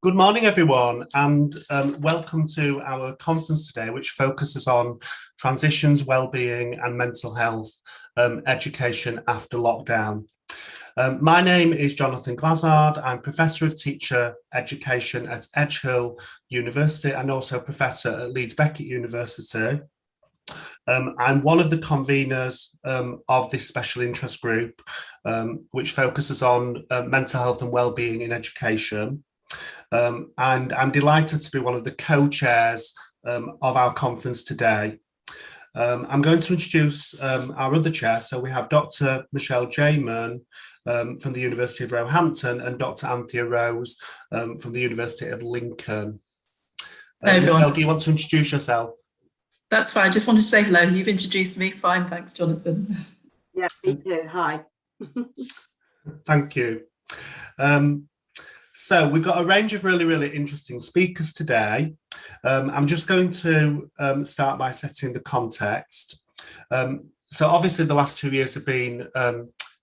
Good morning, everyone, and welcome to our conference today, which focuses on transitions, wellbeing, and mental health education after lockdown. My name is Jonathan Glazard. I'm Professor of Teacher Education at Edgehill University and also Professor at Leeds Beckett University. I'm one of the conveners of this special interest group, which focuses on mental health and wellbeing in education. And I'm delighted to be one of the co-chairs of our conference today. I'm going to introduce our other chair. So we have Dr. Michelle Jamin from the University of Roehampton and Dr. Anthea Rose from the University of Lincoln. Hello, everyone. Michelle, do you want to introduce yourself? That's fine. I just want to say hello. You've introduced me. Fine. Thanks, Jonathan. Yeah, me too. Hi. Thank you. So we've got a range of really interesting speakers today. I'm just going to start by setting the context. So obviously the last 2 years have been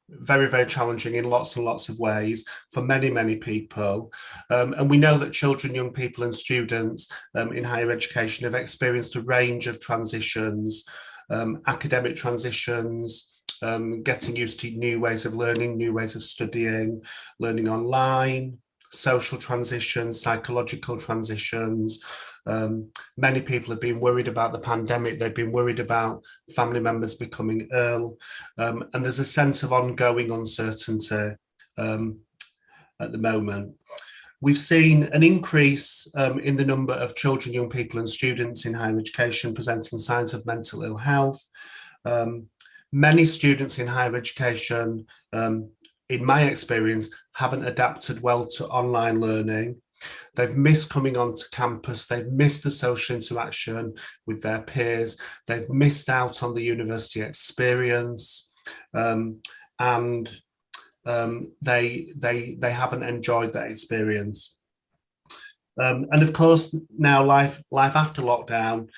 very challenging in lots and lots of ways for many people. And we know that children, young people and students in higher education have experienced a range of transitions, academic transitions, getting used to new ways of learning, new ways of studying, learning online, social transitions, psychological transitions. Many people have been worried about the pandemic. They've been worried about family members becoming ill. And there's a sense of ongoing uncertainty at the moment. We've seen an increase in the number of children, young people and students in higher education presenting signs of mental ill health. Many students in higher education in my experience, haven't adapted well to online learning. They've missed coming onto campus. They've missed the social interaction with their peers. They've missed out on the university experience, and they haven't enjoyed that experience. And of course, now life after lockdown.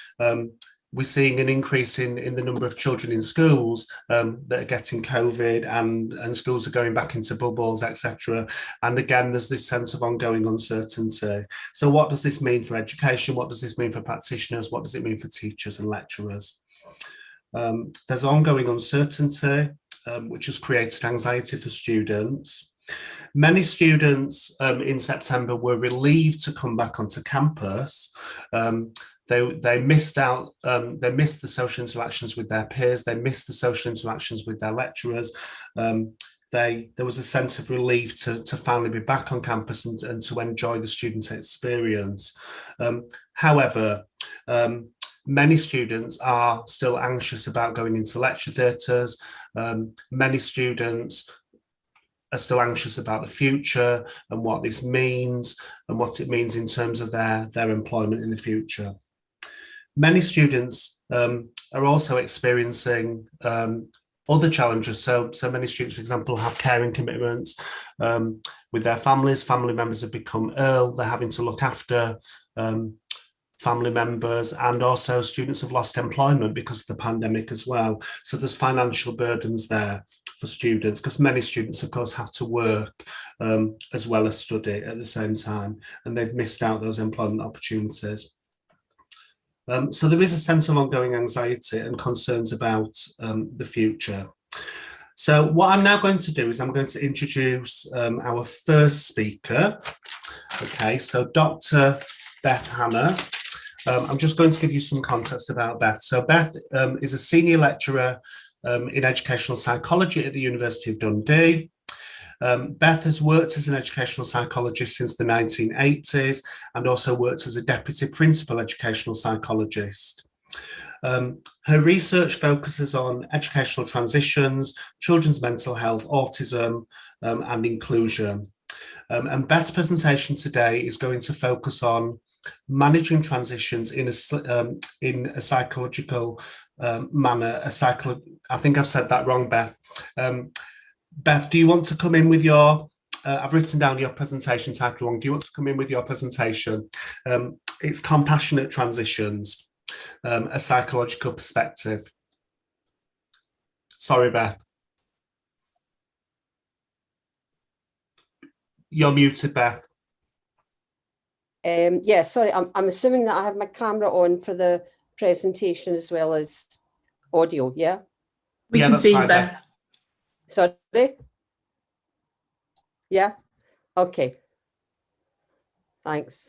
We're seeing an increase in the number of children in schools that are getting COVID and schools are going back into bubbles, etc. And again, there's this sense of ongoing uncertainty. So what does this mean for education? What does this mean for practitioners? What does it mean for teachers and lecturers? There's ongoing uncertainty, which has created anxiety for students. Many students in September were relieved to come back onto campus. They missed out, they missed the social interactions with their peers, they missed the social interactions with their lecturers. There was a sense of relief to finally be back on campus and to enjoy the student experience. However, many students are still anxious about going into lecture theatres. Many students are still anxious about the future and what this means and what it means in terms of their employment in the future. Many students are also experiencing other challenges. So many students, for example, have caring commitments with their families. Family members have become ill. They're having to look after family members, and also students have lost employment because of the pandemic as well. So there's financial burdens there for students, because many students, of course, have to work as well as study at the same time, and they've missed out those employment opportunities. So there is a sense of ongoing anxiety and concerns about the future. So what I'm now going to do is I'm going to introduce our first speaker. Okay, so Dr. Beth Hanna. I'm just going to give you some context about Beth. So Beth is a senior lecturer in educational psychology at the University of Dundee. Beth has worked as an educational psychologist since the 1980s and also worked as a deputy principal educational psychologist. Her research focuses on educational transitions, children's mental health, autism, and inclusion. And Beth's presentation today is going to focus on managing transitions in a psychological manner. I think I've said that wrong, Beth. Beth, do you want to come in with your, I've written down your presentation title wrong. Do you want to come in with your presentation? It's Compassionate Transitions, a Psychological Perspective. Sorry, Beth. You're muted, Beth. Yeah, sorry, I'm assuming that I have my camera on for the presentation as well as audio, yeah? We Yeah, can that's see you, fine, Beth. Sorry? Yeah? Okay. Thanks.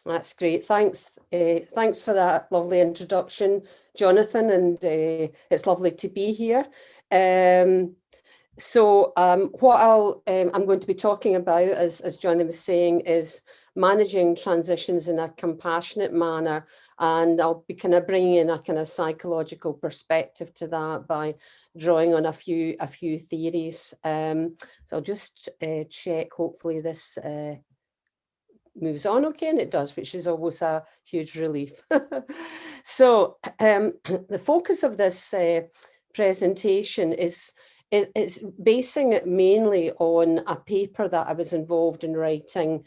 That's great. Thanks. Thanks for that lovely introduction, Jonathan, and it's lovely to be here. What I'm going to be talking about, as Johnny was saying, is managing transitions in a compassionate manner, and I'll be kind of bringing in a kind of psychological perspective to that by drawing on a few theories. So I'll just check. Hopefully this moves on okay, and it does, which is always a huge relief. So the focus of this presentation is basing it mainly on a paper that I was involved in writing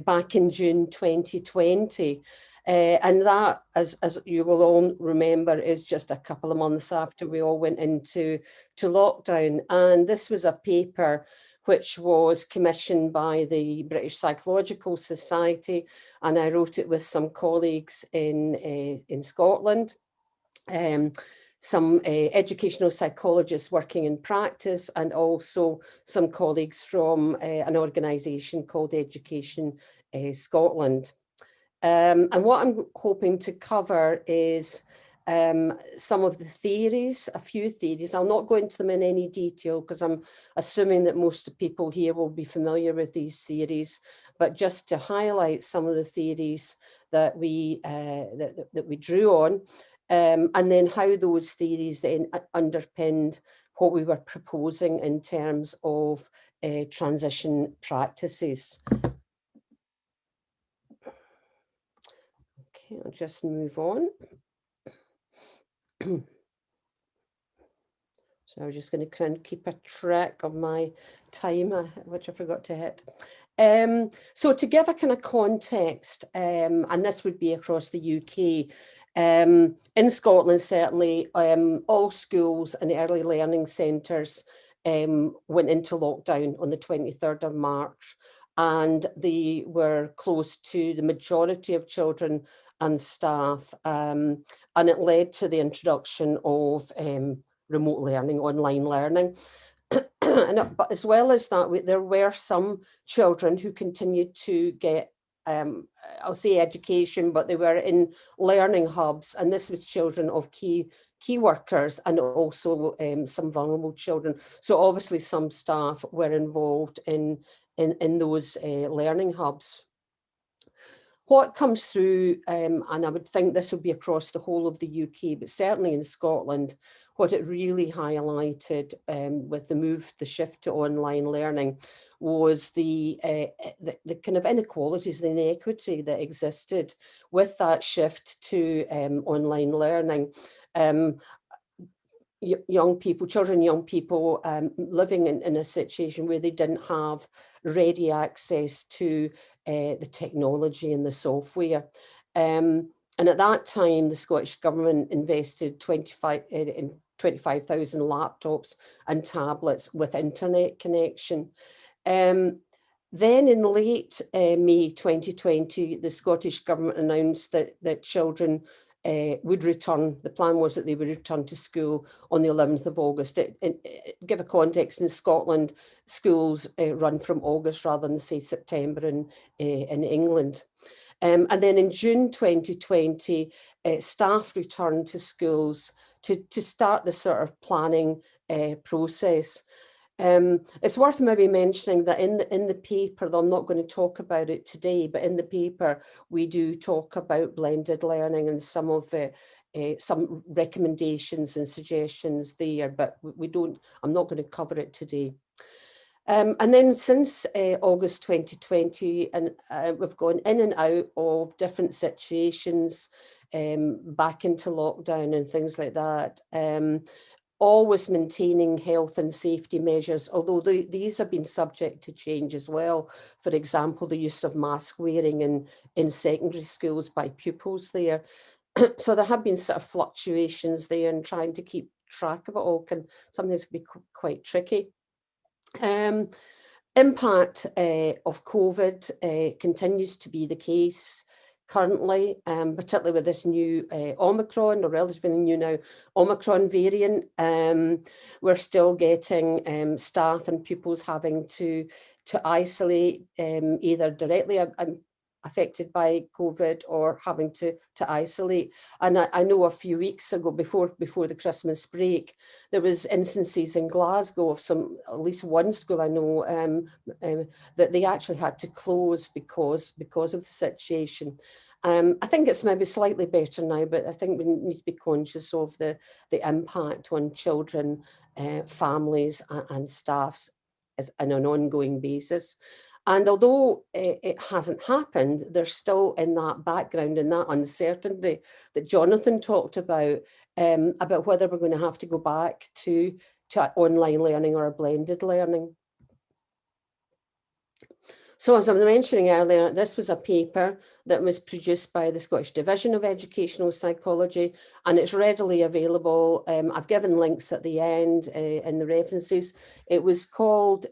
back in June 2020. And that, as you will all remember, is just a couple of months after we all went into lockdown. And this was a paper which was commissioned by the British Psychological Society, and I wrote it with some colleagues in Scotland, some educational psychologists working in practice, and also some colleagues from an organisation called Education Scotland. And what I'm hoping to cover is some of the theories, a few theories. I'll not go into them in any detail because I'm assuming that most people here will be familiar with these theories, but just to highlight some of the theories that we drew on, and then how those theories then underpinned what we were proposing in terms of transition practices. Okay, I'll just move on. So I'm just going to kind of keep a track of my time, which I forgot to hit. So to give a kind of context, and this would be across the UK, in Scotland certainly, all schools and early learning centres went into lockdown on the 23rd of March, and they were closed to the majority of children and staff, and it led to the introduction of remote learning, online learning. But as well as that, there were some children who continued to get, I'll say education, but they were in learning hubs, and this was children of key workers and also some vulnerable children. So obviously some staff were involved in those learning hubs. What comes through, and I would think this would be across the whole of the UK, but certainly in Scotland, what it really highlighted with the shift to online learning was the kind of inequalities, the inequity that existed with that shift to online learning. Young people living in a situation where they didn't have ready access to the technology and the software. And at that time, the Scottish Government invested 25,000 laptops and tablets with internet connection. Then in late May 2020, the Scottish Government announced that children would return. The plan was that they would return to school on the 11th of August. Give a context, in Scotland, schools run from August rather than, say, September in England. And then in June 2020, staff returned to schools to start the sort of planning process. It's worth maybe mentioning that in the paper, though I'm not going to talk about it today, but in the paper we do talk about blended learning and some of some recommendations and suggestions there, but I'm not going to cover it today. And then since August 2020, and we've gone in and out of different situations, back into lockdown and things like that. Always maintaining health and safety measures, although these have been subject to change as well. For example, the use of mask wearing in secondary schools by pupils there. So there have been sort of fluctuations there and trying to keep track of it all can sometimes be quite tricky. Impact of COVID continues to be the case currently, particularly with this new Omicron, or relatively new now, Omicron variant. We're still getting staff and pupils having to isolate, either directly affected by COVID or having to isolate. And I know a few weeks ago, before the Christmas break, there was instances in Glasgow of at least one school I know that they actually had to close because of the situation. I think it's maybe slightly better now, but I think we need to be conscious of the impact on children, families and staffs on an ongoing basis. And although it hasn't happened, there's still in that background and that uncertainty that Jonathan talked about whether we're going to have to go back to online learning or a blended learning. So as I was mentioning earlier, this was a paper that was produced by the Scottish Division of Educational Psychology, and it's readily available. I've given links at the end in the references. It was called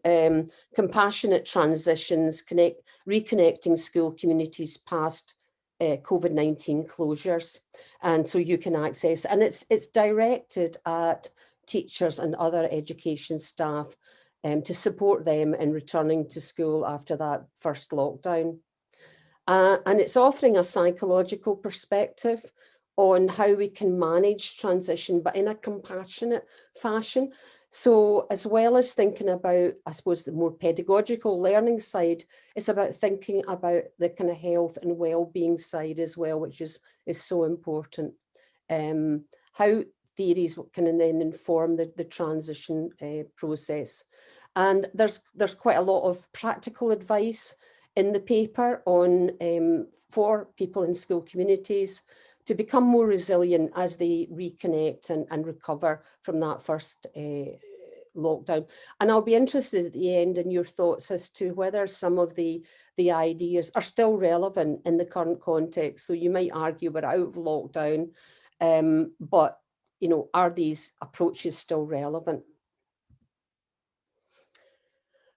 Compassionate Transitions, Reconnecting School Communities Past COVID-19 Closures. And so you can access, and it's directed at teachers and other education staff to support them in returning to school after that first lockdown. And it's offering a psychological perspective on how we can manage transition, but in a compassionate fashion. So as well as thinking about, I suppose, the more pedagogical learning side, it's about thinking about the kind of health and well-being side as well, which is so important. How theories can then inform the transition process. And there's quite a lot of practical advice in the paper on for people in school communities to become more resilient as they reconnect and recover from that first lockdown. And I'll be interested at the end in your thoughts as to whether some of the ideas are still relevant in the current context. So you might argue we're out of lockdown, but are these approaches still relevant?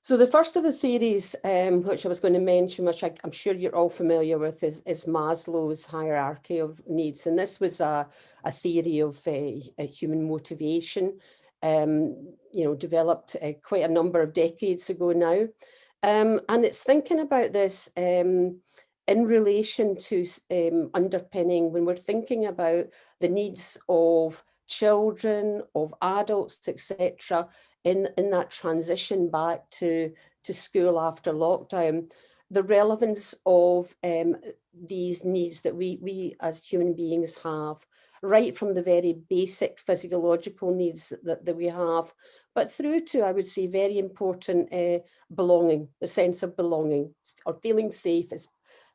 So the first of the theories, which I was going to mention, which I'm sure you're all familiar with, is Maslow's hierarchy of needs. And this was a theory of human motivation, developed quite a number of decades ago now. And it's thinking about this in relation to underpinning, when we're thinking about the needs of children, of adults, etc., in that transition back to school after lockdown, the relevance of these needs that we as human beings have, right from the very basic physiological needs that we have, but through to, I would say, very important belonging, the sense of belonging or feeling safe.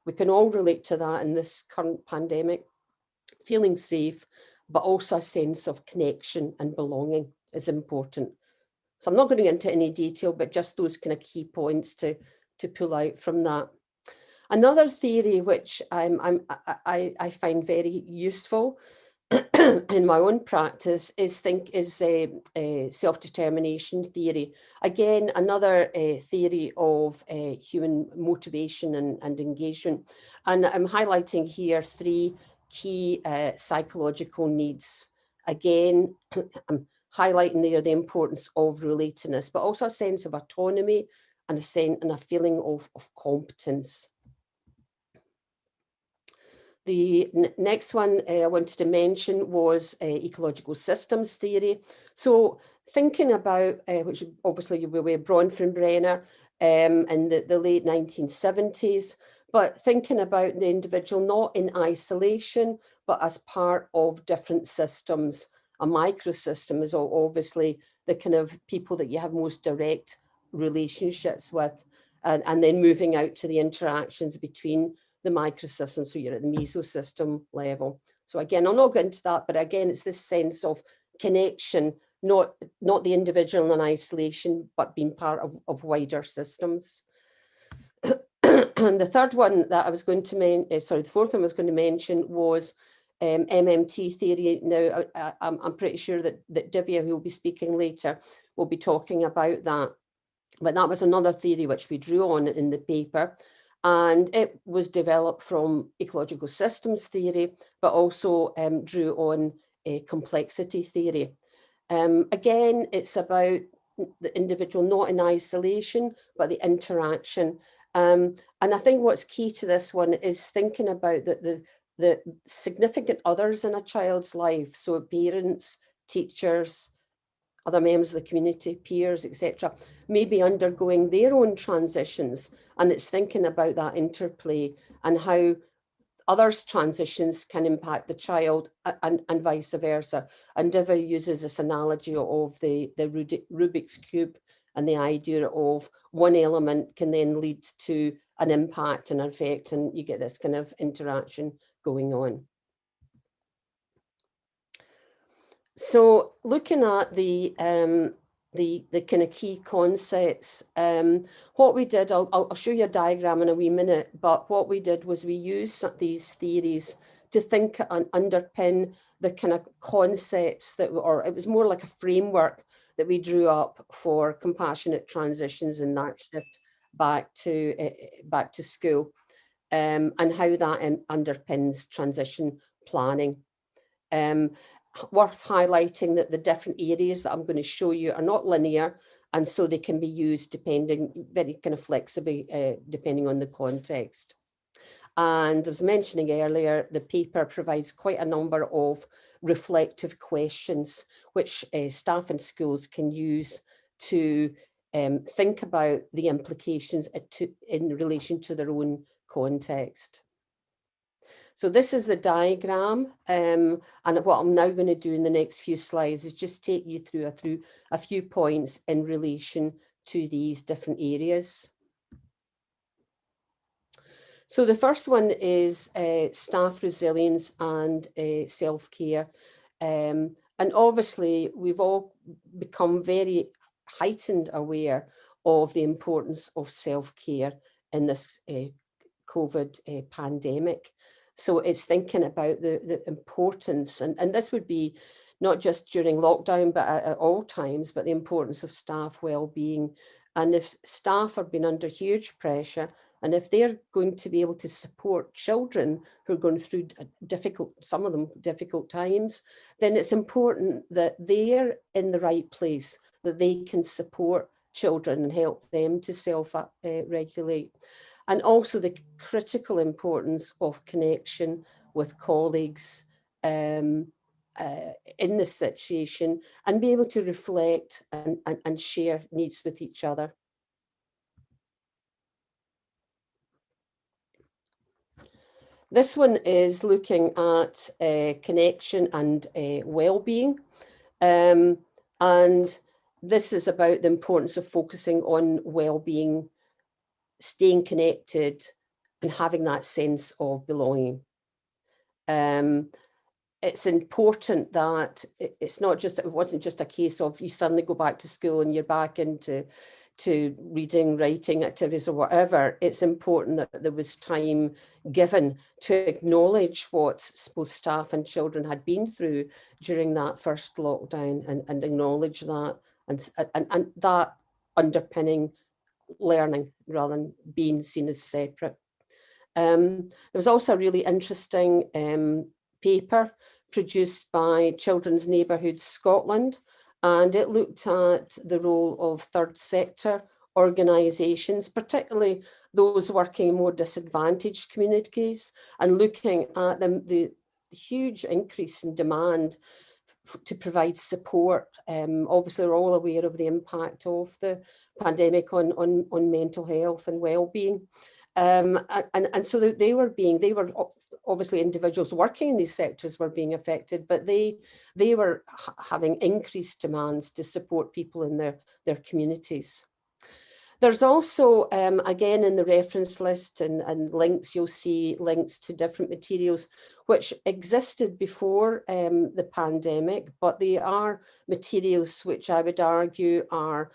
We can all relate to that in this current pandemic, feeling safe, but also a sense of connection and belonging is important. So I'm not going into any detail, but just those kind of key points to pull out from that. Another theory which I find very useful in my own practice is a self-determination theory. Again, another theory of human motivation and engagement. And I'm highlighting here 3 key psychological needs. Again, I'm highlighting there the importance of relatedness, but also a sense of autonomy and a feeling of competence. The next one I wanted to mention was ecological systems theory. So thinking about, which obviously you'll be aware, Bronfenbrenner in the late 1970s, but thinking about the individual not in isolation, but as part of different systems. A microsystem is obviously the kind of people that you have most direct relationships with, and then moving out to the interactions between the microsystems, so you're at the mesosystem level. So again, I'll not get into that, but again, it's this sense of connection, not the individual in isolation, but being part of wider systems. And the third one that I was going to the fourth one I was going to mention was MMT theory. Now, I'm pretty sure that Divya, who will be speaking later, will be talking about that. But that was another theory which we drew on in the paper. And it was developed from ecological systems theory, but also drew on complexity theory. Again, it's about the individual not in isolation, but the interaction. And I think what's key to this one is thinking about the significant others in a child's life. So parents, teachers, other members of the community, peers, etc., may be undergoing their own transitions. And it's thinking about that interplay and how others' transitions can impact the child and vice versa. And Diva uses this analogy of the Rubik's Cube and the idea of one element can then lead to an impact and effect, and you get this kind of interaction going on. So looking at the kind of key concepts, what we did, I'll show you a diagram in a wee minute, but what we did was we used these theories to think and underpin the kind of concepts that, or it was more like a framework that we drew up for compassionate transitions and that shift back to school, and how that underpins transition planning. Worth highlighting that the different areas that I'm going to show you are not linear, and so they can be used depending, very kind of flexibly, depending on the context. And I was mentioning earlier, the paper provides quite a number of reflective questions, which staff in schools can use to think about the implications in relation to their own context. So this is the diagram, and what I'm now going to do in the next few slides is just take you through a few points in relation to these different areas. So the first one is staff resilience and self-care. And obviously we've all become very heightened aware of the importance of self-care in this COVID pandemic. So it's thinking about the importance, and this would be not just during lockdown, but at all times, but the importance of staff well-being. And if staff are being under huge pressure, and if they're going to be able to support children who are going through some of them difficult times, then it's important that they're in the right place, that they can support children and help them to self-regulate. And also the critical importance of connection with colleagues in this situation, and be able to reflect and share needs with each other. This one is looking at connection and well-being. And this is about the importance of focusing on well-being, staying connected, and having that sense of belonging. It's important that it wasn't just a case of you suddenly go back to school and you're back into reading, writing activities or whatever. It's important that there was time given to acknowledge what both staff and children had been through during that first lockdown, and acknowledge that and that underpinning learning rather than being seen as separate. There was also a really interesting paper produced by Children's Neighbourhood Scotland, and it looked at the role of third sector organisations, particularly those working in more disadvantaged communities, and looking at the huge increase in demand to provide support. Obviously, we're all aware of the impact of the pandemic on mental health and well-being. And so they were obviously individuals working in these sectors were being affected, but they were having increased demands to support people in their communities. There's also, again, in the reference list and links, you'll see links to different materials which existed before the pandemic, but they are materials which I would argue are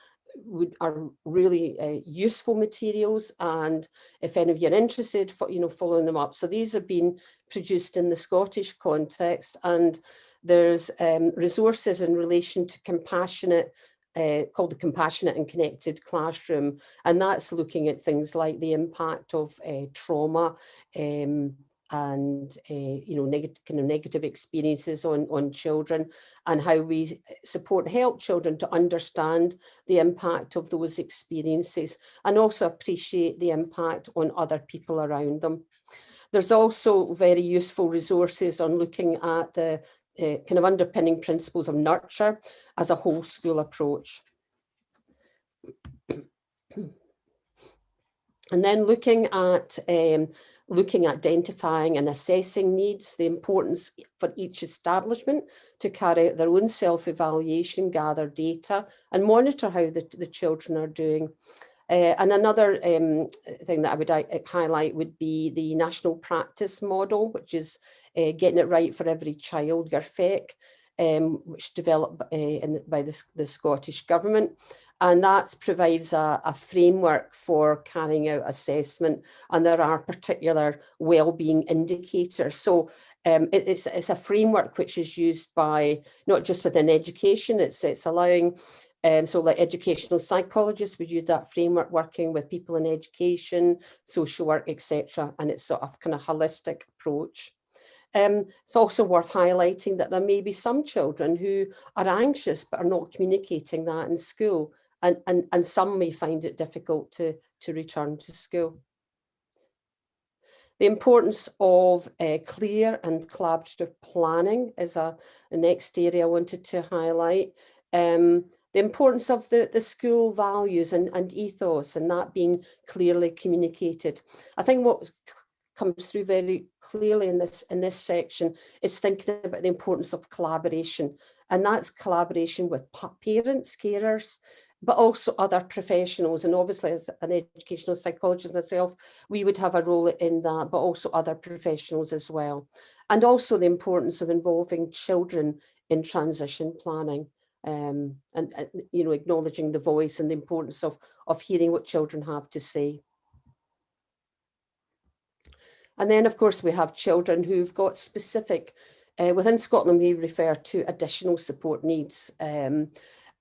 are really useful materials, and if any of you are interested, following them up. So these have been produced in the Scottish context, and there's resources in relation to compassionate, called the Compassionate and Connected Classroom, and that's looking at things like the impact of trauma and negative experiences on children, and how we support and help children to understand the impact of those experiences and also appreciate the impact on other people around them. There's also very useful resources on looking at the kind of underpinning principles of nurture as a whole school approach. And then looking at identifying and assessing needs, the importance for each establishment to carry out their own self-evaluation, gather data and monitor how the children are doing. And another thing that I would highlight would be the national practice model, which is getting it right for every child, GERFEC, which developed by the Scottish Government. And that provides a framework for carrying out assessment, and there are particular wellbeing indicators. So it's a framework which is used by not just within education, it's allowing, so like educational psychologists would use that framework working with people in education, social work, etc. And it's sort of kind of holistic approach. It's also worth highlighting that there may be some children who are anxious but are not communicating that in school. And some may find it difficult to return to school. The importance of clear and collaborative planning is the next area I wanted to highlight. The importance of the school values and ethos, and that being clearly communicated. I think what comes through very clearly in this section is thinking about the importance of collaboration, and that's collaboration with parents, carers, but also other professionals. And obviously, as an educational psychologist myself, we would have a role in that, but also other professionals as well. And also the importance of involving children in transition planning, and acknowledging the voice and the importance of hearing what children have to say. And then, of course, we have children who've got specific, within Scotland, we refer to additional support needs.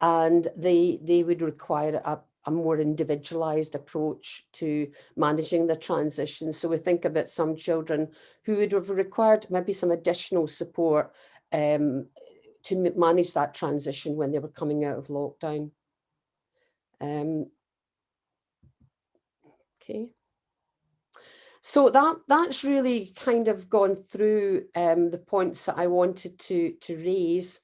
And they would require a more individualised approach to managing the transition. So we think about some children who would have required maybe some additional support to manage that transition when they were coming out of lockdown. Okay. So that's really kind of gone through the points that I wanted to raise.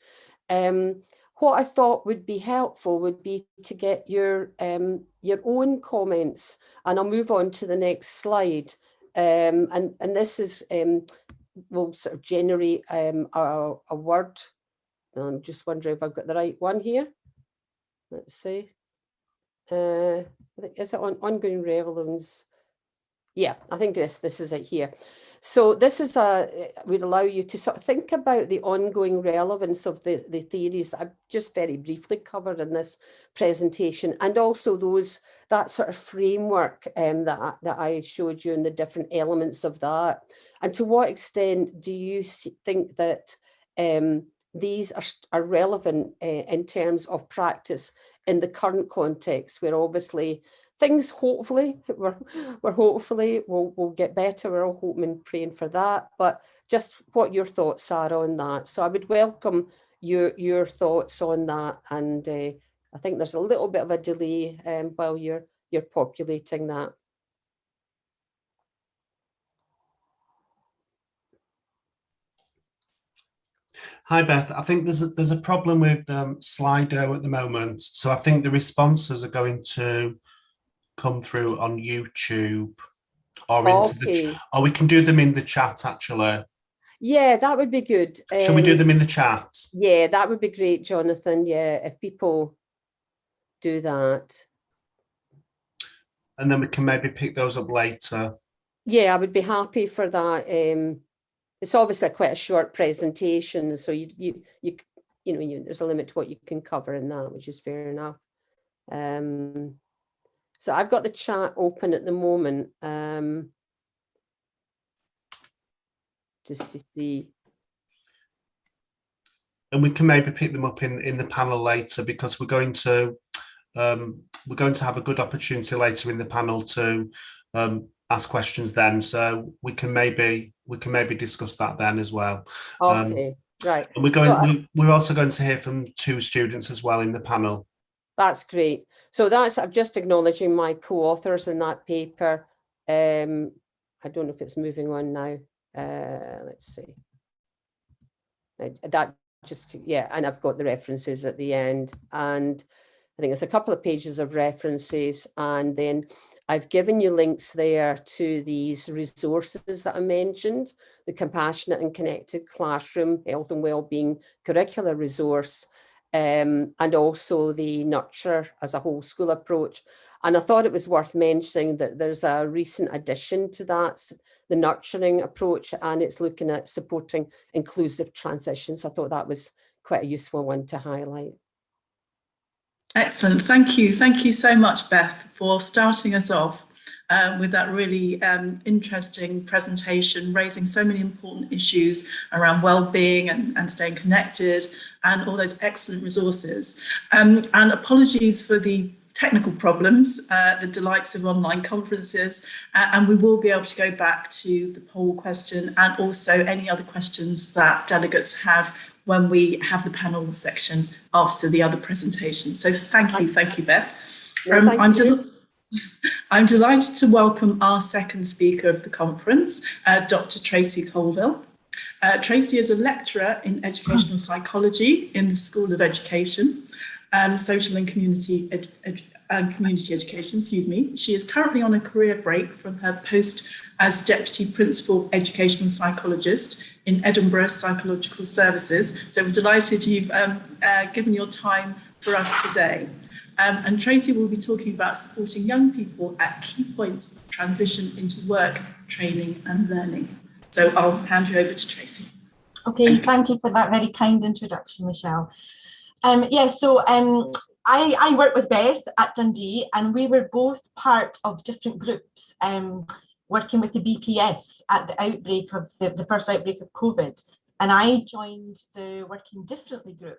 What I thought would be helpful would be to get your own comments, and I'll move on to the next slide. And this is will sort of generate a word. I'm just wondering if I've got the right one here. Let's see. Is it on ongoing relevance? Yeah, I think this is it here. So this is would allow you to sort of think about the ongoing relevance of the theories I've just very briefly covered in this presentation, and also that sort of framework that I showed you and the different elements of that. And to what extent do you think that these are relevant in terms of practice in the current context, where obviously things hopefully will get better. We're all hoping and praying for that, but just what your thoughts are on that. So I would welcome your thoughts on that, and I think there's a little bit of a delay while you're populating that. Hi Beth, I think there's a problem with Slido at the moment, so I think the responses are going to come through on YouTube or into or we can do them in the chat actually. Yeah, that would be good. Shall we do them in the chat? Yeah, that would be great, Jonathan. Yeah, if people do that. And then we can maybe pick those up later. Yeah, I would be happy for that. It's obviously quite a short presentation, so you there's a limit to what you can cover in that, which is fair enough. So I've got the chat open at the moment, just to see. And we can maybe pick them up in the panel later, because we're going to have a good opportunity later in the panel to ask questions then. So we can maybe discuss that then as well. Okay, right. And we're also going to hear from 2 students as well in the panel. That's great. So I'm just acknowledging my co-authors in that paper. I don't know if it's moving on now. Let's see. That just, yeah, and I've got the references at the end, and I think there's a couple of pages of references, and then I've given you links there to these resources that I mentioned, the Compassionate and Connected Classroom Health and Wellbeing Curricular Resource, and also the Nurture as a Whole School approach. And I thought it was worth mentioning that there's a recent addition to that, the nurturing approach, and it's looking at supporting inclusive transitions. I thought that was quite a useful one to highlight. Excellent. Thank you. Thank you so much, Beth, for starting us off with that really interesting presentation, raising so many important issues around well-being and staying connected, and all those excellent resources. And apologies for the technical problems, the delights of online conferences, and we will be able to go back to the poll question and also any other questions that delegates have when we have the panel section after the other presentations. So thank you, Beth. I'm delighted to welcome our second speaker of the conference, Dr. Tracy Colville. Tracy is a lecturer in educational psychology in the School of Education, Social and Community Education, She is currently on a career break from her post as Deputy Principal Educational Psychologist in Edinburgh Psychological Services. So we're delighted you've given your time for us today. And Tracy will be talking about supporting young people at key points of transition into work, training and learning. So I'll hand you over to Tracy. Okay, thank you for that very kind introduction, Michelle. I work with Beth at Dundee, and we were both part of different groups working with the BPS at the outbreak of the first outbreak of COVID. And I joined the Working Differently group.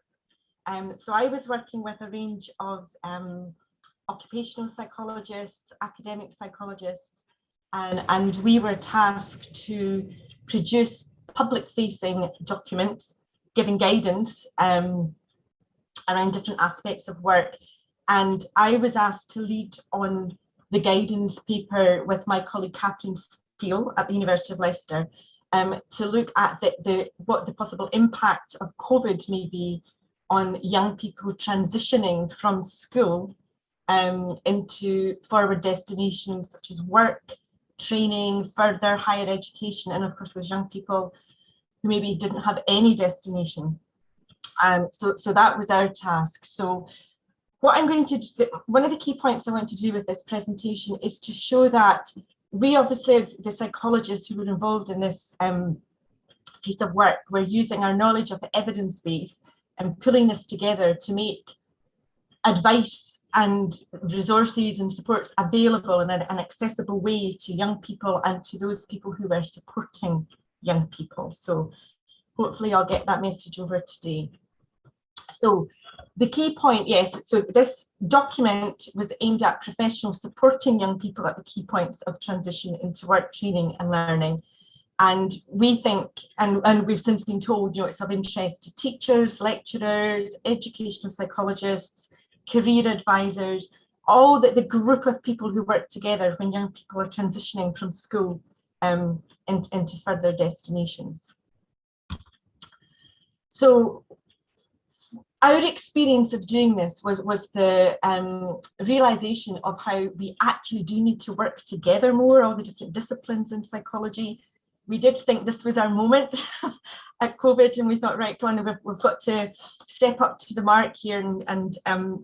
So I was working with a range of occupational psychologists, academic psychologists, and we were tasked to produce public-facing documents giving guidance around different aspects of work. And I was asked to lead on the guidance paper with my colleague Catherine Steele at the University of Leicester to look at what the possible impact of COVID may be on young people transitioning from school into forward destinations such as work, training, further higher education, and of course those young people who maybe didn't have any destination. So that was our task. So what I'm going to do, one of the key points I want to do with this presentation is to show that we obviously, the psychologists who were involved in this piece of work, were using our knowledge of the evidence base and pulling this together to make advice and resources and supports available in an accessible way to young people and to those people who are supporting young people. So hopefully I'll get that message over today. So the key point, yes, so this document was aimed at professionals supporting young people at the key points of transition into work, training and learning. And we think, and we've since been told, it's of interest to teachers, lecturers, educational psychologists, career advisors, all the group of people who work together when young people are transitioning from school into further destinations. So our experience of doing this was the realization of how we actually do need to work together more, all the different disciplines in psychology. We did think this was our moment at COVID, and we thought, right, come on, we've got to step up to the mark here and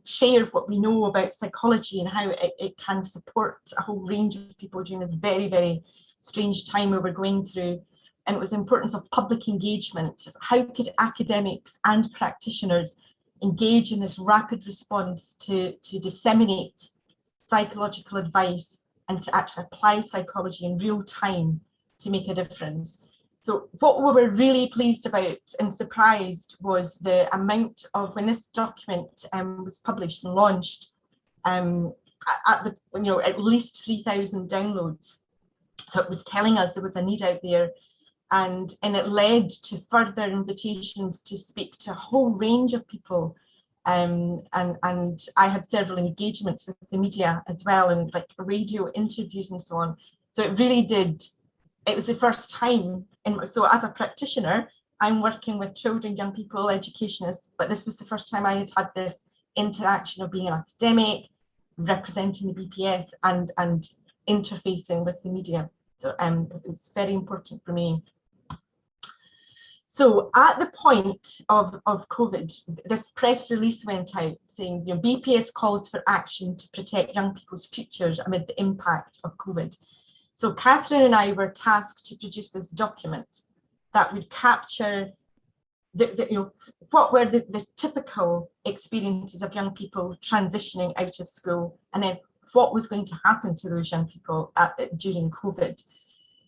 share what we know about psychology and how it can support a whole range of people during this very, very strange time where we're going through. And it was the importance of public engagement. How could academics and practitioners engage in this rapid response to disseminate psychological advice and to actually apply psychology in real time to make a difference. So what we were really pleased about and surprised was the amount of, when this document was published and launched, at least 3,000 downloads. So it was telling us there was a need out there, and it led to further invitations to speak to a whole range of people. And I had several engagements with the media as well, and like radio interviews and so on. So it really did. It was the first time. So as a practitioner, I'm working with children, young people, educationists, but this was the first time I had this interaction of being an academic, representing the BPS, and interfacing with the media. So it was very important for me. So at the point of COVID, this press release went out saying, BPS calls for action to protect young people's futures amid the impact of COVID. So Catherine and I were tasked to produce this document that would capture what were the typical experiences of young people transitioning out of school, and then what was going to happen to those young people during COVID.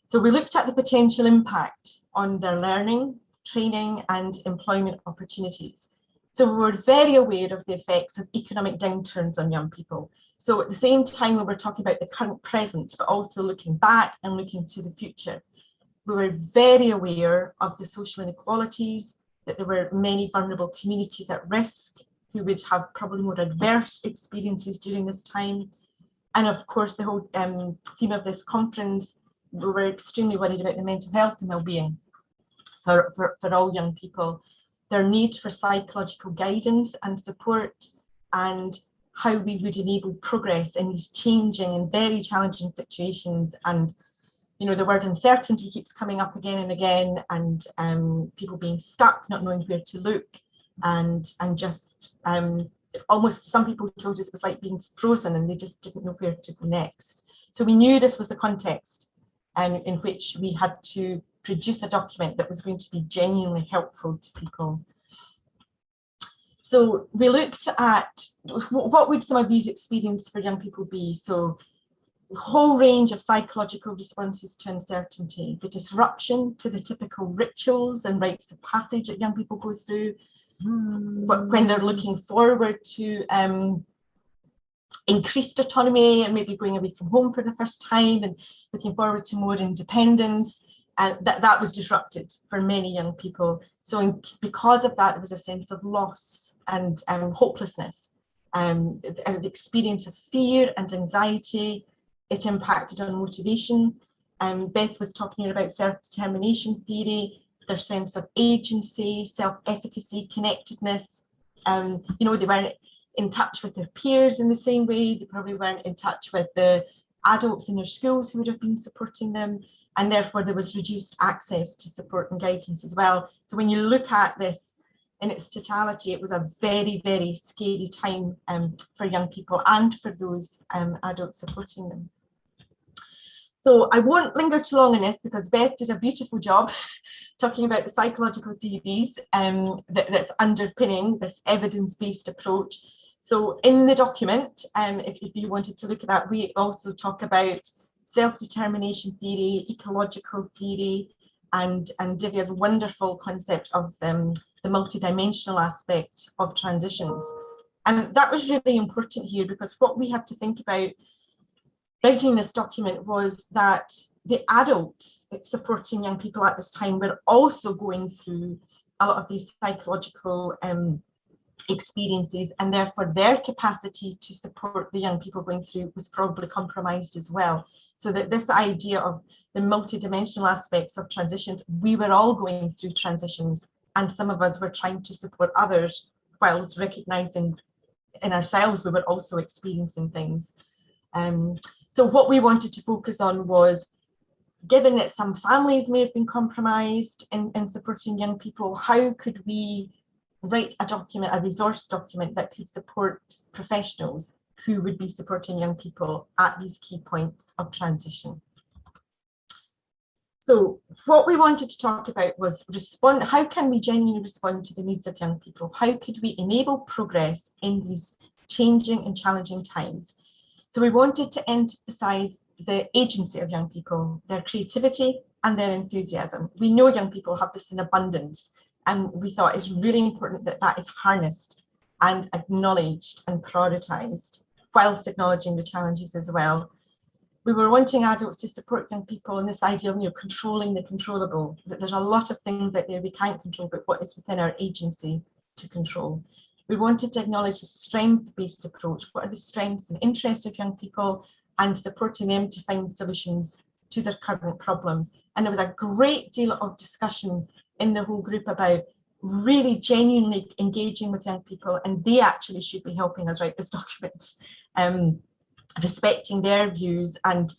So we looked at the potential impact on their learning, training and employment opportunities. So we were very aware of the effects of economic downturns on young people. So at the same time, we were talking about the current present, but also looking back and looking to the future. We were very aware of the social inequalities, that there were many vulnerable communities at risk who would have probably more adverse experiences during this time. And of course, the whole theme of this conference, we were extremely worried about the mental health and well-being for all young people, their need for psychological guidance and support, and how we would enable progress in these changing and very challenging situations. And the word uncertainty keeps coming up again and again, and people being stuck, not knowing where to look, and just almost, some people told us it was like being frozen and they just didn't know where to go next. So we knew this was the context in which we had to produce a document that was going to be genuinely helpful to people. So we looked at what would some of these experiences for young people be. So a whole range of psychological responses to uncertainty, the disruption to the typical rituals and rites of passage that young people go through when they're looking forward to increased autonomy and maybe going away from home for the first time and looking forward to more independence. And that was disrupted for many young people. So because of that, there was a sense of loss and hopelessness, and the experience of fear and anxiety. It impacted on motivation. Beth was talking about self-determination theory, their sense of agency, self-efficacy, connectedness. They weren't in touch with their peers in the same way. They probably weren't in touch with the adults in their schools who would have been supporting them. And therefore there was reduced access to support and guidance as well. So when you look at this in its totality, it was a very, very scary time for young people and for those adults supporting them. So I won't linger too long on this because Beth did a beautiful job talking about the psychological theories that's underpinning this evidence-based approach. So in the document, if you wanted to look at that, we also talk about self-determination theory, ecological theory, and Divya's wonderful concept of the multidimensional aspect of transitions. And that was really important here because what we had to think about writing this document was that the adults supporting young people at this time were also going through a lot of these psychological experiences, and therefore their capacity to support the young people going through was probably compromised as well. So that this idea of the multidimensional aspects of transitions, we were all going through transitions, and some of us were trying to support others whilst recognizing in ourselves we were also experiencing things. So what we wanted to focus on was, given that some families may have been compromised in supporting young people, how could we write a document, a resource document that could support professionals who would be supporting young people at these key points of transition. So what we wanted to talk about was how can we genuinely respond to the needs of young people? How could we enable progress in these changing and challenging times? So we wanted to emphasize the agency of young people, their creativity and their enthusiasm. We know young people have this in abundance, and we thought it's really important that that is harnessed and acknowledged and prioritised, whilst acknowledging the challenges as well. We were wanting adults to support young people in this idea of controlling the controllable, that there's a lot of things out there we can't control, but what is within our agency to control. We wanted to acknowledge the strength-based approach. What are the strengths and interests of young people, and supporting them to find solutions to their current problems. And there was a great deal of discussion in the whole group about really genuinely engaging with young people, and they actually should be helping us write this document, respecting their views and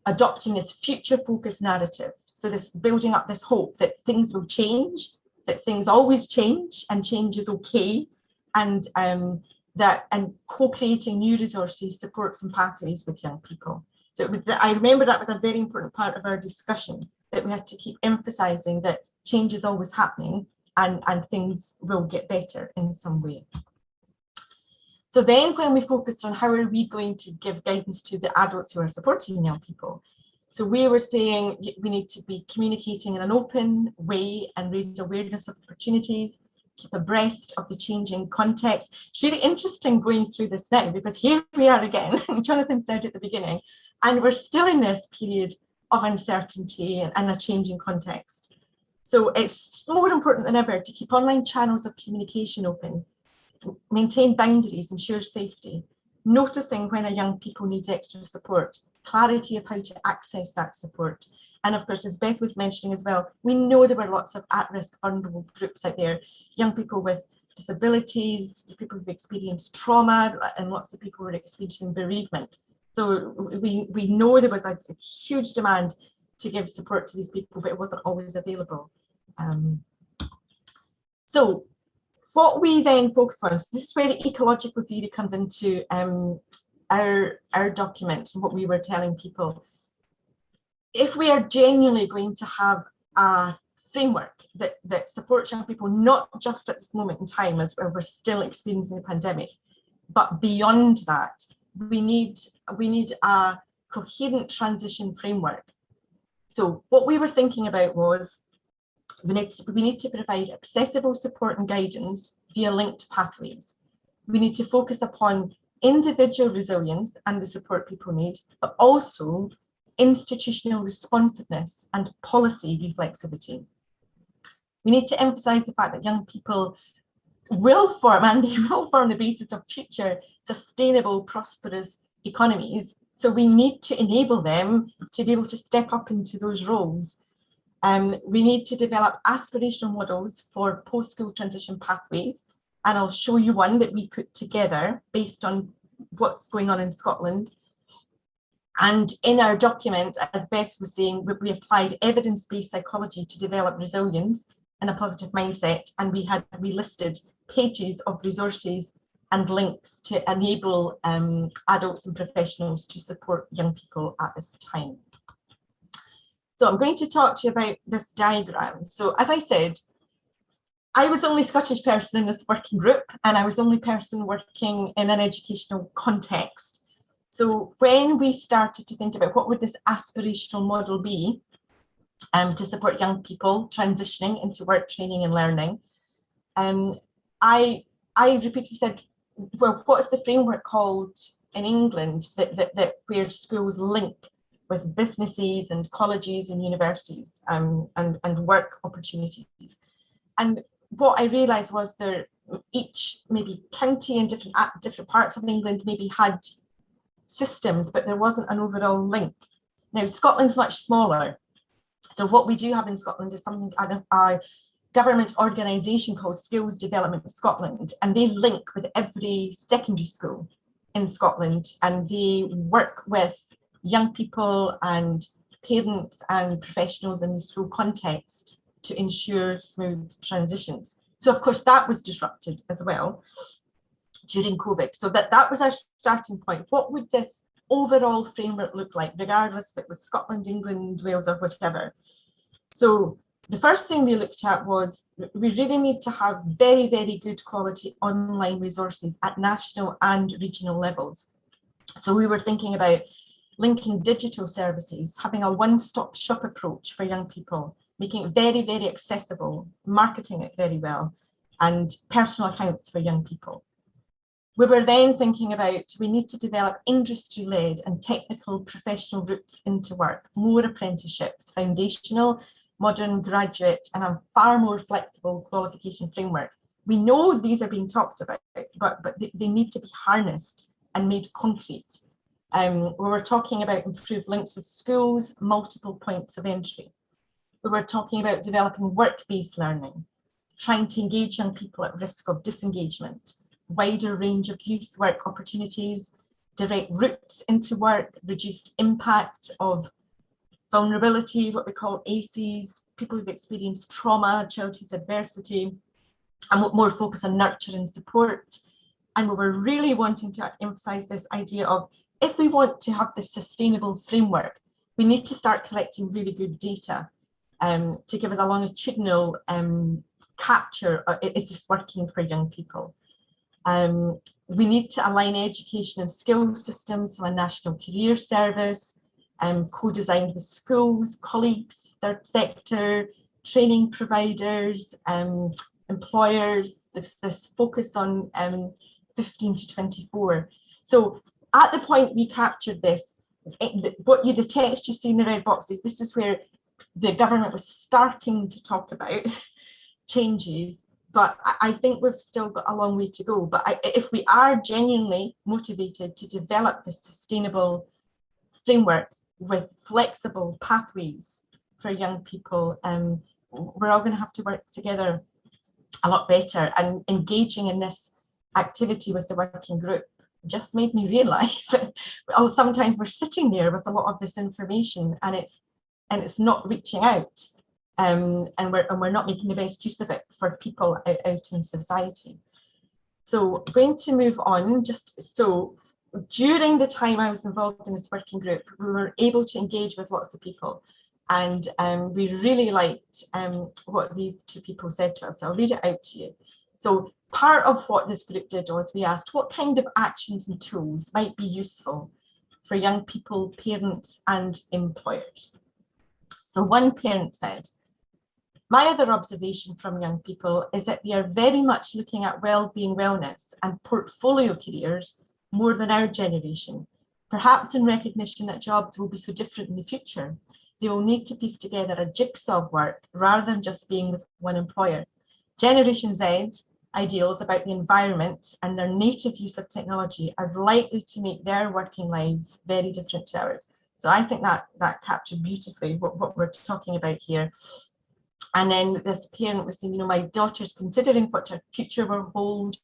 adopting this future-focused narrative. So this building up this hope that things will change, that things always change and change is okay, and co-creating new resources, supports and pathways with young people. So it was I remember that was a very important part of our discussion, that we had to keep emphasising that change is always happening and things will get better in some way. So then when we focused on how are we going to give guidance to the adults who are supporting young people, so we were saying we need to be communicating in an open way and raise awareness of opportunities, keep abreast of the changing context. It's really interesting going through this now, because here we are again, Jonathan said at the beginning, and we're still in this period of uncertainty and a changing context. So it's more important than ever to keep online channels of communication open, maintain boundaries, ensure safety, noticing when a young people need extra support, clarity of how to access that support. And of course, as Beth was mentioning as well, we know there were lots of at-risk vulnerable groups out there, young people with disabilities, people who've experienced trauma, and lots of people who are experiencing bereavement. So we know there was a huge demand to give support to these people, but it wasn't always available. So what we then focused on, so this is where the ecological theory comes into our document and what we were telling people. If we are genuinely going to have a framework that supports young people, not just at this moment in time as we're still experiencing the pandemic, but beyond that, we need a coherent transition framework. So what we were thinking about was we need to provide accessible support and guidance via linked pathways. We need to focus upon individual resilience and the support people need, but also institutional responsiveness and policy reflexivity. We need to emphasise the fact that young people will form, and they will form, the basis of future sustainable, prosperous economies. So we need to enable them to be able to step up into those roles. We need to develop aspirational models for post-school transition pathways, and I'll show you one that we put together based on what's going on in Scotland. And in our document, as Beth was saying, we applied evidence-based psychology to develop resilience and a positive mindset, and we listed pages of resources and links to enable adults and professionals to support young people at this time. So I'm going to talk to you about this diagram. So as I said, I was the only Scottish person in this working group, and I was the only person working in an educational context. So when we started to think about what would this aspirational model be to support young people transitioning into work, training and learning, I repeatedly said, well, what's the framework called in England that where schools link with businesses and colleges and universities and work opportunities? And what I realised was each maybe county in different parts of England maybe had systems, but there wasn't an overall link. Now Scotland's much smaller, so what we do have in Scotland is something a government organisation called Skills Development Scotland, and they link with every secondary school in Scotland, and they work with young people and parents and professionals in the school context to ensure smooth transitions. So of course that was disrupted as well during COVID. So that was our starting point. What would this overall framework look like, regardless if it was Scotland, England, Wales or whatever? So the first thing we looked at was we really need to have very, very good quality online resources at national and regional levels. So we were thinking about linking digital services, having a one-stop shop approach for young people, making it very, very accessible, marketing it very well, and personal accounts for young people. We were then thinking about we need to develop industry-led and technical professional routes into work, more apprenticeships, foundational, modern, graduate, and a far more flexible qualification framework. We know these are being talked about, but they need to be harnessed and made concrete. We were talking about improved links with schools, multiple points of entry. We were talking about developing work-based learning, trying to engage young people at risk of disengagement, wider range of youth work opportunities, direct routes into work, reduced impact of vulnerability, what we call ACEs, people who've experienced trauma, childhood adversity, and more focus on nurture and support. And we were really wanting to emphasize this idea of if we want to have this sustainable framework, we need to start collecting really good data to give us a longitudinal capture. Is this working for young people? We need to align education and skills systems, so a national career service, co-designed with schools, colleagues, third sector, training providers, employers, this focus on 15 to 24. So at the point we captured this, the text you see in the red boxes, this is where the government was starting to talk about changes. But I think we've still got a long way to go. But if we are genuinely motivated to develop this sustainable framework with flexible pathways for young people, we're all going to have to work together a lot better. And engaging in this activity with the working group just made me realise that sometimes we're sitting there with a lot of this information and it's not reaching out. And we're not making the best use of it for people out in society. So going to move on, so during the time I was involved in this working group, we were able to engage with lots of people, and we really liked what these two people said to us. So I'll read it out to you. So part of what this group did was we asked what kind of actions and tools might be useful for young people, parents and employers. So one parent said, my other observation from young people is that they are very much looking at well-being, wellness and portfolio careers more than our generation, perhaps in recognition that jobs will be so different in the future. They will need to piece together a jigsaw of work rather than just being with one employer. Generation Z ideals about the environment and their native use of technology are likely to make their working lives very different to ours. So I think that captured beautifully what we're talking about here. And then this parent was saying, my daughter's considering what her future will hold.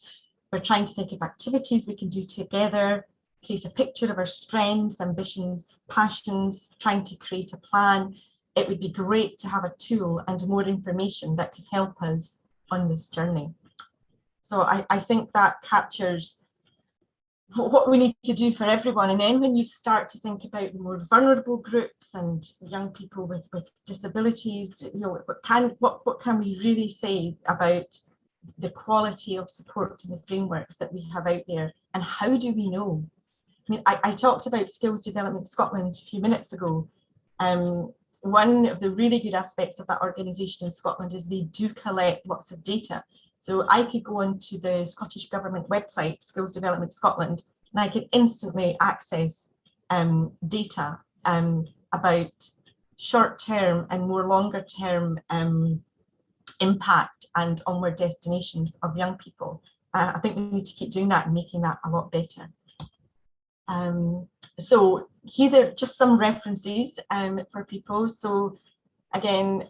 We're trying to think of activities we can do together, create a picture of our strengths, ambitions, passions, trying to create a plan. It would be great to have a tool and more information that could help us on this journey. So I think that captures what we need to do for everyone. And then when you start to think about the more vulnerable groups and young people with disabilities, what can we really say about the quality of support and the frameworks that we have out there, and how do we know? I mean, I talked about Skills Development Scotland a few minutes ago. One of the really good aspects of that organisation in Scotland is they do collect lots of data. So I could go onto the Scottish Government website, Skills Development Scotland, and I could instantly access data about short-term and more longer-term impact and onward destinations of young people. I think we need to keep doing that and making that a lot better. So here are just some references for people. So again,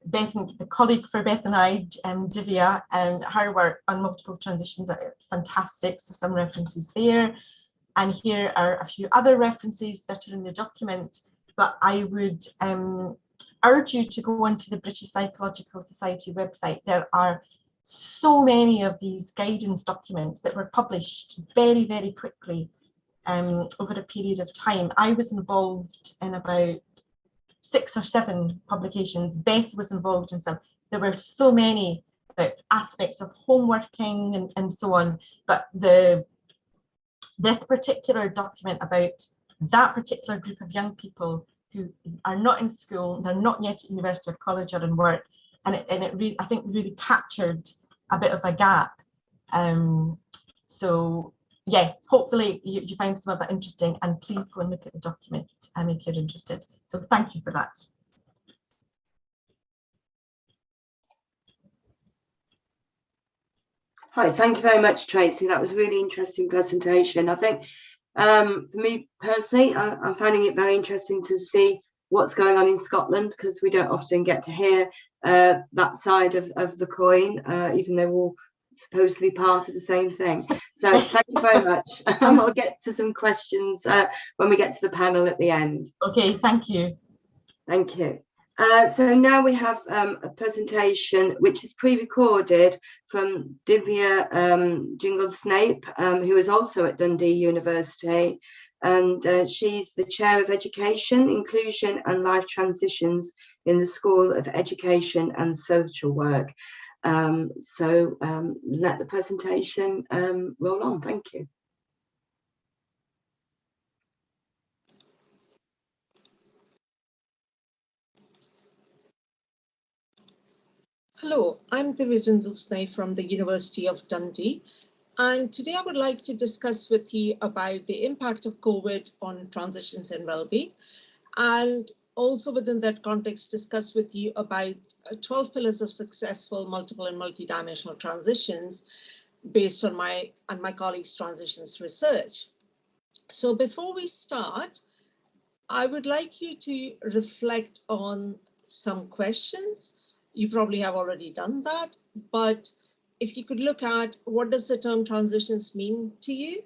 Beth, the colleague for Beth and I, Divya, her work on multiple transitions are fantastic. So some references there. And here are a few other references that are in the document, but I would urge you to go onto the British Psychological Society website. There are so many of these guidance documents that were published very, very quickly over a period of time. I was involved in about 6 or 7 publications. Beth was involved in some. There were so many aspects of homeworking and so on. But this particular document about that particular group of young people who are not in school, they're not yet at university or college or in work, and it really, I think, really captured a bit of a gap. So yeah, hopefully you find some of that interesting, and please go and look at the document if you're interested. So thank you for that. Hi, thank you very much, Tracy. That was a really interesting presentation. I think for me personally, I'm finding it very interesting to see what's going on in Scotland, because we don't often get to hear that side of the coin, even though we're all supposedly part of the same thing. So thank you very much. I'll get to some questions when we get to the panel at the end. Okay, thank you. Thank you. So now we have a presentation which is pre-recorded from Divya Jingle-Snape, who is also at Dundee University, and she's the Chair of Education, Inclusion and Life Transitions in the School of Education and Social Work. So let the presentation roll on. Thank you. Hello, I'm Divya Jingle-Snape from the University of Dundee, and today I would like to discuss with you about the impact of COVID on transitions and well-being, and also within that context discuss with you about 12 pillars of successful multiple and multidimensional transitions based on my and my colleagues' transitions research. So before we start, I would like you to reflect on some questions. You probably have already done that, but if you could look at what does the term transitions mean to you?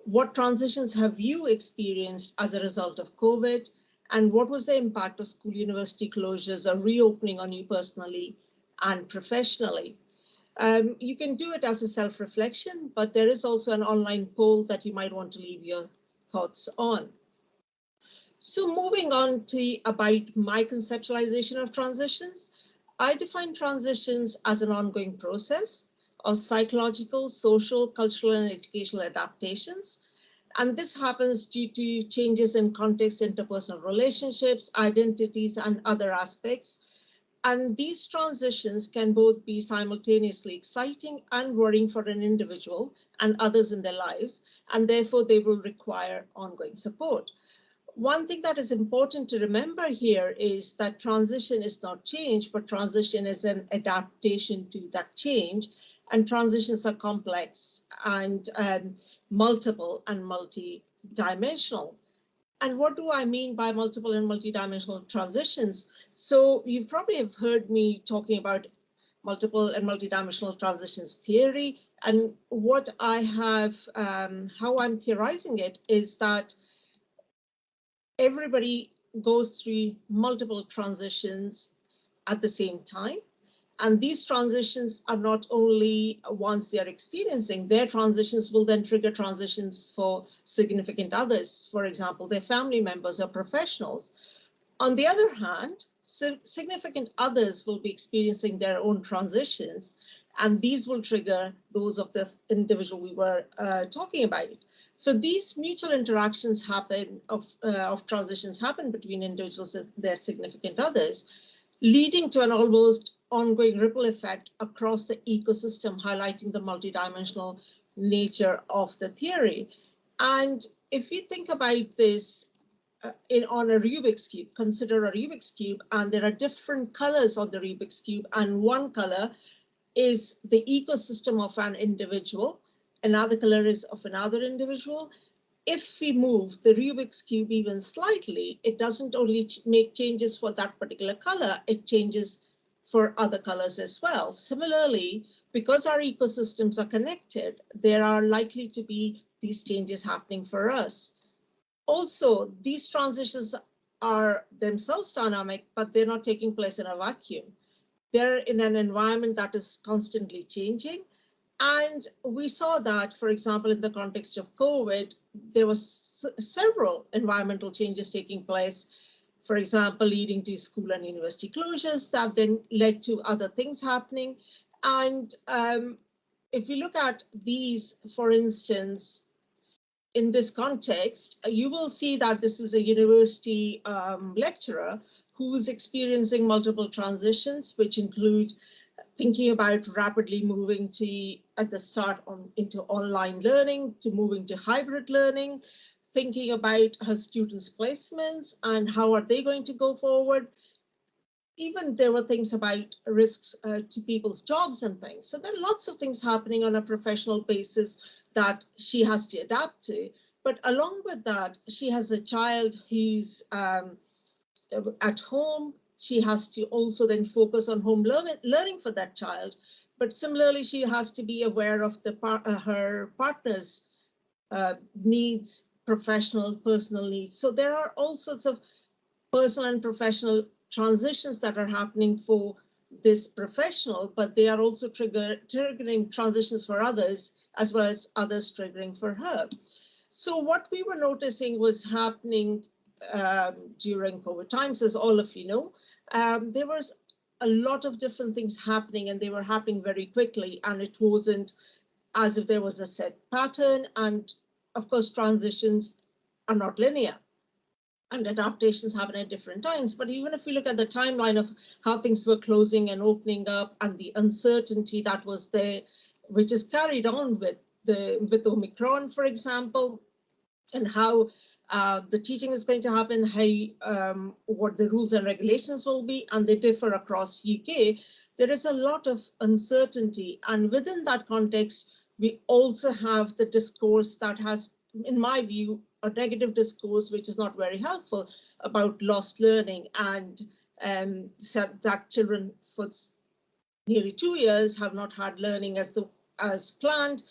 What transitions have you experienced as a result of COVID? And what was the impact of school university closures or reopening on you personally and professionally? You can do it as a self-reflection, but there is also an online poll that you might want to leave your thoughts on. So moving on to about my conceptualization of transitions, I define transitions as an ongoing process of psychological, social, cultural, and educational adaptations. And this happens due to changes in context, interpersonal relationships, identities, and other aspects. And these transitions can both be simultaneously exciting and worrying for an individual and others in their lives, and therefore they will require ongoing support. One thing that is important to remember here is that transition is not change, but transition is an adaptation to that change. And transitions are complex and multiple and multi-dimensional. And what do I mean by multiple and multi-dimensional transitions? So you probably have heard me talking about multiple and multi-dimensional transitions theory. And what I have, how I'm theorizing it is that everybody goes through multiple transitions at the same time. And these transitions are not only ones they are experiencing, their transitions will then trigger transitions for significant others, for example, their family members or professionals. On the other hand, significant others will be experiencing their own transitions, and these will trigger those of the individual we were talking about. So these mutual interactions happen of transitions happen between individuals and their significant others, leading to an almost ongoing ripple effect across the ecosystem, highlighting the multidimensional nature of the theory. And if you think about this on a Rubik's Cube, consider a Rubik's Cube, and there are different colors on the Rubik's Cube, and one color is the ecosystem of an individual, another color is of another individual. If we move the Rubik's Cube even slightly, it doesn't only make changes for that particular color, it changes for other colors as well. Similarly, because our ecosystems are connected, there are likely to be these changes happening for us. Also, these transitions are themselves dynamic, but they're not taking place in a vacuum. They're in an environment that is constantly changing. And we saw that, for example, in the context of COVID, there was several environmental changes taking place. for example, leading to school and university closures that then led to other things happening. And if you look at these, for instance, in this context, you will see that this is a university lecturer who's experiencing multiple transitions, which include thinking about rapidly moving to, at the start, into online learning, to moving to hybrid learning, thinking about her students' placements and how are they going to go forward. Even there were things about risks to people's jobs and things. So there are lots of things happening on a professional basis that she has to adapt to. But along with that, she has a child who's at home. She has to also then focus on home learning for that child. But similarly, she has to be aware of her partner's needs, professional, personal needs. So there are all sorts of personal and professional transitions that are happening for this professional, but they are also triggering transitions for others, as well as others triggering for her. So what we were noticing was happening during COVID times, as all of you know, there was a lot of different things happening, and they were happening very quickly, and it wasn't as if there was a set pattern. And of course, transitions are not linear, and adaptations happen at different times. But even if we look at the timeline of how things were closing and opening up, and the uncertainty that was there, which is carried on with Omicron, for example, and how the teaching is going to happen, how what the rules and regulations will be, and they differ across UK. There is a lot of uncertainty, and within that context, we also have the discourse that has, in my view, a negative discourse, which is not very helpful, about lost learning, and said that children for nearly 2 years have not had learning as planned.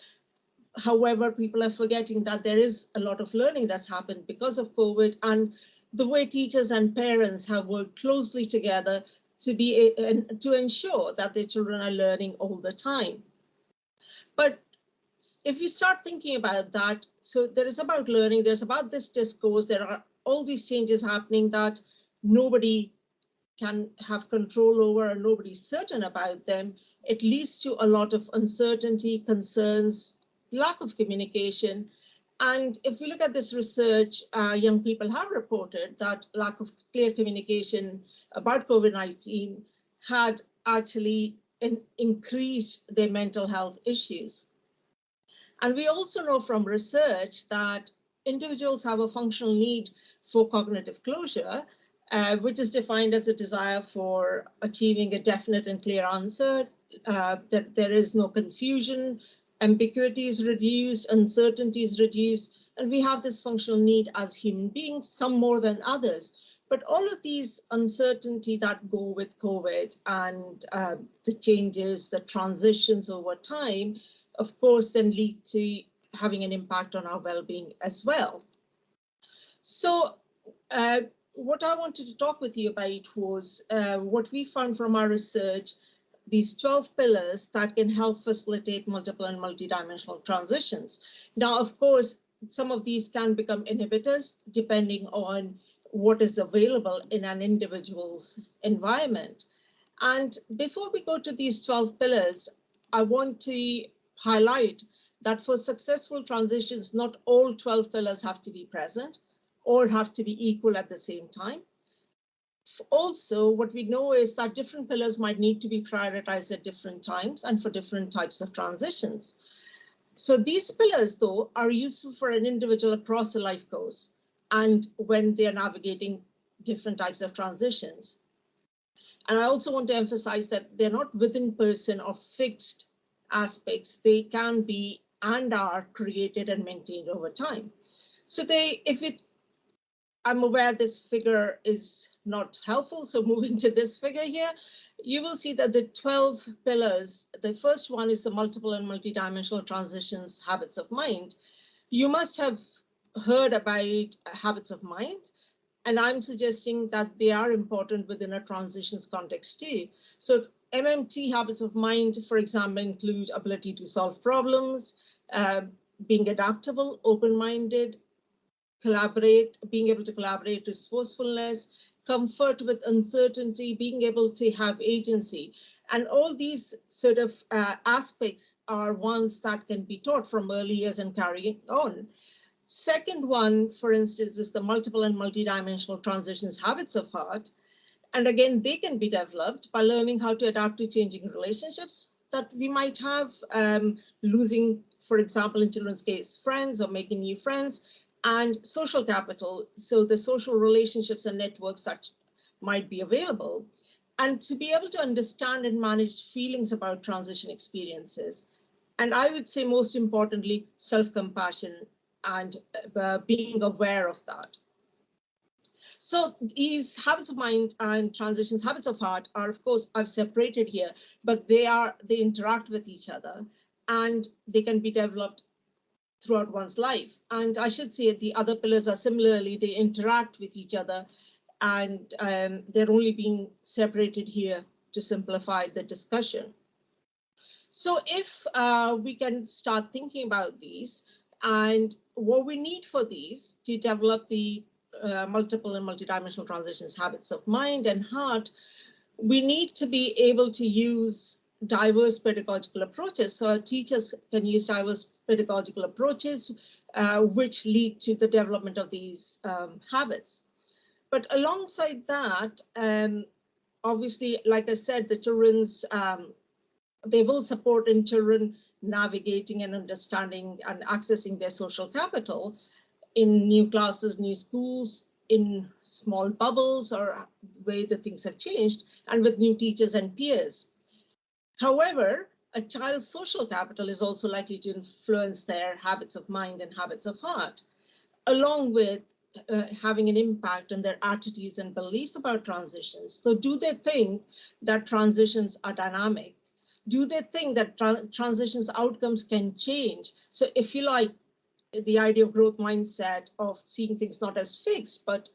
However, people are forgetting that there is a lot of learning that's happened because of COVID, and the way teachers and parents have worked closely together to ensure that their children are learning all the time. But if you start thinking about that, so there is about learning, there's about this discourse, there are all these changes happening that nobody can have control over, and nobody's certain about them. It leads to a lot of uncertainty, concerns, lack of communication. And if we look at this research, young people have reported that lack of clear communication about COVID-19 had actually increased their mental health issues. And we also know from research that individuals have a functional need for cognitive closure, which is defined as a desire for achieving a definite and clear answer, that there is no confusion, ambiguity is reduced, uncertainty is reduced, and we have this functional need as human beings, some more than others. But all of these uncertainty that go with COVID and the changes, the transitions over time, of course, then lead to having an impact on our well-being as well. So what I wanted to talk with you about was what we found from our research, these 12 pillars that can help facilitate multiple and multidimensional transitions. Now, of course, some of these can become inhibitors depending on what is available in an individual's environment. And before we go to these 12 pillars, I want to highlight that for successful transitions, not all 12 pillars have to be present or have to be equal at the same time. Also, what we know is that different pillars might need to be prioritized at different times and for different types of transitions. So these pillars, though, are useful for an individual across the life course and when they're navigating different types of transitions. And I also want to emphasize that they're not within person or fixed aspects. They can be and are created and maintained over time. So I'm aware this figure is not helpful, so moving to this figure here, you will see that the 12 pillars, the first one is the multiple and multidimensional transitions, habits of mind. You must have heard about habits of mind, and I'm suggesting that they are important within a transitions context too. So MMT habits of mind, for example, include ability to solve problems, being adaptable, open-minded, being able to collaborate, resourcefulness, comfort with uncertainty, being able to have agency. And all these sort of aspects are ones that can be taught from early years and carrying on. Second one, for instance, is the multiple and multidimensional transitions habits of heart. And again, they can be developed by learning how to adapt to changing relationships that we might have, losing, for example, in children's case, friends or making new friends, and social capital, so the social relationships and networks that might be available, and to be able to understand and manage feelings about transition experiences. And I would say most importantly, self-compassion and being aware of that. So these habits of mind and transitions, habits of heart are, of course, I've separated here, but they interact with each other and they can be developed throughout one's life. And I should say the other pillars are similarly, they interact with each other and they're only being separated here to simplify the discussion. So if we can start thinking about these and what we need for these to develop the multiple and multidimensional transitions, habits of mind and heart, we need to be able to use diverse pedagogical approaches. So our teachers can use diverse pedagogical approaches, which lead to the development of these habits. But alongside that, obviously, like I said, the children's, they will support in children navigating and understanding and accessing their social capital in new classes, new schools, in small bubbles or the way that things have changed, and with new teachers and peers. However, a child's social capital is also likely to influence their habits of mind and habits of heart, along with having an impact on their attitudes and beliefs about transitions. So do they think that transitions are dynamic? Do they think that transitions outcomes can change? So if you like, the idea of growth mindset of seeing things not as fixed, but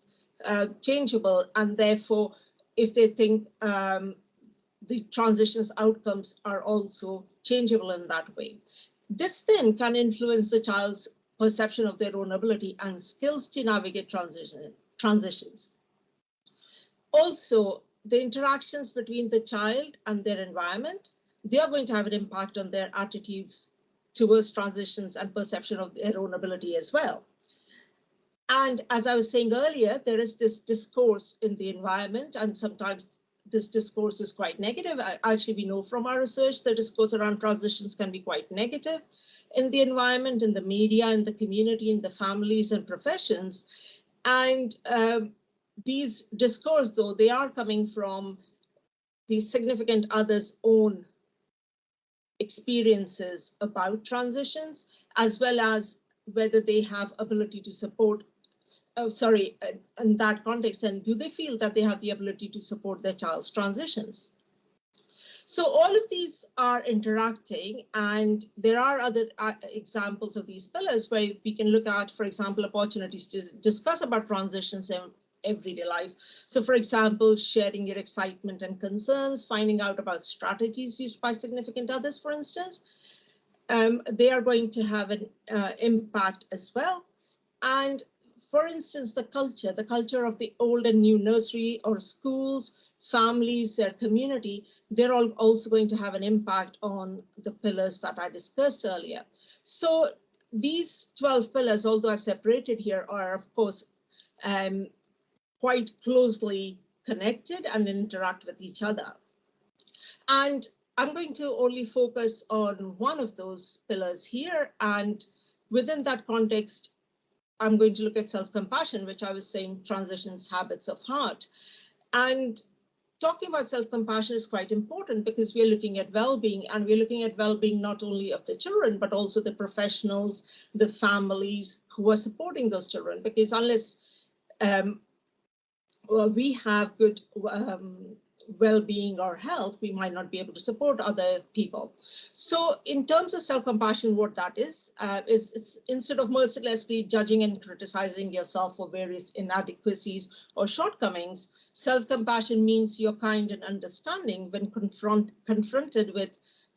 changeable. And therefore, if they think the transitions outcomes are also changeable in that way. This then can influence the child's perception of their own ability and skills to navigate transitions. Also, the interactions between the child and their environment, they are going to have an impact on their attitudes towards transitions and perception of their own ability as well. And as I was saying earlier, there is this discourse in the environment, and sometimes this discourse is quite negative. Actually, we know from our research, the discourse around transitions can be quite negative in the environment, in the media, in the community, in the families and professions. And these discourse, though, they are coming from the significant other's own experiences about transitions, as well as whether they have ability to support, in that context, and do they feel that they have the ability to support their child's transitions? So all of these are interacting, and there are other examples of these pillars where we can look at, for example, opportunities to discuss about transitions in everyday life. So for example, sharing your excitement and concerns, finding out about strategies used by significant others, for instance, they are going to have an impact as well. And for instance, the culture of the old and new nursery or schools, families, their community, they're all also going to have an impact on the pillars that I discussed earlier. So these 12 pillars, although I've separated here, are of course quite closely connected and interact with each other. And I'm going to only focus on one of those pillars here. And within that context, I'm going to look at self-compassion, which I was saying transitions, habits of heart. And talking about self-compassion is quite important because we're looking at well-being, and we're looking at well-being not only of the children, but also the professionals, the families who are supporting those children. Because unless we have good well-being or health, we might not be able to support other people. So in terms of self-compassion, what that is it's instead of mercilessly judging and criticizing yourself for various inadequacies or shortcomings, self-compassion means you're kind and understanding when confronted with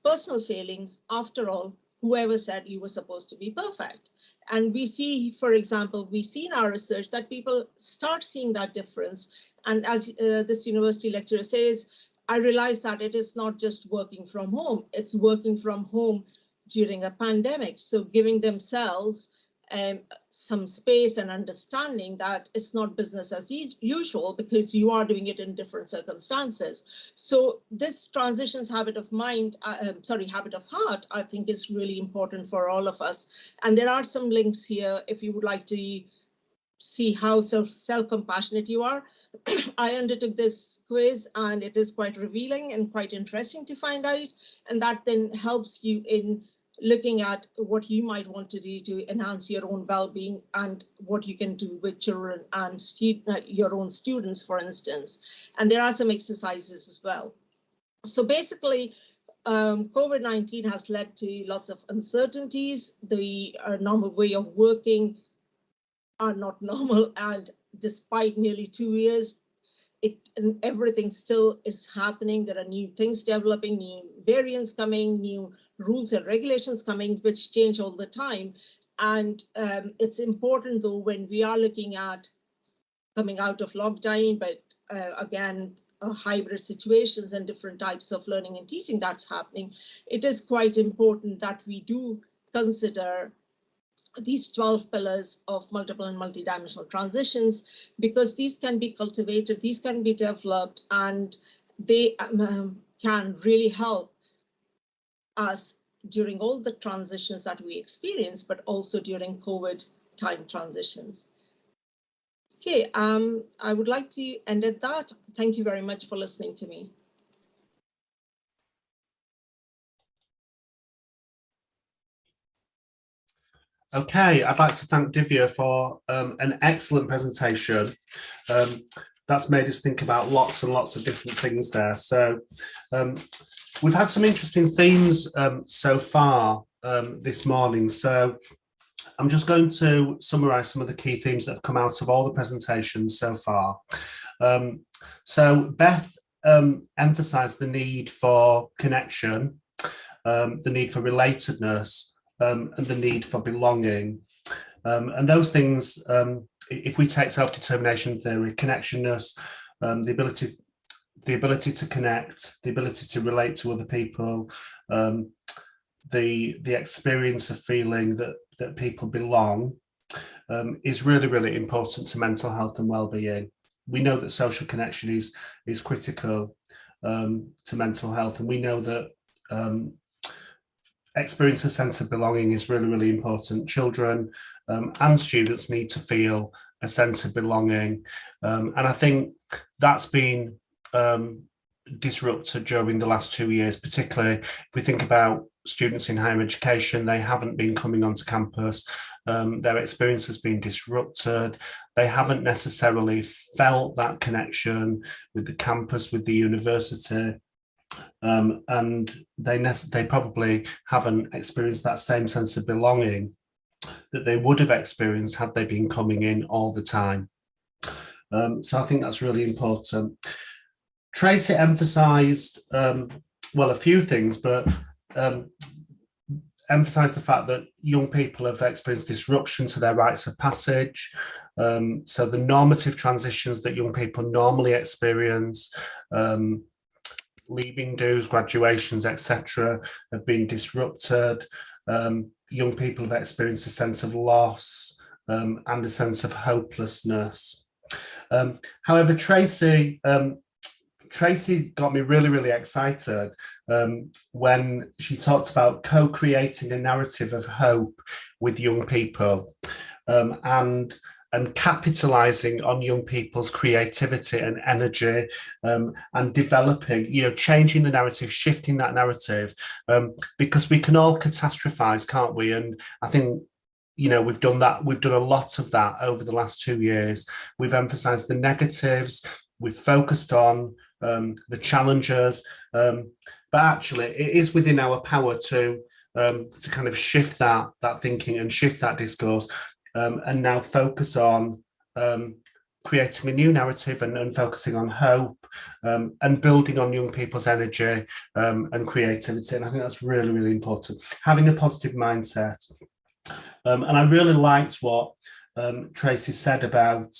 personal failings. After all, whoever said you were supposed to be perfect? And we see, for example, we see in our research that people start seeing that difference And as this university lecturer says, I realized that it is not just working from home, it's working from home during a pandemic. So giving themselves some space and understanding that it's not business as usual, because you are doing it in different circumstances. So this transitions habit of mind, habit of heart, I think is really important for all of us. And there are some links here if you would like to see how self-compassionate you are. I undertook this quiz and it is quite revealing and quite interesting to find out. And that then helps you in looking at what you might want to do to enhance your own well-being and what you can do with children and your own students, for instance. And there are some exercises as well. So basically, COVID-19 has led to lots of uncertainties. The normal way of working are not normal, and despite nearly 2 years, everything still is happening. There are new things developing, new variants coming, new rules and regulations coming, which change all the time. And it's important, though, when we are looking at coming out of lockdown, but again, hybrid situations and different types of learning and teaching that's happening, it is quite important that we do consider these 12 pillars of multiple and multidimensional transitions, because these can be cultivated, these can be developed, and they can really help us during all the transitions that we experience, but also during COVID time transitions. Okay, I would like to end at that. Thank you very much for listening to me. Okay, I'd like to thank Divya for an excellent presentation. That's made us think about lots and lots of different things there. So we've had some interesting themes so far this morning. So I'm just going to summarise some of the key themes that have come out of all the presentations so far. So Beth emphasised the need for connection, the need for relatedness, and the need for belonging. And those things, if we take self-determination theory, connectionness, the ability to connect, the ability to relate to other people, the experience of feeling that people belong, is really, really important to mental health and well-being. We know that social connection is critical to mental health, and we know that experience a sense of belonging is really, really important. Children and students need to feel a sense of belonging. And I think that's been disrupted during the last 2 years, particularly if we think about students in higher education. They haven't been coming onto campus. Their experience has been disrupted. They haven't necessarily felt that connection with the campus, with the university. And they probably haven't experienced that same sense of belonging that they would have experienced had they been coming in all the time. So I think that's really important. Tracy emphasised, well, a few things, but emphasised the fact that young people have experienced disruption to their rites of passage. So the normative transitions that young people normally experience, leaving dues, graduations, etc., have been disrupted. Young people have experienced a sense of loss and a sense of hopelessness. However, Tracy got me really, really excited when she talked about co-creating a narrative of hope with young people, and capitalizing on young people's creativity and energy, and developing, changing the narrative, shifting that narrative, because we can all catastrophize, can't we? And I think, we've done that. We've done a lot of that over the last 2 years. We've emphasized the negatives. We've focused on the challenges, but actually it is within our power to kind of shift that thinking and shift that discourse, and now focus on creating a new narrative and focusing on hope, and building on young people's energy and creativity. And I think that's really, really important, having a positive mindset. And I really liked what Tracy said about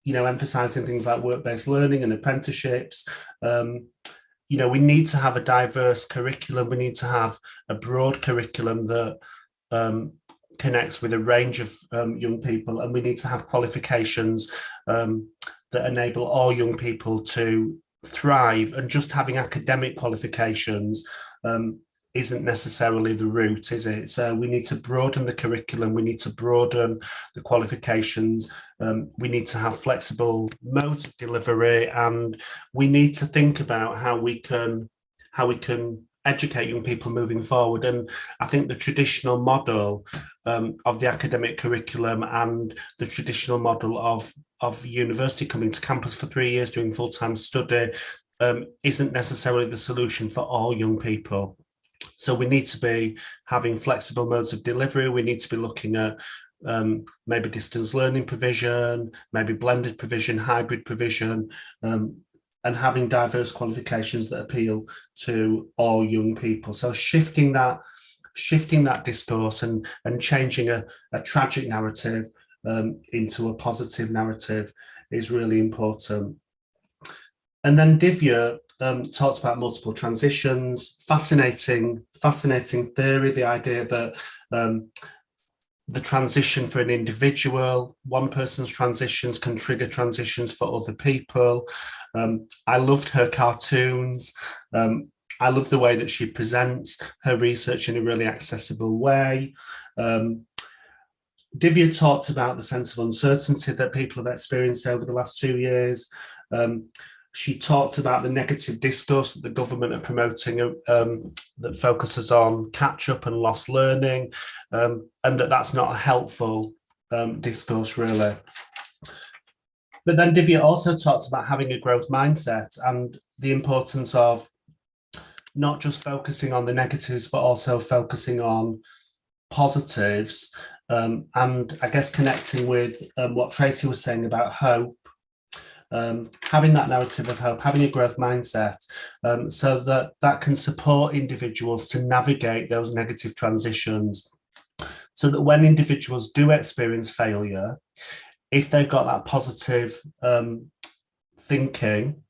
emphasising things like work-based learning and apprenticeships. We need to have a diverse curriculum. We need to have a broad curriculum that connects with a range of young people, and we need to have qualifications that enable all young people to thrive. And just having academic qualifications isn't necessarily the route, is it? So we need to broaden the curriculum, we need to broaden the qualifications, we need to have flexible modes of delivery, and we need to think about how we can educate young people moving forward. And I think the traditional model of the academic curriculum and the traditional model of university, coming to campus for 3 years doing full-time study, isn't necessarily the solution for all young people. So we need to be having flexible modes of delivery. We need to be looking at maybe distance learning provision, maybe blended provision, hybrid provision, and having diverse qualifications that appeal to all young people. So shifting that discourse and changing a tragic narrative into a positive narrative is really important. And then Divya talked about multiple transitions. Fascinating theory, the idea that the transition for an individual, one person's transitions can trigger transitions for other people. I loved her cartoons. I love the way that she presents her research in a really accessible way. Divya talked about the sense of uncertainty that people have experienced over the last 2 years. She talked about the negative discourse that the government are promoting that focuses on catch-up and lost learning, and that's not a helpful discourse, really. But then Divya also talks about having a growth mindset and the importance of not just focusing on the negatives, but also focusing on positives, and I guess connecting with what Tracy was saying about hope. Having that narrative of hope, having a growth mindset, so that can support individuals to navigate those negative transitions, so that when individuals do experience failure, if they've got that positive thinking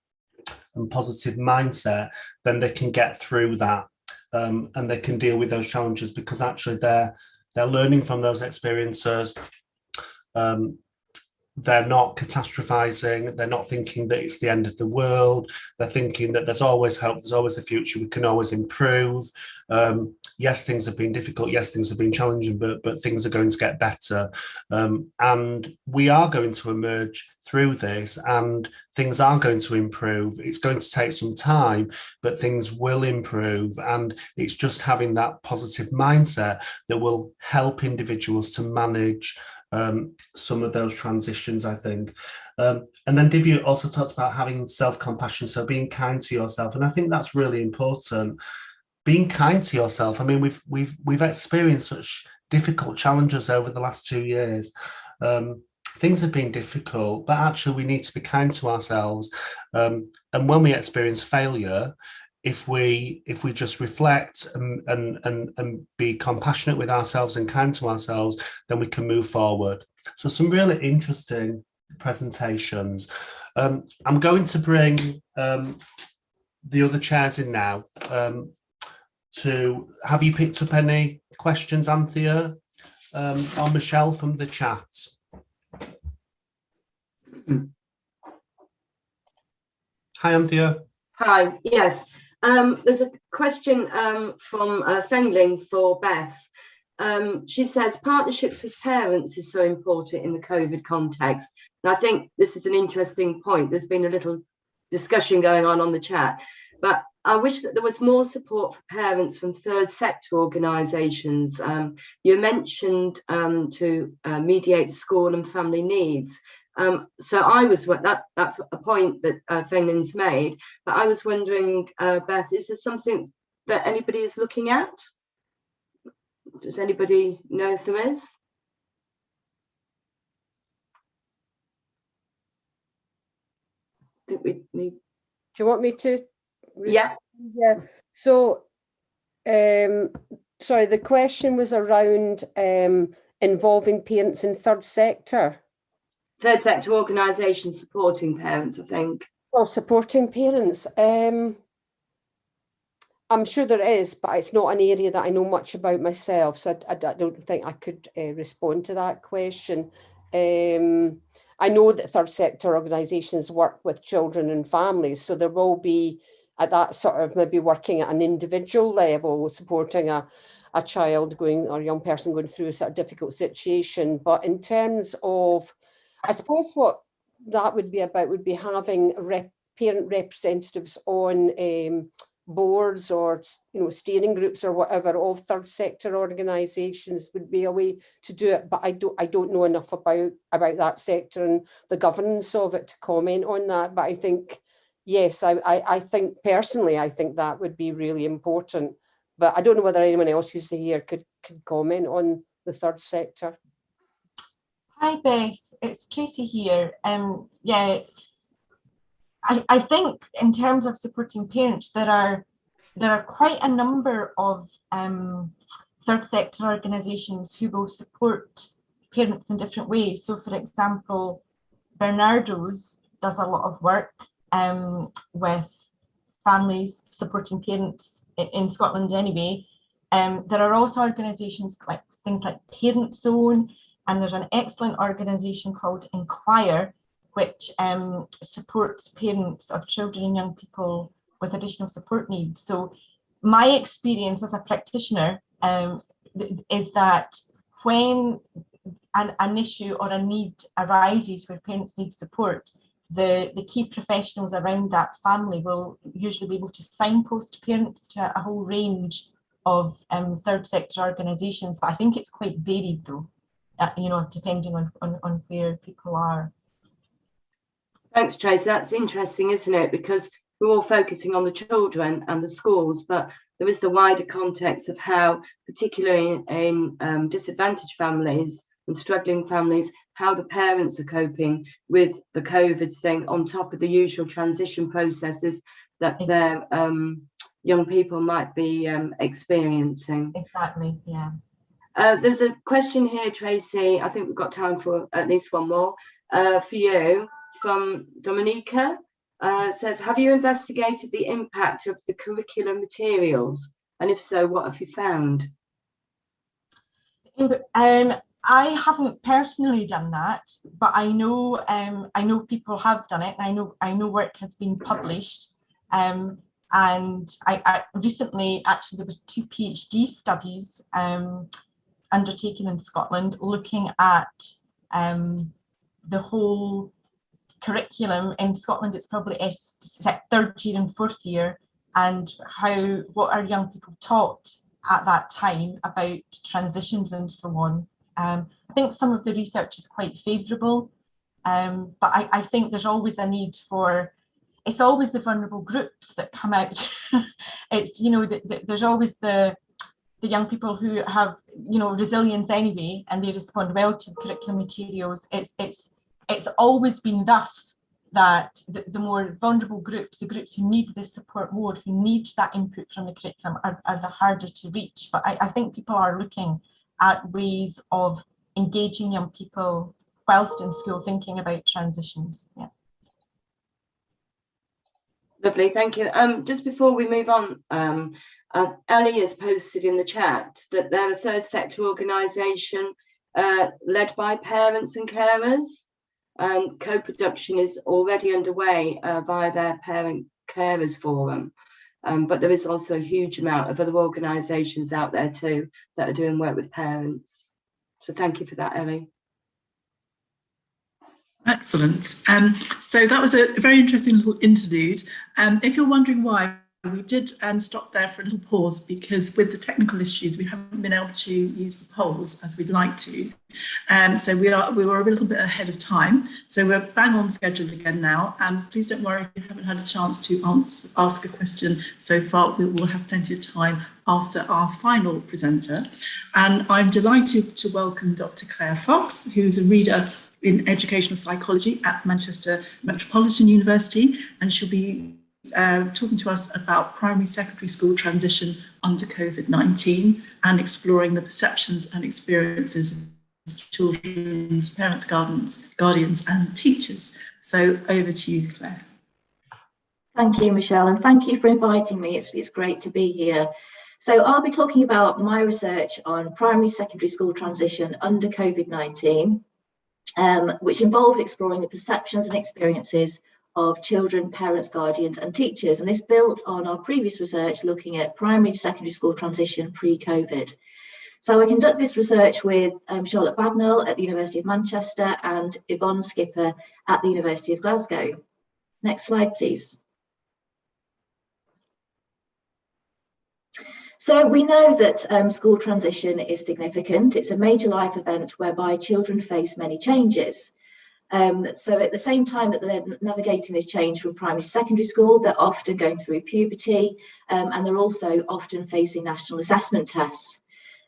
and positive mindset, then they can get through that, and they can deal with those challenges, because actually they're learning from those experiences. They're not catastrophizing. They're not thinking that it's the end of the world. They're thinking that there's always hope. There's always a future. We can always improve. Yes, things have been difficult. Yes, things have been challenging, but things are going to get better. And we are going to emerge through this, and things are going to improve. It's going to take some time, but things will improve. And it's just having that positive mindset that will help individuals to manage some of those transitions, I think. And then Divya also talks about having self-compassion, so being kind to yourself, and I think that's really important. Being kind to yourself. I mean, we've experienced such difficult challenges over the last 2 years. Things have been difficult, but actually we need to be kind to ourselves. And when we experience failure, if we just reflect and be compassionate with ourselves and kind to ourselves, then we can move forward. So some really interesting presentations. I'm going to bring the other chairs in now. Have you picked up any questions, Anthea, or Michelle from the chat? Hi, Anthea. Hi, yes. There's a question from Fengling for Beth. She says, partnerships with parents is so important in the COVID context. And I think this is an interesting point. There's been a little discussion going on the chat, but I wish that there was more support for parents from third sector organisations. You mentioned to mediate school and family needs. So that's a point that Fengling's made, but I was wondering, Beth, is this something that anybody is looking at? Does anybody know if there is? I think we need. Do you want me to? Yeah. Yeah. So, sorry, the question was around involving parents in third sector. third sector organisations supporting parents, I think. Well, supporting parents. I'm sure there is, but it's not an area that I know much about myself, so I don't think I could respond to that question. I know that third sector organisations work with children and families, so there will be at that sort of maybe working at an individual level, supporting a child going or a young person going through a sort of difficult situation. But in terms of, I suppose what that would be about would be having parent representatives on boards or steering groups or whatever of third sector organisations would be a way to do it, but I don't know enough about that sector and the governance of it to comment on that. But I think yes, I think personally I think that would be really important, but I don't know whether anyone else who's here could comment on the third sector. Hi Beth, it's Tracy here. Yeah, I think in terms of supporting parents, there are quite a number of third sector organisations who will support parents in different ways. So for example, Bernardo's does a lot of work with families supporting parents in Scotland anyway. There are also organisations like things like Parent Zone, and there's an excellent organisation called Inquire, which supports parents of children and young people with additional support needs. So my experience as a practitioner is that when an issue or a need arises where parents need support, the key professionals around that family will usually be able to signpost parents to a whole range of third sector organisations. But I think it's quite varied though, depending on where people are. Thanks, Tracy. That's interesting, isn't it? Because we're all focusing on the children and the schools, but there is the wider context of how, particularly in disadvantaged families and struggling families, how the parents are coping with the COVID thing on top of the usual transition processes that their young people might be experiencing. Exactly, yeah. There's a question here, Tracy. I think we've got time for at least one more for you. From Dominica, says, have you investigated the impact of the curriculum materials? And if so, what have you found? I haven't personally done that, but I know people have done it. And I know work has been published. And I recently, actually, there was 2 PhD studies undertaken in Scotland looking at the whole curriculum. In Scotland, it's probably third year and fourth year, and what are young people taught at that time about transitions and so on. I think some of the research is quite favourable, but I think there's always a need for, it's always the vulnerable groups that come out. It's, there's always the young people who have, resilience anyway, and they respond well to the curriculum materials. It's always been thus that the more vulnerable groups, the groups who need this support more, who need that input from the curriculum, are the harder to reach. But I think people are looking at ways of engaging young people whilst in school, thinking about transitions. Yeah. Lovely, thank you. Just before we move on, Ellie has posted in the chat that they're a third sector organisation led by parents and carers. Co-production is already underway via their Parent Carers Forum, but there is also a huge amount of other organisations out there too that are doing work with parents. So thank you for that, Ellie. Excellent. So that was a very interesting little interlude. If you're wondering why, we did stop there for a little pause because with the technical issues, we haven't been able to use the polls as we'd like to. So we were a little bit ahead of time. So we're bang on schedule again now. And please don't worry if you haven't had a chance to ask a question so far. We will have plenty of time after our final presenter. And I'm delighted to welcome Dr. Claire Fox, who's a reader in educational psychology at Manchester Metropolitan University, and she'll be talking to us about primary secondary school transition under COVID-19 and exploring the perceptions and experiences of children's parents, guardians and teachers. So over to you, Claire. Thank you, Michelle, and thank you for inviting me. It's great to be here. So I'll be talking about my research on primary secondary school transition under COVID-19, which involved exploring the perceptions and experiences of children, parents, guardians and teachers. And this built on our previous research looking at primary secondary school transition pre-COVID. So I conduct this research with Charlotte Bagnall at the University of Manchester and Yvonne Skipper at the University of Glasgow. Next slide, please. So we know that school transition is significant. It's a major life event whereby children face many changes. So at the same time that they're navigating this change from primary to secondary school, they're often going through puberty, and they're also often facing national assessment tests.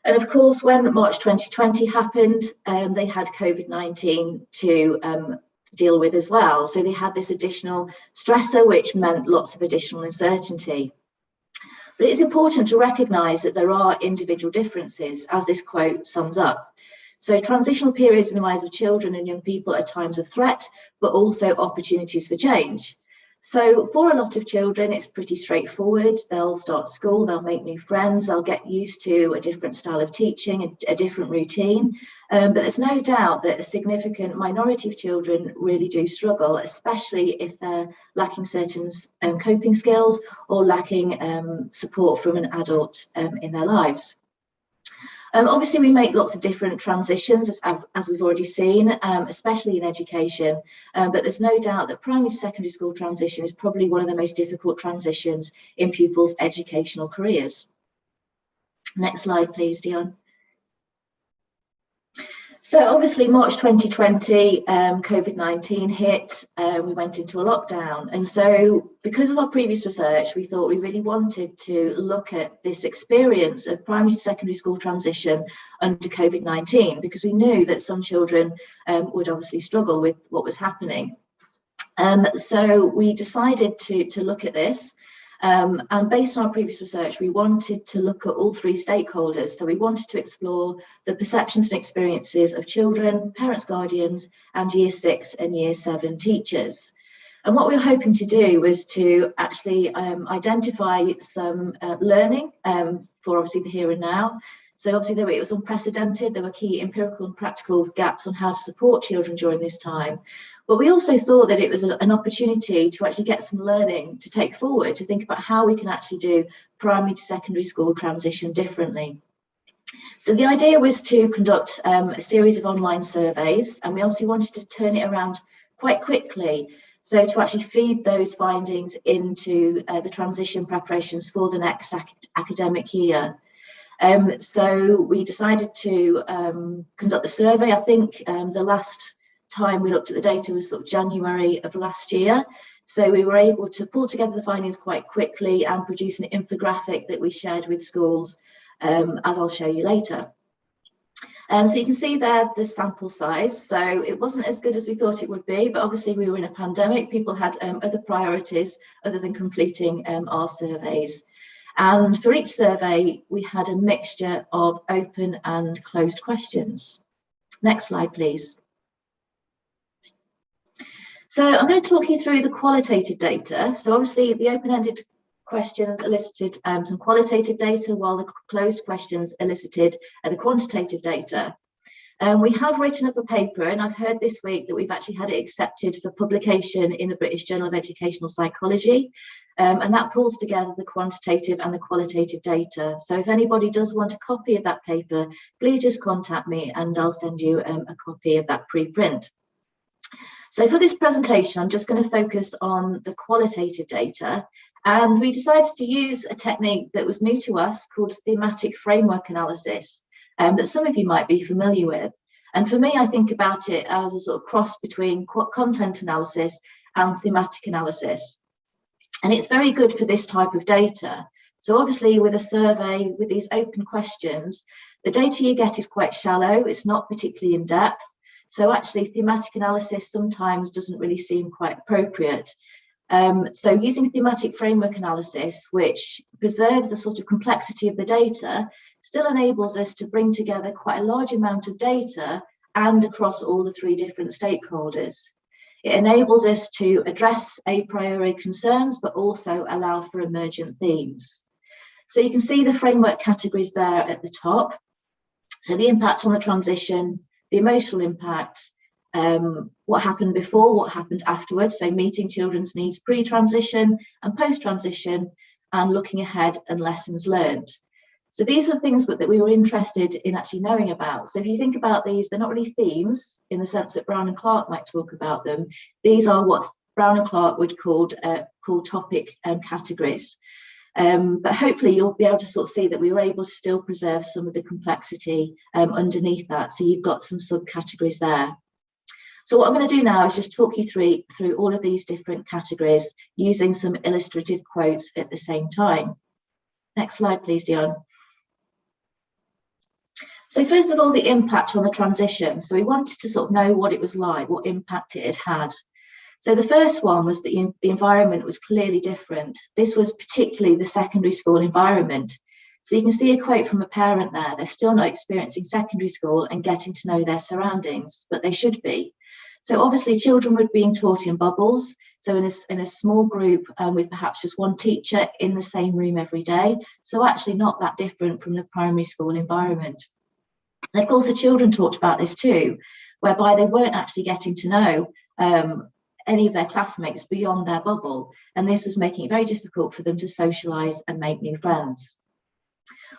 And of course, when March 2020 happened, they had COVID-19 to deal with as well. So they had this additional stressor, which meant lots of additional uncertainty. But it's important to recognise that there are individual differences, as this quote sums up. So transitional periods in the lives of children and young people are times of threat, but also opportunities for change. So for a lot of children, it's pretty straightforward. They'll start school, they'll make new friends, they'll get used to a different style of teaching, a different routine. But there's no doubt that a significant minority of children really do struggle, especially if they're lacking certain coping skills or lacking support from an adult in their lives. Obviously, we make lots of different transitions, as we've already seen, especially in education, but there's no doubt that primary to secondary school transition is probably one of the most difficult transitions in pupils' educational careers. Next slide, please, Dion. So obviously March 2020, COVID-19 hit, we went into a lockdown. And so because of our previous research, we thought we really wanted to look at this experience of primary to secondary school transition under COVID-19, because we knew that some children would obviously struggle with what was happening. So we decided to look at this. And based on our previous research, we wanted to look at all three stakeholders. So we wanted to explore the perceptions and experiences of children, parents, guardians, and Year 6 and Year 7 teachers. And what we were hoping to do was to actually identify some learning for obviously the here and now. So obviously it was unprecedented. There were key empirical and practical gaps on how to support children during this time. But we also thought that it was an opportunity to actually get some learning to take forward, to think about how we can actually do primary to secondary school transition differently. So the idea was to conduct a series of online surveys, and we obviously wanted to turn it around quite quickly. So to actually feed those findings into the transition preparations for the next academic year. So we decided to conduct the survey. I think the last time we looked at the data was sort of January of last year. So we were able to pull together the findings quite quickly and produce an infographic that we shared with schools, as I'll show you later. So you can see there the sample size. So it wasn't as good as we thought it would be, but obviously we were in a pandemic. People had other priorities other than completing our surveys. And for each survey, we had a mixture of open and closed questions. Next slide, please. So I'm going to talk you through the qualitative data. So obviously the open-ended questions elicited some qualitative data, while the closed questions elicited the quantitative data. We have written up a paper, and I've heard this week that we've actually had it accepted for publication in the British Journal of Educational Psychology, and that pulls together the quantitative and the qualitative data. So if anybody does want a copy of that paper, please just contact me and I'll send you a copy of that preprint. So for this presentation, I'm just going to focus on the qualitative data, and we decided to use a technique that was new to us called thematic framework analysis, that some of you might be familiar with. And for me, I think about it as a sort of cross between content analysis and thematic analysis. And it's very good for this type of data. So obviously with a survey, with these open questions, the data you get is quite shallow, it's not particularly in depth. So actually thematic analysis sometimes doesn't really seem quite appropriate. So using thematic framework analysis, which preserves the sort of complexity of the data, still enables us to bring together quite a large amount of data and across all the 3 different stakeholders. It enables us to address a priori concerns, but also allow for emergent themes. So you can see the framework categories there at the top. So the impact on the transition, the emotional impact, what happened before, what happened afterwards, so meeting children's needs pre-transition and post-transition, and looking ahead and lessons learned. So these are things that we were interested in actually knowing about. So if you think about these, they're not really themes in the sense that Brown and Clark might talk about them. These are what Brown and Clark would call topic categories. But hopefully you'll be able to sort of see that we were able to still preserve some of the complexity underneath that. So you've got some subcategories there. So what I'm going to do now is just talk you through all of these different categories using some illustrative quotes at the same time. Next slide, please, Dion. So first of all, the impact on the transition. So we wanted to sort of know what it was like, what impact it had. So the first one was that the environment was clearly different. This was particularly the secondary school environment. So you can see a quote from a parent there. They're still not experiencing secondary school and getting to know their surroundings, but they should be. So obviously children were being taught in bubbles, so in a small group with perhaps just one teacher in the same room every day. So actually not that different from the primary school environment. And of course the children talked about this too, whereby they weren't actually getting to know any of their classmates beyond their bubble. And this was making it very difficult for them to socialise and make new friends.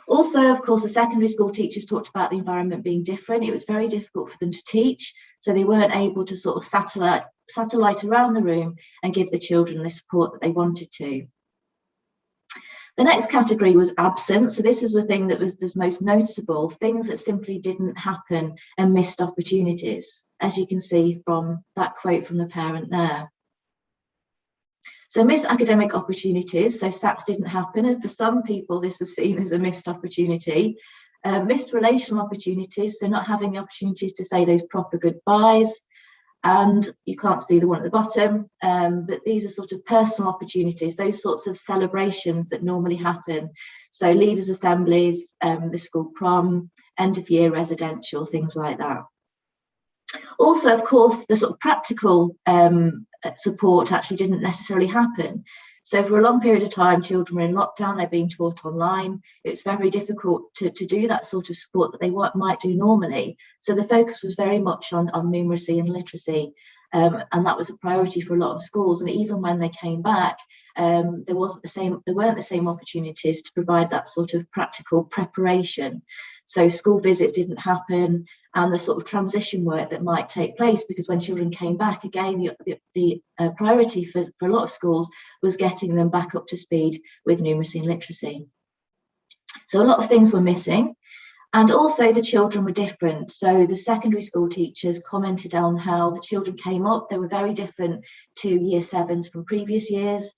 Also, of course, the secondary school teachers talked about the environment being different. It was very difficult for them to teach, so they weren't able to sort of satellite around the room and give the children the support that they wanted to. The next category was absent. So this is the thing that was the most noticeable, things that simply didn't happen and missed opportunities, as you can see from that quote from the parent there. So missed academic opportunities, so SAPs didn't happen, and for some people this was seen as a missed opportunity. Missed relational opportunities, so not having the opportunities to say those proper goodbyes, and you can't see the one at the bottom, but these are sort of personal opportunities, those sorts of celebrations that normally happen. So leavers assemblies, the school prom, end of year residential, things like that. Also, of course, the sort of practical support actually didn't necessarily happen. So for a long period of time, children were in lockdown, they're being taught online. It's very difficult to do that sort of support that they might do normally. So the focus was very much on numeracy and literacy. And that was a priority for a lot of schools. And even when they came back, there weren't the same opportunities to provide that sort of practical preparation. So school visits didn't happen, and the sort of transition work that might take place, because when children came back, again, the priority for a lot of schools was getting them back up to speed with numeracy and literacy. So a lot of things were missing. And also the children were different. So the secondary school teachers commented on how the children came up. They were very different to year sevens from previous years.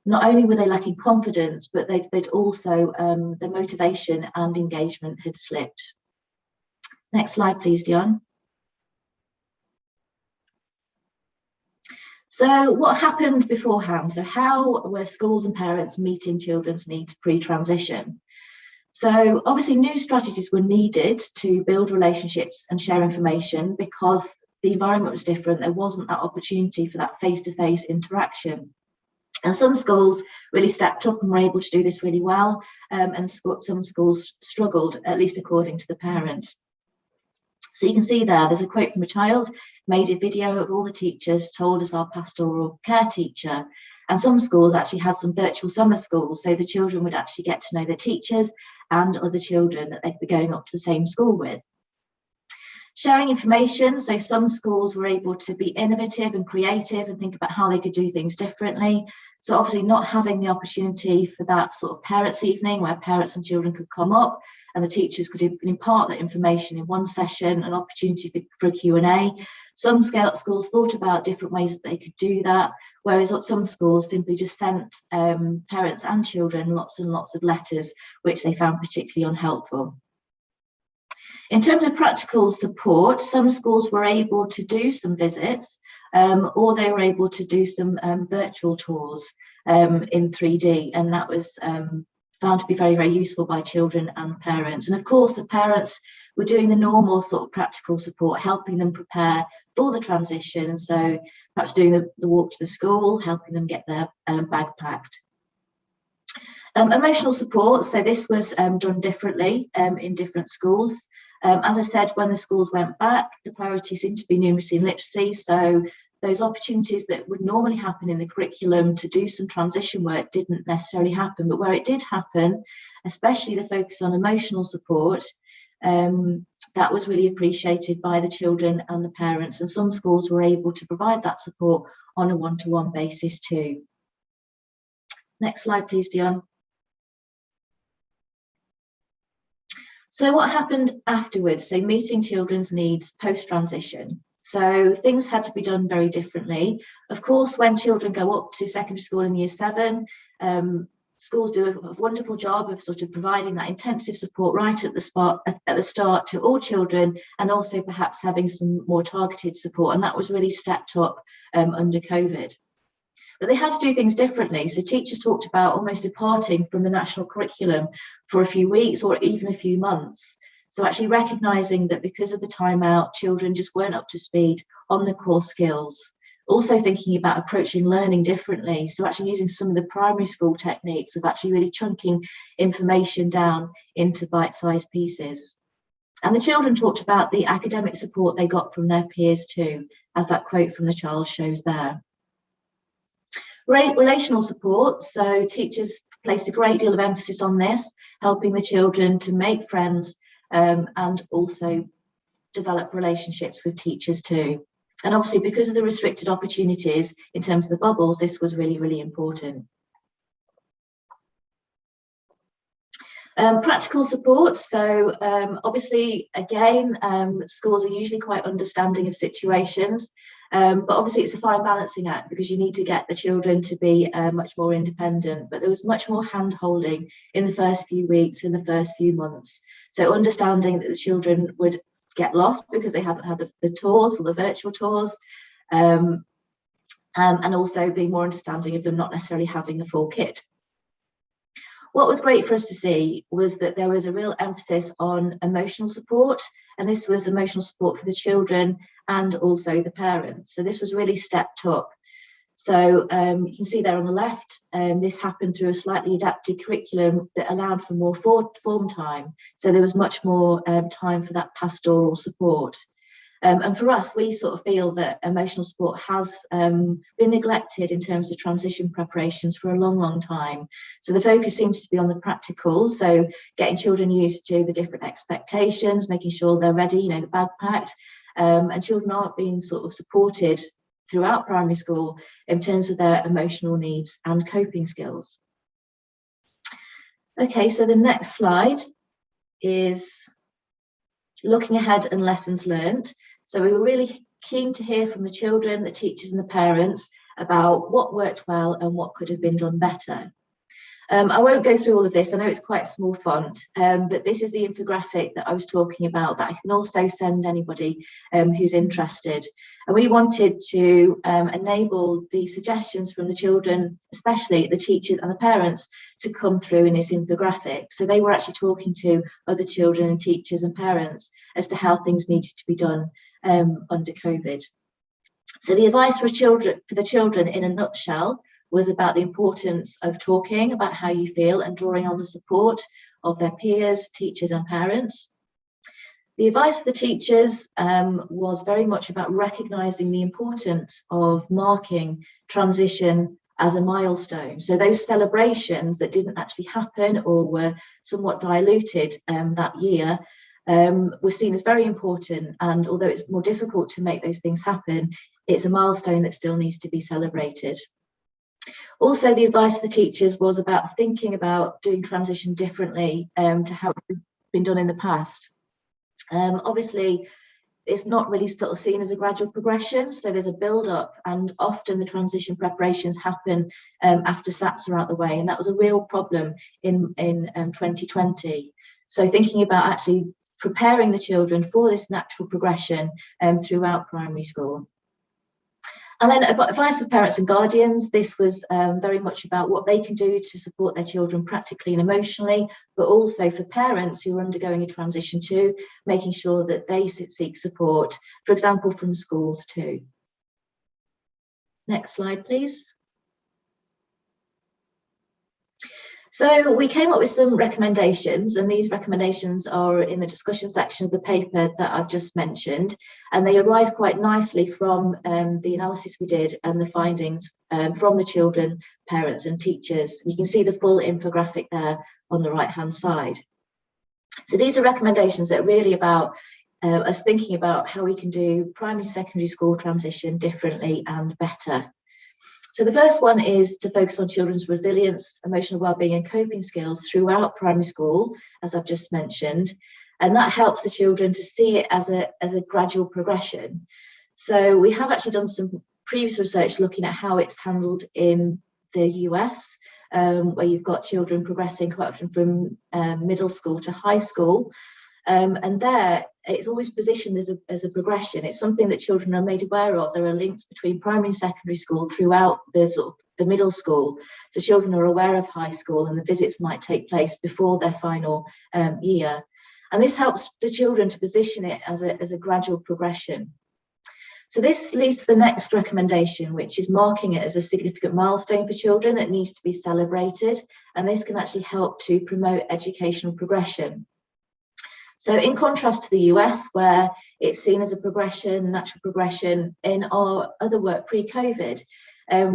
Not only were they lacking confidence, but they'd also, their motivation and engagement had slipped. Next slide, please, Dion. So what happened beforehand? So how were schools and parents meeting children's needs pre-transition? So obviously new strategies were needed to build relationships and share information, because the environment was different. There wasn't that opportunity for that face-to-face interaction. And some schools really stepped up and were able to do this really well, and some schools struggled, at least according to the parent. So you can see there's a quote from a child, made a video of all the teachers, told us our pastoral care teacher. And some schools actually had some virtual summer schools, so the children would actually get to know their teachers and other children that they'd be going up to the same school with. Sharing information, so some schools were able to be innovative and creative and think about how they could do things differently. So obviously not having the opportunity for that sort of parents' evening where parents and children could come up and the teachers could impart that information in one session, an opportunity for a Q&A. Some schools thought about different ways that they could do that, whereas some schools simply just sent parents and children lots and lots of letters, which they found particularly unhelpful. In terms of practical support, some schools were able to do some visits, or they were able to do some virtual tours in 3D, and that was found to be very, very useful by children and parents. And of course, the parents were doing the normal sort of practical support, helping them prepare for the transition. So perhaps doing the walk to the school, helping them get their bag packed. Emotional support, so this was done differently in different schools. As I said, when the schools went back, the priority seemed to be numeracy and literacy. So those opportunities that would normally happen in the curriculum to do some transition work didn't necessarily happen. But where it did happen, especially the focus on emotional support, that was really appreciated by the children and the parents. And some schools were able to provide that support on a one-to-one basis too. Next slide, please, Dion. So what happened afterwards? So meeting children's needs post-transition. So things had to be done very differently. Of course, when children go up to secondary school in year 7, schools do a wonderful job of sort of providing that intensive support right at the start to all children, and also perhaps having some more targeted support. And that was really stepped up under COVID. But they had to do things differently. So teachers talked about almost departing from the national curriculum for a few weeks or even a few months. So actually recognising that because of the time out, children just weren't up to speed on the core skills. Also thinking about approaching learning differently. So actually using some of the primary school techniques of actually really chunking information down into bite-sized pieces. And the children talked about the academic support they got from their peers too, as that quote from the child shows there. Relational support, so teachers placed a great deal of emphasis on this, helping the children to make friends and also develop relationships with teachers too. And obviously, because of the restricted opportunities in terms of the bubbles, this was really, really important. Practical support, so obviously, again, schools are usually quite understanding of situations, but obviously it's a fine balancing act because you need to get the children to be much more independent. But there was much more hand-holding in the first few weeks, in the first few months. So understanding that the children would get lost because they hadn't had the tours or the virtual tours, and also being more understanding of them not necessarily having the full kit. What was great for us to see was that there was a real emphasis on emotional support, and this was emotional support for the children and also the parents. So this was really stepped up. So you can see there on the left, this happened through a slightly adapted curriculum that allowed for more form time. So there was much more time for that pastoral support. And for us, we sort of feel that emotional support has been neglected in terms of transition preparations for a long, long time. So the focus seems to be on the practicals, so getting children used to the different expectations, making sure they're ready, you know, the bag packed, and children aren't being sort of supported throughout primary school in terms of their emotional needs and coping skills. Okay, so the next slide is looking ahead and lessons learned. So we were really keen to hear from the children, the teachers and the parents about what worked well and what could have been done better. I won't go through all of this. I know it's quite small font, but this is the infographic that I was talking about that I can also send anybody who's interested. And we wanted to enable the suggestions from the children, especially the teachers and the parents, to come through in this infographic. So they were actually talking to other children and teachers and parents as to how things needed to be done under COVID. So the advice for the children in a nutshell was about the importance of talking about how you feel and drawing on the support of their peers, teachers and parents. The advice for the teachers was very much about recognising the importance of marking transition as a milestone. So those celebrations that didn't actually happen or were somewhat diluted that year were seen as very important. And although it's more difficult to make those things happen, it's a milestone that still needs to be celebrated. Also, the advice of the teachers was about thinking about doing transition differently to how it's been done in the past. Obviously, it's not really sort of seen as a gradual progression, so there's a build-up, and often the transition preparations happen after SATs are out the way, and that was a real problem in 2020. So thinking about actually preparing the children for this natural progression throughout primary school. And then advice for parents and guardians. This was very much about what they can do to support their children practically and emotionally, but also for parents who are undergoing a transition too, making sure that they seek support, for example, from schools too. Next slide, please. So we came up with some recommendations, and these recommendations are in the discussion section of the paper that I've just mentioned, and they arise quite nicely from the analysis we did and the findings from the children, parents and teachers. You can see the full infographic there on the right-hand side. So these are recommendations that are really about us thinking about how we can do primary secondary school transition differently and better. So the first one is to focus on children's resilience, emotional wellbeing and coping skills throughout primary school, as I've just mentioned, and that helps the children to see it as a gradual progression. So we have actually done some previous research looking at how it's handled in the US, where you've got children progressing quite often from middle school to high school. And there, it's always positioned as a progression. It's something that children are made aware of. There are links between primary and secondary school throughout the middle school. So children are aware of high school, and the visits might take place before their final year. And this helps the children to position it as a gradual progression. So this leads to the next recommendation, which is marking it as a significant milestone for children that needs to be celebrated. And this can actually help to promote educational progression. So in contrast to the US, where it's seen as a progression, natural progression, in our other work pre-COVID,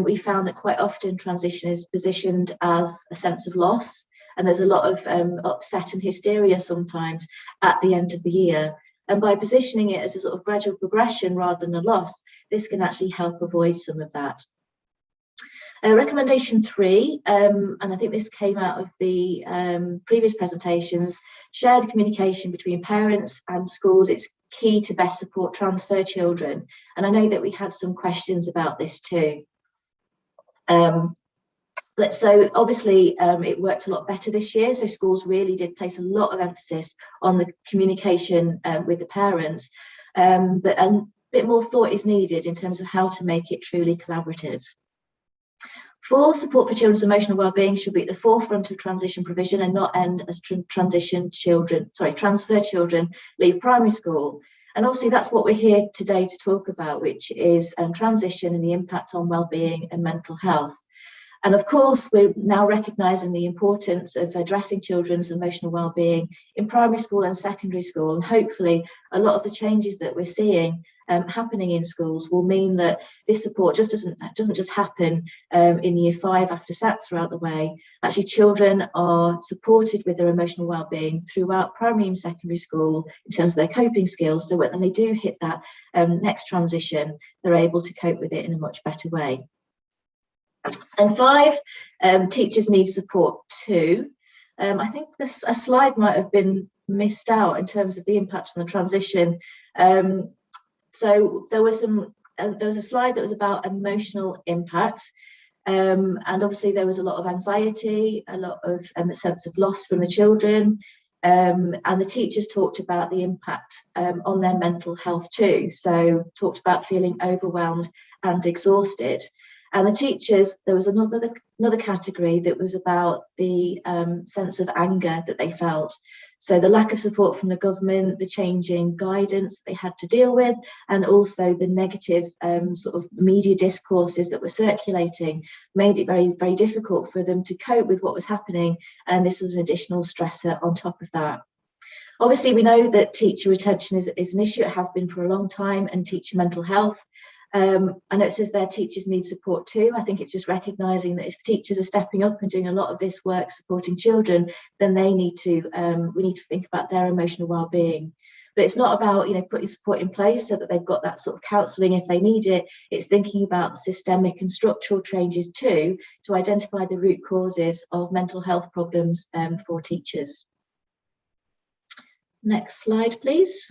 we found that quite often transition is positioned as a sense of loss. And there's a lot of upset and hysteria sometimes at the end of the year. And by positioning it as a sort of gradual progression rather than a loss, this can actually help avoid some of that. Recommendation 3, and I think this came out of the previous presentations, shared communication between parents and schools. It's key to best support transfer children. And I know that we had some questions about this too. So obviously it worked a lot better this year. So schools really did place a lot of emphasis on the communication with the parents, but a bit more thought is needed in terms of how to make it truly collaborative. 4, support for children's emotional wellbeing should be at the forefront of transition provision and not end as transfer children leave primary school. And obviously that's what we're here today to talk about, which is transition and the impact on wellbeing and mental health. And of course, we're now recognising the importance of addressing children's emotional wellbeing in primary school and secondary school. And hopefully a lot of the changes that we're seeing happening in schools will mean that this support just doesn't just happen in year 5 after SATs are out the way. Actually, children are supported with their emotional wellbeing throughout primary and secondary school in terms of their coping skills, so when they do hit that next transition, they're able to cope with it in a much better way. And 5, teachers need support too. I think a slide might have been missed out in terms of the impact on the transition. So there was a slide that was about emotional impact, and obviously there was a lot of anxiety, a lot of a sense of loss from the children, and the teachers talked about the impact on their mental health too. So talked about feeling overwhelmed and exhausted. And the teachers, there was another category that was about the sense of anger that they felt. So the lack of support from the government, the changing guidance they had to deal with, and also the negative sort of media discourses that were circulating made it very, very difficult for them to cope with what was happening. And this was an additional stressor on top of that. Obviously, we know that teacher retention is an issue. It has been for a long time, and teacher mental health. I know it says their teachers need support too. I think it's just recognising that if teachers are stepping up and doing a lot of this work supporting children, then we need to think about their emotional well-being. But it's not about putting support in place so that they've got that sort of counselling if they need it. It's thinking about systemic and structural changes too to identify the root causes of mental health problems for teachers. Next slide, please.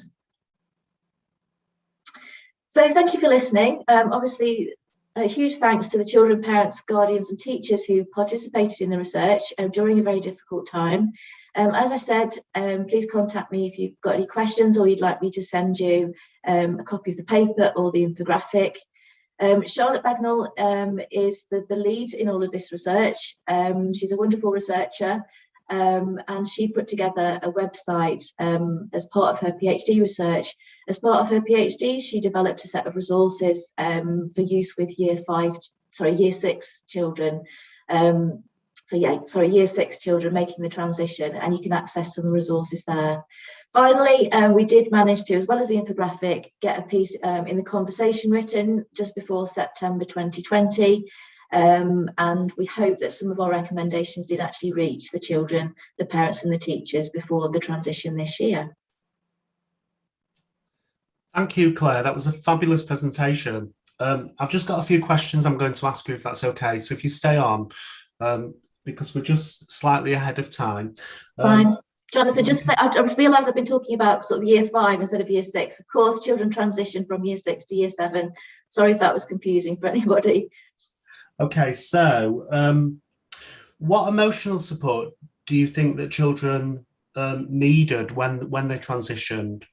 So thank you for listening. Obviously, a huge thanks to the children, parents, guardians and teachers who participated in the research during a very difficult time. As I said, please contact me if you've got any questions or you'd like me to send you a copy of the paper or the infographic. Charlotte Bagnall is the lead in all of this research. She's a wonderful researcher, and she put together a website as part of her PhD research. As part of her PhD, she developed a set of resources for use with year 6 children. Year 6 children making the transition, and you can access some resources there. Finally, we did manage to, as well as the infographic, get a piece in the conversation written just before September 2020. And we hope that some of our recommendations did actually reach the children, the parents and the teachers before the transition this year. Thank you, Claire. That was a fabulous presentation. I've just got a few questions I'm going to ask you, if that's okay. So if you stay on, because we're just slightly ahead of time. Fine. Jonathan, I realise I've been talking about sort of year 5 instead of year 6. Of course, children transition from year 6 to year 7. Sorry if that was confusing for anybody. Okay, so what emotional support do you think that children needed when they transitioned?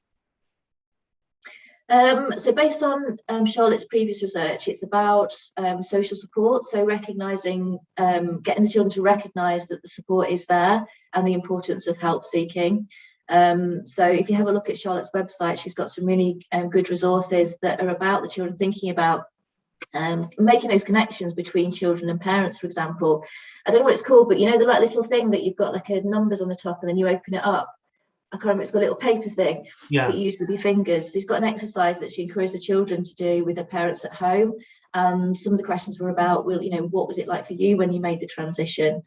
So based on Charlotte's previous research, it's about social support. So recognising, getting the children to recognise that the support is there and the importance of help seeking. So if you have a look at Charlotte's website, she's got some really good resources that are about the children thinking about making those connections between children and parents, for example. I don't know what it's called, but you know, the like little thing that you've got like a numbers on the top and then you open it up. I can't remember, it's got a little paper thing that you use with your fingers. So she's got an exercise that she encouraged the children to do with their parents at home. And some of the questions were about, well, you know, what was it like for you when you made the transition?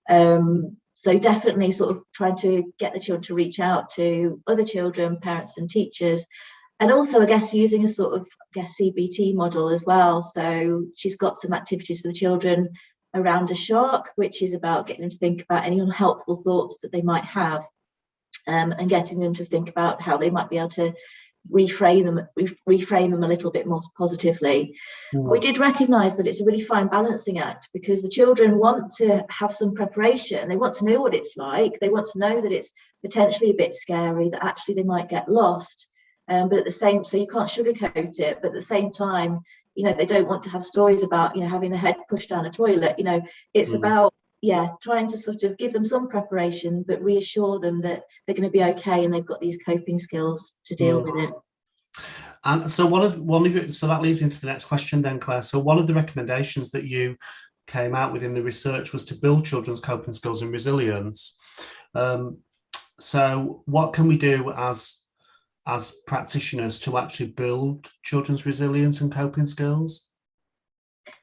So definitely sort of trying to get the children to reach out to other children, parents and teachers. And also, I guess, using a sort of, CBT model as well. So she's got some activities for the children around a shark, which is about getting them to think about any unhelpful thoughts that they might have. And getting them to think about how they might be able to reframe them a little bit more positively. We did recognise that it's a really fine balancing act, because the children want to have some preparation. They want to know what it's like. They want to know that it's potentially a bit scary, that actually they might get lost. But at the same, so you can't sugarcoat it. But at the same time, you know, they don't want to have stories about, you know, having their head pushed down a toilet. You know, it's about trying to sort of give them some preparation, but reassure them that they're going to be okay and they've got these coping skills to deal with it. And so so that leads into the next question then, Claire. So one of the recommendations that you came out with in the research was to build children's coping skills and resilience. So what can we do as practitioners to actually build children's resilience and coping skills?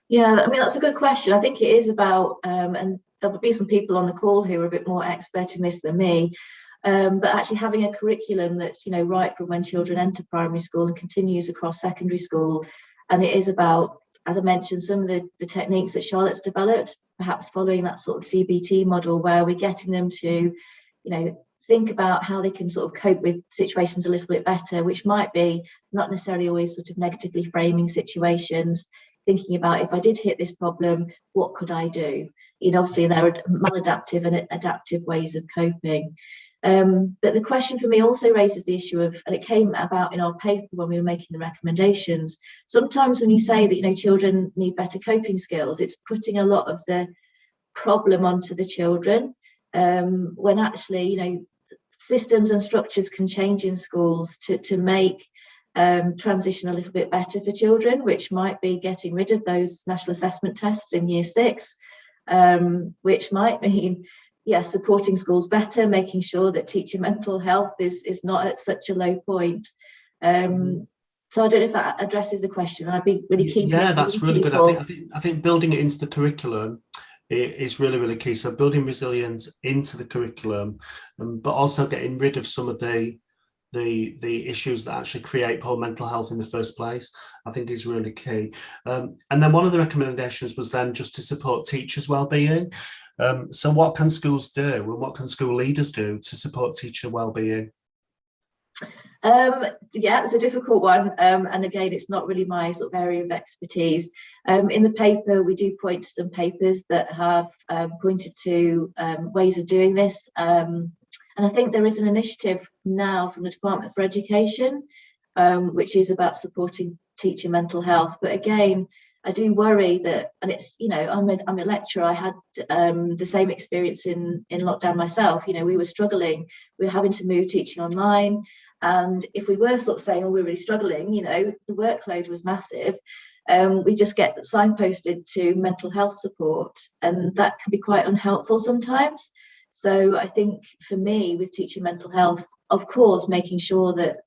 Yeah, I mean, that's a good question. I think it is about, and there'll be some people on the call who are a bit more expert in this than me, but actually having a curriculum that's, you know, right from when children enter primary school and continues across secondary school. And it is about, as I mentioned, some of the techniques that Charlotte's developed, perhaps following that sort of CBT model, where we're getting them to, you know, think about how they can sort of cope with situations a little bit better, which might be not necessarily always sort of negatively framing situations, thinking about, if I did hit this problem, what could I do? You know, obviously there are maladaptive and adaptive ways of coping. But the question for me also raises the issue of, and it came about in our paper when we were making the recommendations, sometimes when you say that, you know, children need better coping skills, it's putting a lot of the problem onto the children, when actually, you know, systems and structures can change in schools to make transition a little bit better for children, which might be getting rid of those national assessment tests in year 6, which might mean, supporting schools better, making sure that teacher mental health is not at such a low point. So I don't know if that addresses the question. I'd be really keen to. Yeah, that's really good. I think building it into the curriculum is really, really key. So building resilience into the curriculum, but also getting rid of some of the issues that actually create poor mental health in the first place, I think is really key. And then one of the recommendations was then just to support teachers' wellbeing. So what can schools do and what can school leaders do to support teacher wellbeing? It's a difficult one, and again, it's not really my sort of area of expertise. In the paper, we do point to some papers that have pointed to ways of doing this, and I think there is an initiative now from the Department for Education, which is about supporting teacher mental health. But again, I do worry that, and it's, you know, I'm a lecturer. I had the same experience in lockdown myself. You know, we were struggling. We were having to move teaching online. And if we were sort of saying, oh, we're really struggling, you know, the workload was massive. We just get signposted to mental health support, and that can be quite unhelpful sometimes. So I think for me, with teacher mental health, of course, making sure that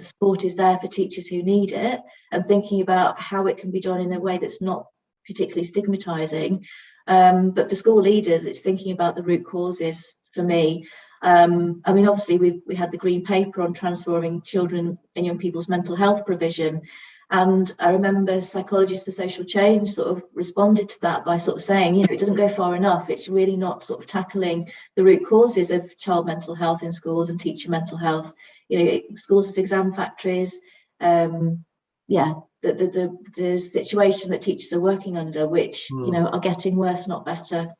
support is there for teachers who need it, and thinking about how it can be done in a way that's not particularly stigmatizing. But for school leaders, it's thinking about the root causes for me. I mean, obviously, we had the green paper on transforming children and young people's mental health provision. And I remember Psychologists for Social Change sort of responded to that by sort of saying, you know, it doesn't go far enough. It's really not sort of tackling the root causes of child mental health in schools and teacher mental health. You know, schools as exam factories, the situation that teachers are working under, which, you know, are getting worse, not better.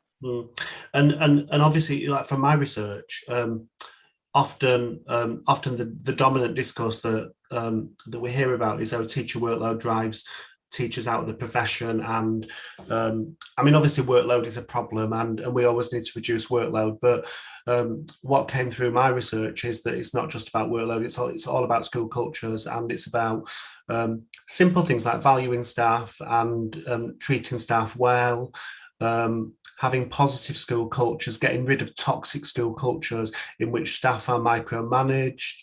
And obviously, like from my research, often the dominant discourse that we hear about is how teacher workload drives teachers out of the profession. And I mean, obviously workload is a problem, and we always need to reduce workload, but what came through my research is that it's not just about workload, it's all about school cultures, and it's about simple things like valuing staff and treating staff well, having positive school cultures, getting rid of toxic school cultures in which staff are micromanaged,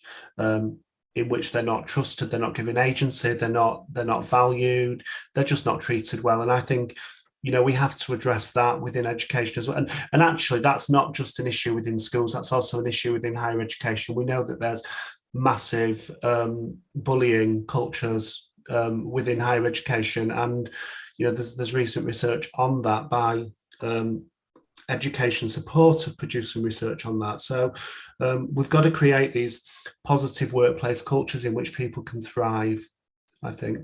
in which they're not trusted, they're not given agency, they're not valued, they're just not treated well. And I think, you know, we have to address that within education as well. And actually, that's not just an issue within schools, that's also an issue within higher education. We know that there's massive bullying cultures within higher education. And, you know, there's recent research on that by Education Support have produced some research on that. So we've got to create these positive workplace cultures in which people can thrive, I think.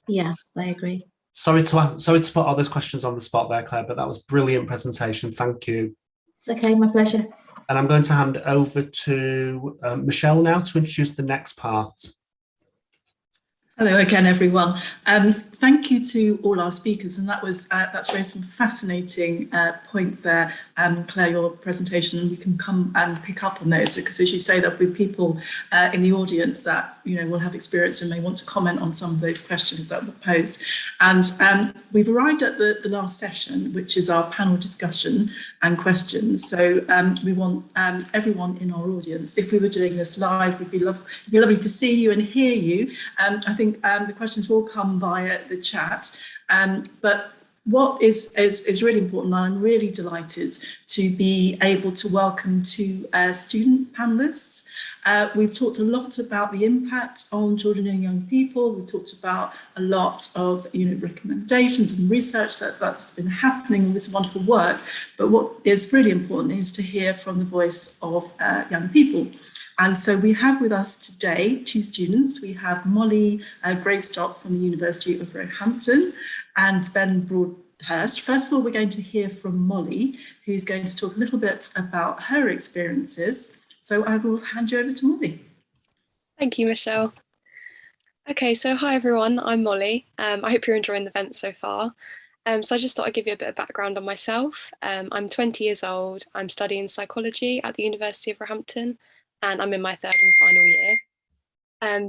Yeah, I agree. Sorry to put all those questions on the spot there, Claire, but that was brilliant presentation. Thank you. It's okay, my pleasure. And I'm going to hand over to Michelle now to introduce the next part. Hello again, everyone. Thank you to all our speakers, and that's raised some fascinating points there, Claire, your presentation, and we can come and pick up on those, because as you say, there'll be people in the audience that, you know, will have experience and may want to comment on some of those questions that were posed. And we've arrived at the last session, which is our panel discussion and questions. So we want everyone in our audience, if we were doing this live, it'd be lovely to see you and hear you. I think the questions will come via the chat, but what is really important, and I'm really delighted to be able to welcome two student panellists. We've talked a lot about the impact on children and young people. We've talked about a lot of, you know, recommendations and research that's been happening, and this wonderful work. But what is really important is to hear from the voice of young people. And so we have with us today two students. We have Molly Gravestock from the University of Roehampton and Ben Broadhurst. First of all, we're going to hear from Molly, who's going to talk a little bit about her experiences. So I will hand you over to Molly. Thank you, Michelle. Okay, so hi everyone, I'm Molly. I hope you're enjoying the event so far. So I just thought I'd give you a bit of background on myself. I'm 20 years old. I'm studying psychology at the University of Roehampton, and I'm in my third and final year.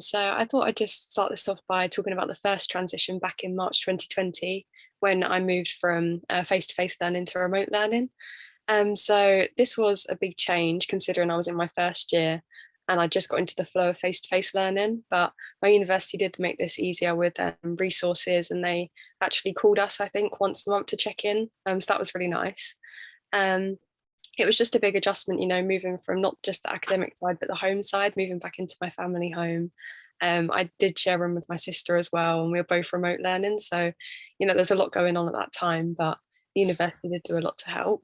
So I thought I'd just start this off by talking about the first transition back in March 2020, when I moved from face-to-face learning to remote learning. So this was a big change, considering I was in my first year and I just got into the flow of face-to-face learning. But my university did make this easier with resources, and they actually called us, I think, once a month to check in. So that was really nice. It was just a big adjustment, you know, moving from not just the academic side, but the home side, moving back into my family home. I did share a room with my sister as well, and we were both remote learning. So, you know, there's a lot going on at that time, but the university did do a lot to help.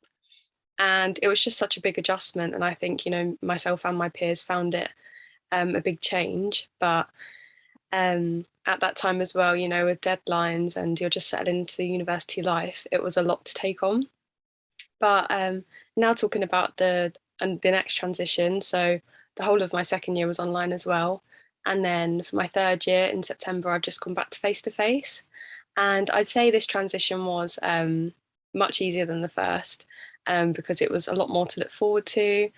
And it was just such a big adjustment. And I think, you know, myself and my peers found it a big change. But at that time as well, you know, with deadlines and you're just settling into the university life, it was a lot to take on. But now talking about the next transition, so the whole of my second year was online as well. And then for my third year in September, I've just gone back to face. And I'd say this transition was much easier than the first because it was a lot more to look forward to.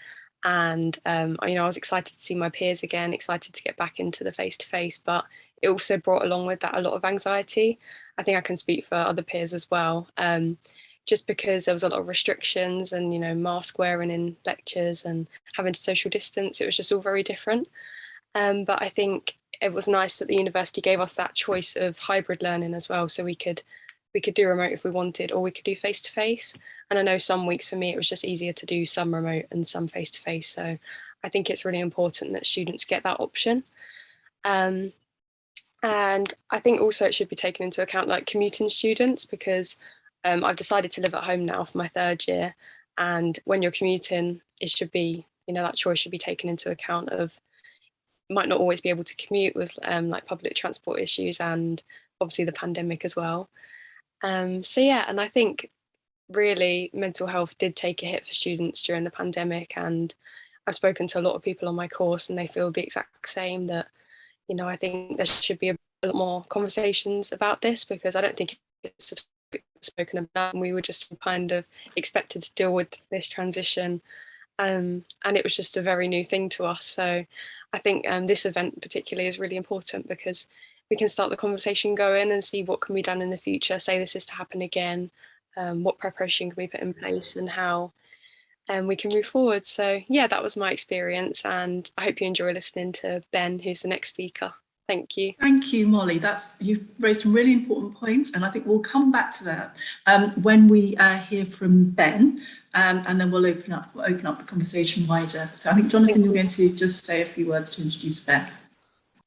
And, I was excited to see my peers again, excited to get back into the face, but it also brought along with that a lot of anxiety. I think I can speak for other peers as well, just because there was a lot of restrictions and, mask wearing in lectures and having to social distance. It was just all very different. But I think it was nice that the university gave us that choice of hybrid learning as well. So we could do remote if we wanted, or we could do face. And I know some weeks for me, it was just easier to do some remote and some face. So I think it's really important that students get that option. And I think also it should be taken into account like commuting students, because I've decided to live at home now for my third year. And when you're commuting, it should be, that choice should be taken into account of, might not always be able to commute with like public transport issues and obviously the pandemic as well. So yeah, and I think really mental health did take a hit for students during the pandemic, and I've spoken to a lot of people on my course and they feel the exact same, that I think there should be a lot more conversations about this, because I don't think it's a topic spoken about, and we were just kind of expected to deal with this transition, and it was just a very new thing to us. So I think this event particularly is really important, because we can start the conversation going and see what can be done in the future. Say this is to happen again, what preparation can we put in place, and how we can move forward. So yeah, that was my experience, and I hope you enjoy listening to Ben, who's the next speaker. Thank you. Thank you, Molly. You've raised some really important points, and I think we'll come back to that when we hear from Ben, and then we'll open up the conversation wider. So I think, Jonathan, you're going to just say a few words to introduce Ben.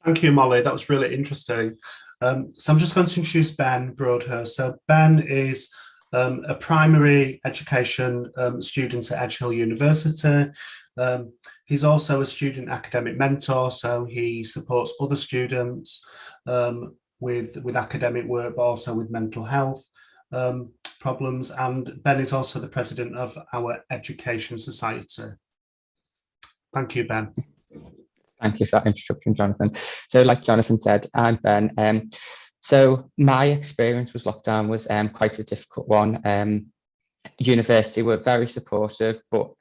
Thank you, Molly. That was really interesting. So I'm just going to introduce Ben Broadhurst. So Ben is a primary education student at Edge Hill University. He's also a student academic mentor, so he supports other students with academic work, but also with mental health problems. And Ben is also the president of our Education Society. Thank you, Ben. Thank you for that introduction, Jonathan. So like Jonathan said, I'm Ben. So my experience with lockdown was quite a difficult one. University were very supportive, but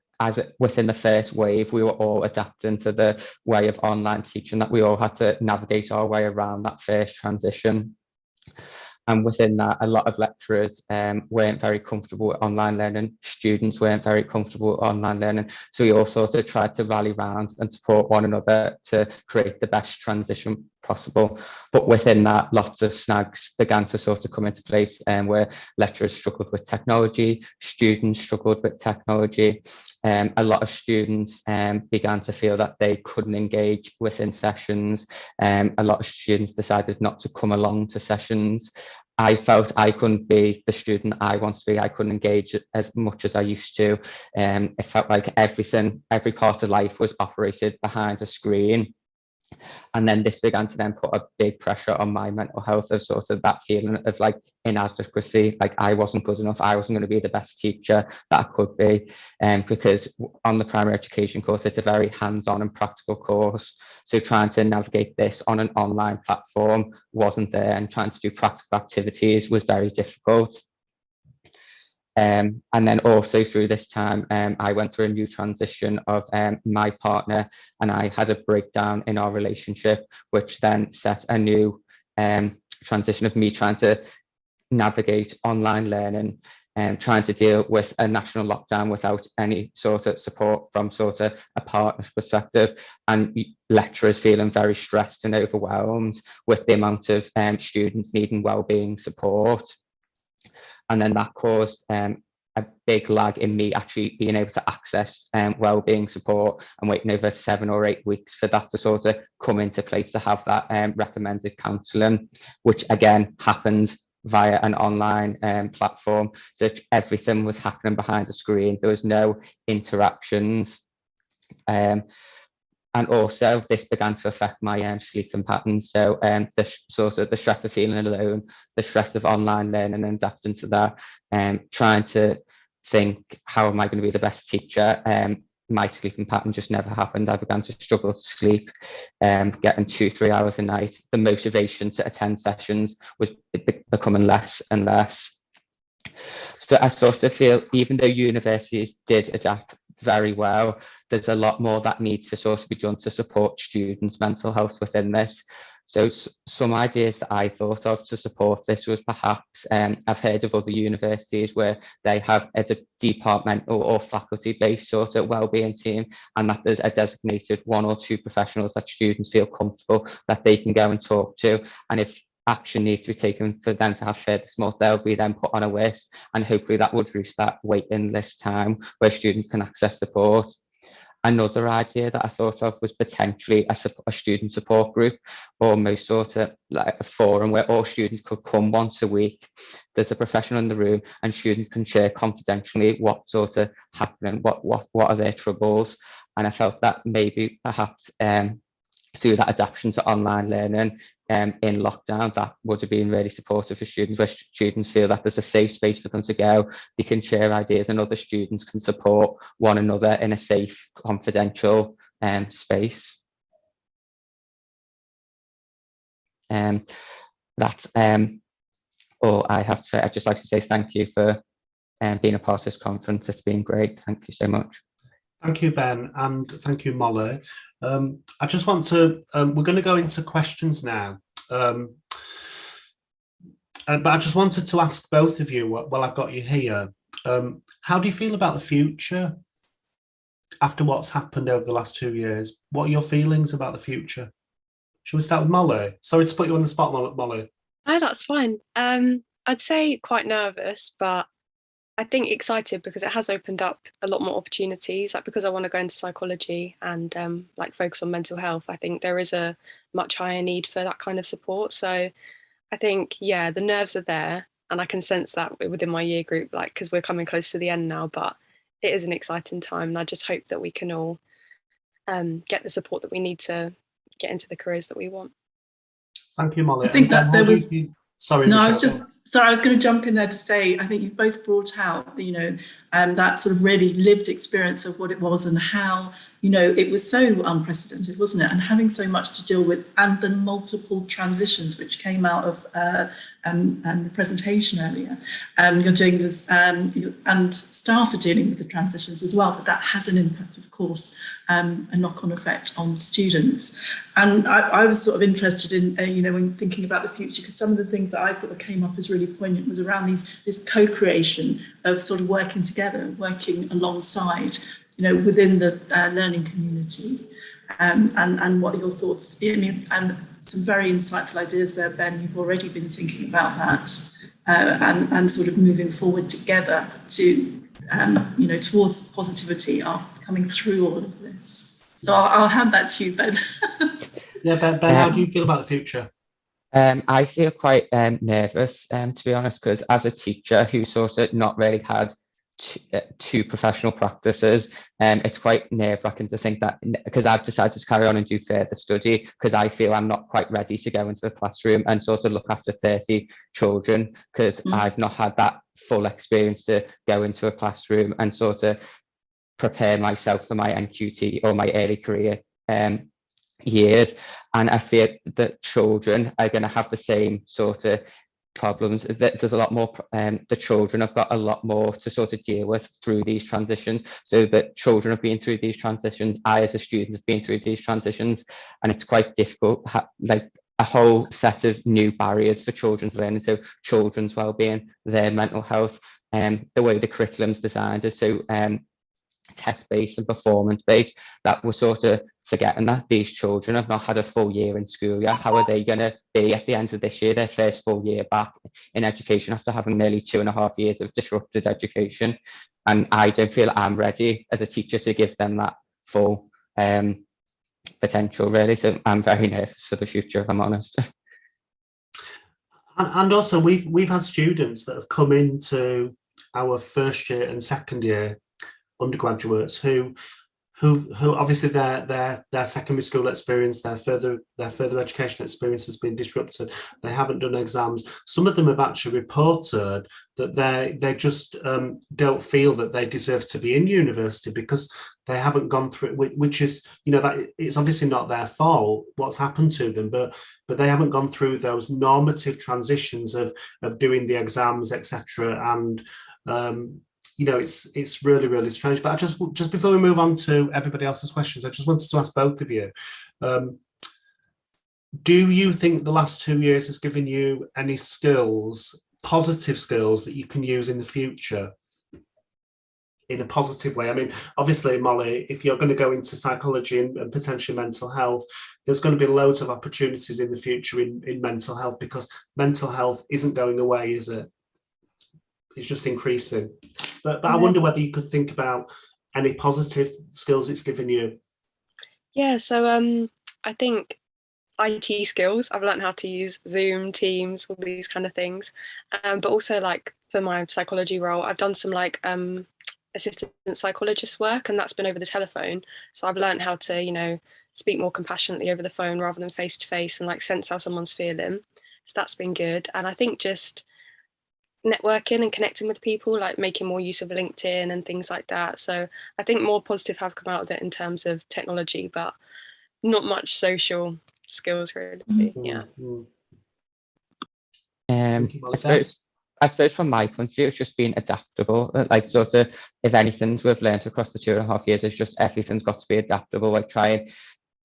within the first wave, we were all adapting to the way of online teaching, that we all had to navigate our way around that first transition. And within that, a lot of lecturers weren't very comfortable with online learning. Students weren't very comfortable with online learning. So we all sort of tried to rally around and support one another to create the best transition possible. But within that, lots of snags began to sort of come into place, where lecturers struggled with technology, students struggled with technology. A lot of students began to feel that they couldn't engage within sessions. A lot of students decided not to come along to sessions. I felt I couldn't be the student I wanted to be. I couldn't engage as much as I used to. It felt like every part of life was operated behind a screen. And then this began to then put a big pressure on my mental health, of sort of that feeling of like inadequacy, like I wasn't good enough, I wasn't going to be the best teacher that I could be. Because on the primary education course, it's a very hands-on and practical course. So trying to navigate this on an online platform wasn't there, and trying to do practical activities was very difficult. And then also through this time, I went through a new transition of my partner, and I had a breakdown in our relationship, which then set a new transition of me trying to navigate online learning and trying to deal with a national lockdown without any sort of support from sort of a partner's perspective, and lecturers feeling very stressed and overwhelmed with the amount of students needing wellbeing support. And then that caused a big lag in me actually being able to access wellbeing support, and waiting over 7 or 8 weeks for that to sort of come into place, to have that recommended counselling, which again happened via an online platform. So everything was happening behind the screen. There was no interactions. And also this began to affect my sleeping patterns. So the stress of feeling alone, the stress of online learning and adapting to that, trying to think, how am I going to be the best teacher? my sleeping pattern just never happened. I began to struggle to sleep, getting 2-3 hours a night. The motivation to attend sessions was becoming less and less. So I sort of feel, even though universities did adapt very well, there's a lot more that needs to sort of be done to support students' mental health within this. So some ideas that I thought of to support this was perhaps, I've heard of other universities where they have either departmental or faculty-based sort of wellbeing team, and that there's a designated 1 or 2 professionals that students feel comfortable that they can go and talk to. And if action needs to be taken for them to have further support, they'll be then put on a list, and hopefully that would reduce that waiting list time where students can access support. Another idea that I thought of was potentially a student support group, almost sort of like a forum where all students could come once a week. There's a professional in the room and students can share confidentially what sort of happening, what are their troubles. And I felt that maybe perhaps through that adaptation to online learning in lockdown, that would have been really supportive for students, where students feel that there's a safe space for them to go, they can share ideas, and other students can support one another in a safe, confidential space. That's all I have to say. I'd just like to say thank you for being a part of this conference. It's been great. Thank you so much. Thank you, Ben, and thank you, Molly. I just want to, we're going to go into questions now. But I just wanted to ask both of you, while I've got you here, how do you feel about the future after what's happened over the last 2 years? What are your feelings about the future? Shall we start with Molly? Sorry to put you on the spot, Molly. No, that's fine. I'd say quite nervous, but I think excited because it has opened up a lot more opportunities. Like, because I want to go into psychology and like focus on mental health, I think there is a much higher need for that kind of support. So I think, yeah, the nerves are there, and I can sense that within my year group, like, because we're coming close to the end now, but it is an exciting time, and I just hope that we can all get the support that we need to get into the careers that we want. Thank you, Molly. I think that there was... Sorry, no, Michelle. I was going to jump in there to say, I think you've both brought out, that sort of really lived experience of what it was and how, it was so unprecedented, wasn't it? And having so much to deal with, and the multiple transitions which came out of the presentation earlier. You're doing this, and staff are dealing with the transitions as well, but that has an impact, of course, a knock-on effect on students. And I was sort of interested in, when thinking about the future, because some of the things that I sort of came up as really poignant was around this co-creation of sort of working together, working alongside, within the learning community, and what your thoughts, and some very insightful ideas there, Ben. You've already been thinking about that, and sort of moving forward together to, towards positivity after coming through all of this. So I'll hand that to you, Ben. Yeah, Ben, how do you feel about the future? I feel quite nervous, to be honest, because as a teacher who sort of not really had two professional practices, it's quite nerve-wracking to think that, because I've decided to carry on and do further study, because I feel I'm not quite ready to go into the classroom and sort of look after 30 children, because I've not had that full experience to go into a classroom and sort of prepare myself for my NQT or my early career years. And I fear that children are going to have the same sort of problems. There's a lot more, the children have got a lot more to sort of deal with through these transitions. So that children have been through these transitions, I as a student have been through these transitions, and it's quite difficult, like a whole set of new barriers for children's learning. So children's wellbeing, their mental health, the way the curriculum's designed is so test-based and performance-based, that we're sort of forgetting that these children have not had a full year in school yet. How are they going to be at the end of this year, their first full year back in education, after having nearly 2.5 years of disrupted education? And I don't feel I'm ready as a teacher to give them that full potential, really. So I'm very nervous for the future, if I'm honest. And also, we've had students that have come into our first year and second year undergraduates who who obviously their secondary school experience, their further education experience has been disrupted. They haven't done exams. Some of them have actually reported that they just don't feel that they deserve to be in university because they haven't gone through, which is, you know, that it's obviously not their fault what's happened to them, but they haven't gone through those normative transitions of doing the exams, etc. And you know, it's really, really strange. But I just before we move on to everybody else's questions, I just wanted to ask both of you, do you think the last 2 years has given you any skills, positive skills, that you can use in the future in a positive way? I mean, obviously, Molly, if you're going to go into psychology and potentially mental health, there's going to be loads of opportunities in the future in mental health, because mental health isn't going away, is it? It's just increasing. But I wonder whether you could think about any positive skills it's given you. Yeah, so I think IT skills. I've learned how to use Zoom, Teams, all these kind of things. But also, like, for my psychology role, I've done some like assistant psychologist work, and that's been over the telephone. So I've learned how to, you know, speak more compassionately over the phone rather than face to face, and like sense how someone's feeling. So that's been good. And I think just networking and connecting with people, like making more use of LinkedIn and things like that. So I think more positive have come out of it in terms of technology, but not much social skills really. Yeah. I suppose from my point of view, it's just being adaptable. Like, sort of, if anything we've learned across the 2.5 years is just everything's got to be adaptable. Like, try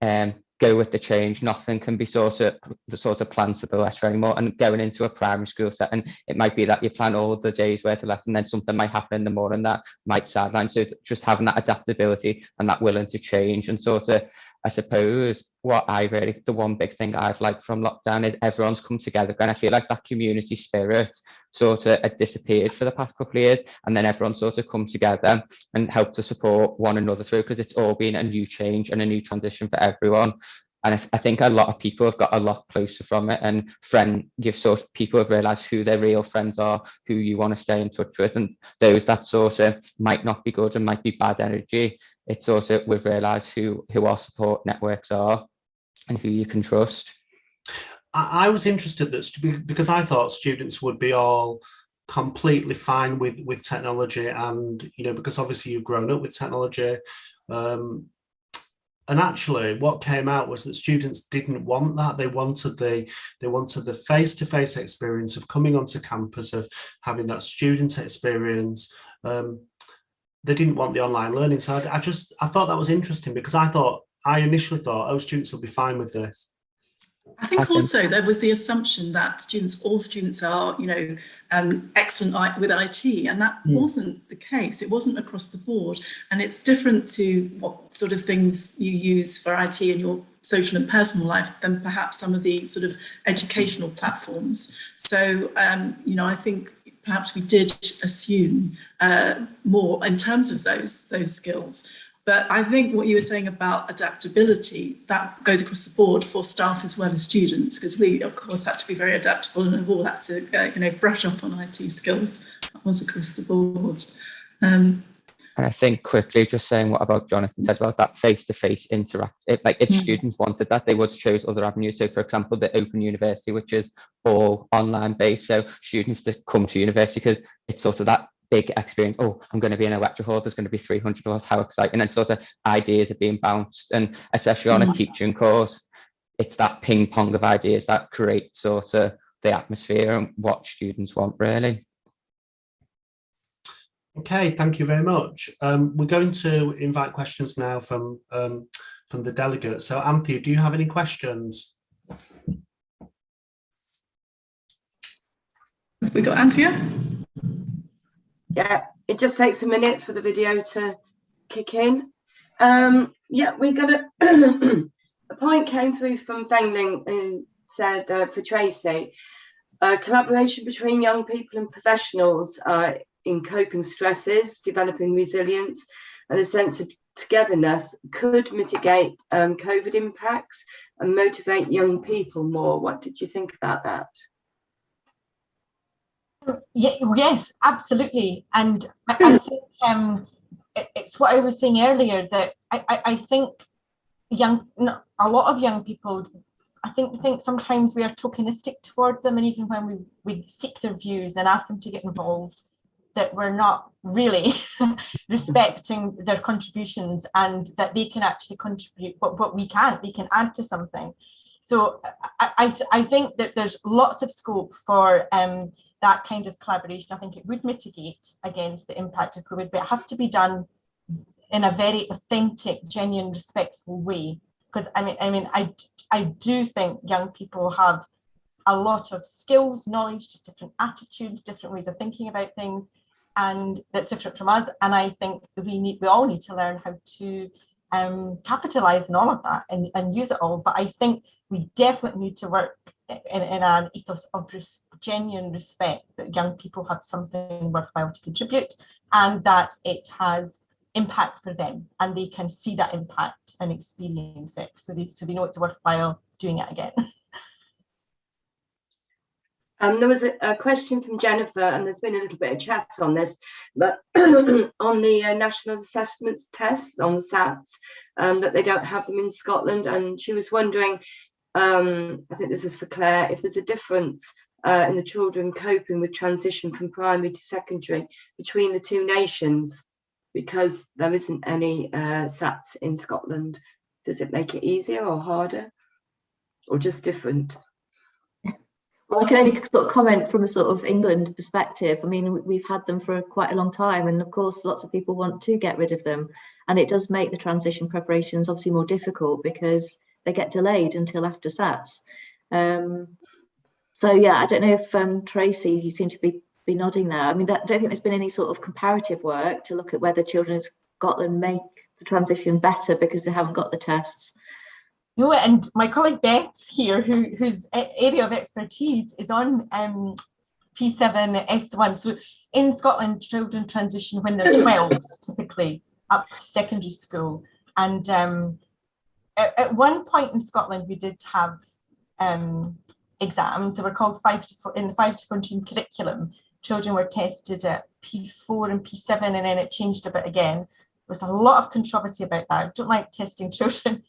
and go with the change. Nothing can be sort of planned to the letter anymore. And going into a primary school setting, it might be that you plan all the days worth of lesson, then something might happen in the morning that might sideline. So just having that adaptability and that willing to change, and sort of, I suppose the one big thing I've liked from lockdown is everyone's come together, and I feel like that community spirit sort of had disappeared for the past couple of years, and then everyone sort of come together and helped to support one another through, because it's all been a new change and a new transition for everyone. And I think a lot of people have got a lot closer from it, and people have realised who their real friends are, who you want to stay in touch with, and those that sort of might not be good and might be bad energy. It's sort of, we've realised who our support networks are and who you can trust. I was interested because I thought students would be all completely fine with technology, and, you know, because obviously you've grown up with technology. And actually, what came out was that students didn't want that. They wanted the face-to-face experience of coming onto campus, of having that student experience. They didn't want the online learning. So I thought that was interesting, because I initially thought, oh, students will be fine with this. I think also there was the assumption that all students are, you know, excellent with IT, and that wasn't the case. It wasn't across the board, and it's different to what sort of things you use for IT in your social and personal life than perhaps some of the sort of educational platforms. So, you know, I think perhaps we did assume more in terms of those skills. But I think what you were saying about adaptability, that goes across the board for staff as well as students, because we, of course, had to be very adaptable and have all had to, you know, brush up on IT skills. That was across the board. And I think quickly, just saying what about Jonathan said about that face-to-face interaction. Like, if students wanted that, they would choose other avenues. So, for example, the Open University, which is all online based. So students that come to university, because it's sort of that big experience. Oh, I'm going to be in a lecture hall, there's going to be 300 of us, how exciting. And sort of ideas are being bounced, and especially on a teaching course, it's that ping pong of ideas that create sort of the atmosphere and what students want, really. Okay, thank you very much. We're going to invite questions now from the delegates. So Anthea, do you have any questions? Have we got Anthea? Yeah, it just takes a minute for the video to kick in. Yeah, we got a point came through from Fengling, who said for Tracy, collaboration between young people and professionals in coping stresses, developing resilience and a sense of togetherness could mitigate COVID impacts and motivate young people more. What did you think about that? Yeah, yes, absolutely. And I think it's what I was saying earlier, that I think a lot of young people, I think sometimes we are tokenistic towards them, and even when we seek their views and ask them to get involved, that we're not really respecting their contributions, and that they can actually contribute, but we can't, they can add to something. So I think that there's lots of scope for that kind of collaboration. I think it would mitigate against the impact of COVID, but it has to be done in a very authentic, genuine, respectful way. Because I do think young people have a lot of skills, knowledge, just different attitudes, different ways of thinking about things, and that's different from us. And I think we all need to learn how to capitalize on all of that and use it all. But I think we definitely need to work in an ethos of genuine respect, that young people have something worthwhile to contribute, and that it has impact for them, and they can see that impact and experience it, so they know it's worthwhile doing it again. There was a question from Jennifer, and there's been a little bit of chat on this, but on the national assessments tests, on the SATs, that they don't have them in Scotland, and she was wondering, I think this is for Claire, if there's a difference in the children coping with transition from primary to secondary between the two nations, because there isn't any SATs in Scotland. Does it make it easier or harder, or just different? Well, I can only sort of comment from a sort of England perspective. I mean, we've had them for quite a long time, and of course lots of people want to get rid of them, and it does make the transition preparations obviously more difficult because they get delayed until after SATs. So yeah, I don't know if Tracy, you seem to be nodding there. I mean, I don't think there's been any sort of comparative work to look at whether children in Scotland make the transition better because they haven't got the tests. No, and my colleague Beth here, whose area of expertise is on P7 S1. So in Scotland, children transition when they're 12, typically up to secondary school. And at one point in Scotland, we did have exams. They were called in the 5 to 14 curriculum. Children were tested at P4 and P7, and then it changed a bit again. There was a lot of controversy about that. I don't like testing children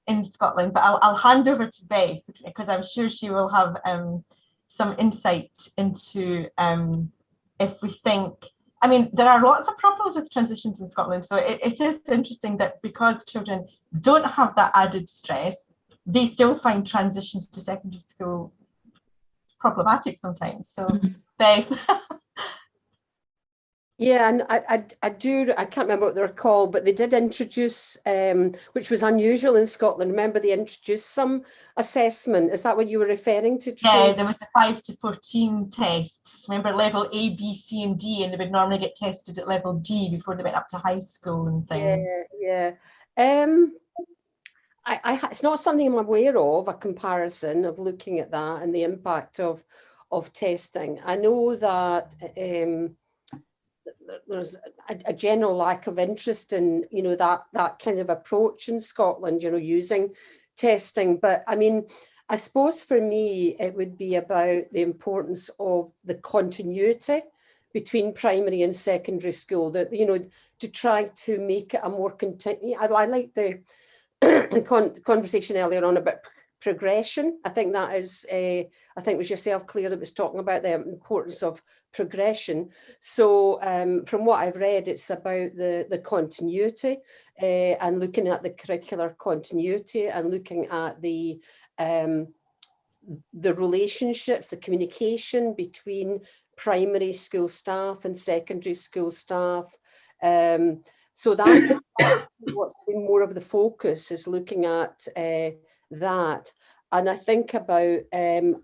in Scotland, but I'll hand over to Beth, because I'm sure she will have some insight into if we think, I mean, there are lots of problems with transitions in Scotland. So it is interesting that because children don't have that added stress, they still find transitions to secondary school problematic sometimes. So Beth. Yeah, and I can't remember what they're called, but they did introduce, which was unusual in Scotland. Remember, they introduced some assessment. Is that what you were referring to, Tracy? Yeah, there was the 5 to 14 tests. Remember, level A, B, C, and D, and they would normally get tested at level D before they went up to high school and things. Yeah. It's not something I'm aware of, a comparison of looking at that and the impact of testing. I know that there's a general lack of interest in, that kind of approach in Scotland, using testing. But I mean, I suppose for me, it would be about the importance of the continuity between primary and secondary school, that, to try to make it a more continuous. I like the conversation earlier on about progression. I think that is, I think it was yourself, Claire, that was talking about the importance of progression. So from what I've read, it's about the continuity and looking at the curricular continuity and looking at the relationships, the communication between primary school staff and secondary school staff. So that's what's been more of the focus, is looking at that. And I think about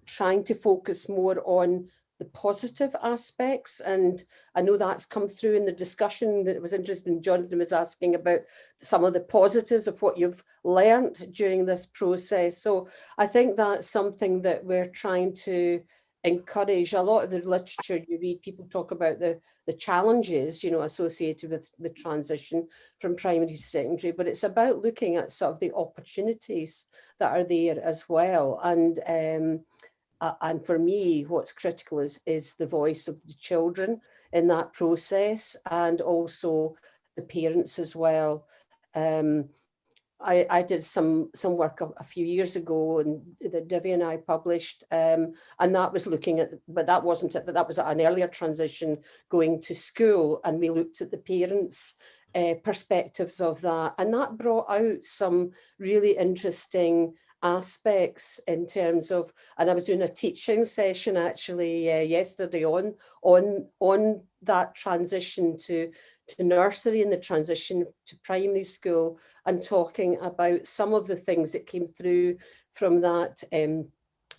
trying to focus more on the positive aspects. And I know that's come through in the discussion. It was interesting, Jonathan was asking about some of the positives of what you've learned during this process. So I think that's something that we're trying to encourage. A lot of the literature you read, people talk about the challenges, associated with the transition from primary to secondary, but it's about looking at sort of the opportunities that are there as well. And for me, what's critical is the voice of the children in that process, and also the parents as well. I did some work a few years ago, and that Divya and I published, and that was looking at, but that wasn't it, that was an earlier transition going to school, and we looked at the parents' perspectives of that, and that brought out some really interesting aspects in terms of, and I was doing a teaching session actually yesterday on that transition to nursery and the transition to primary school, and talking about some of the things that came through from that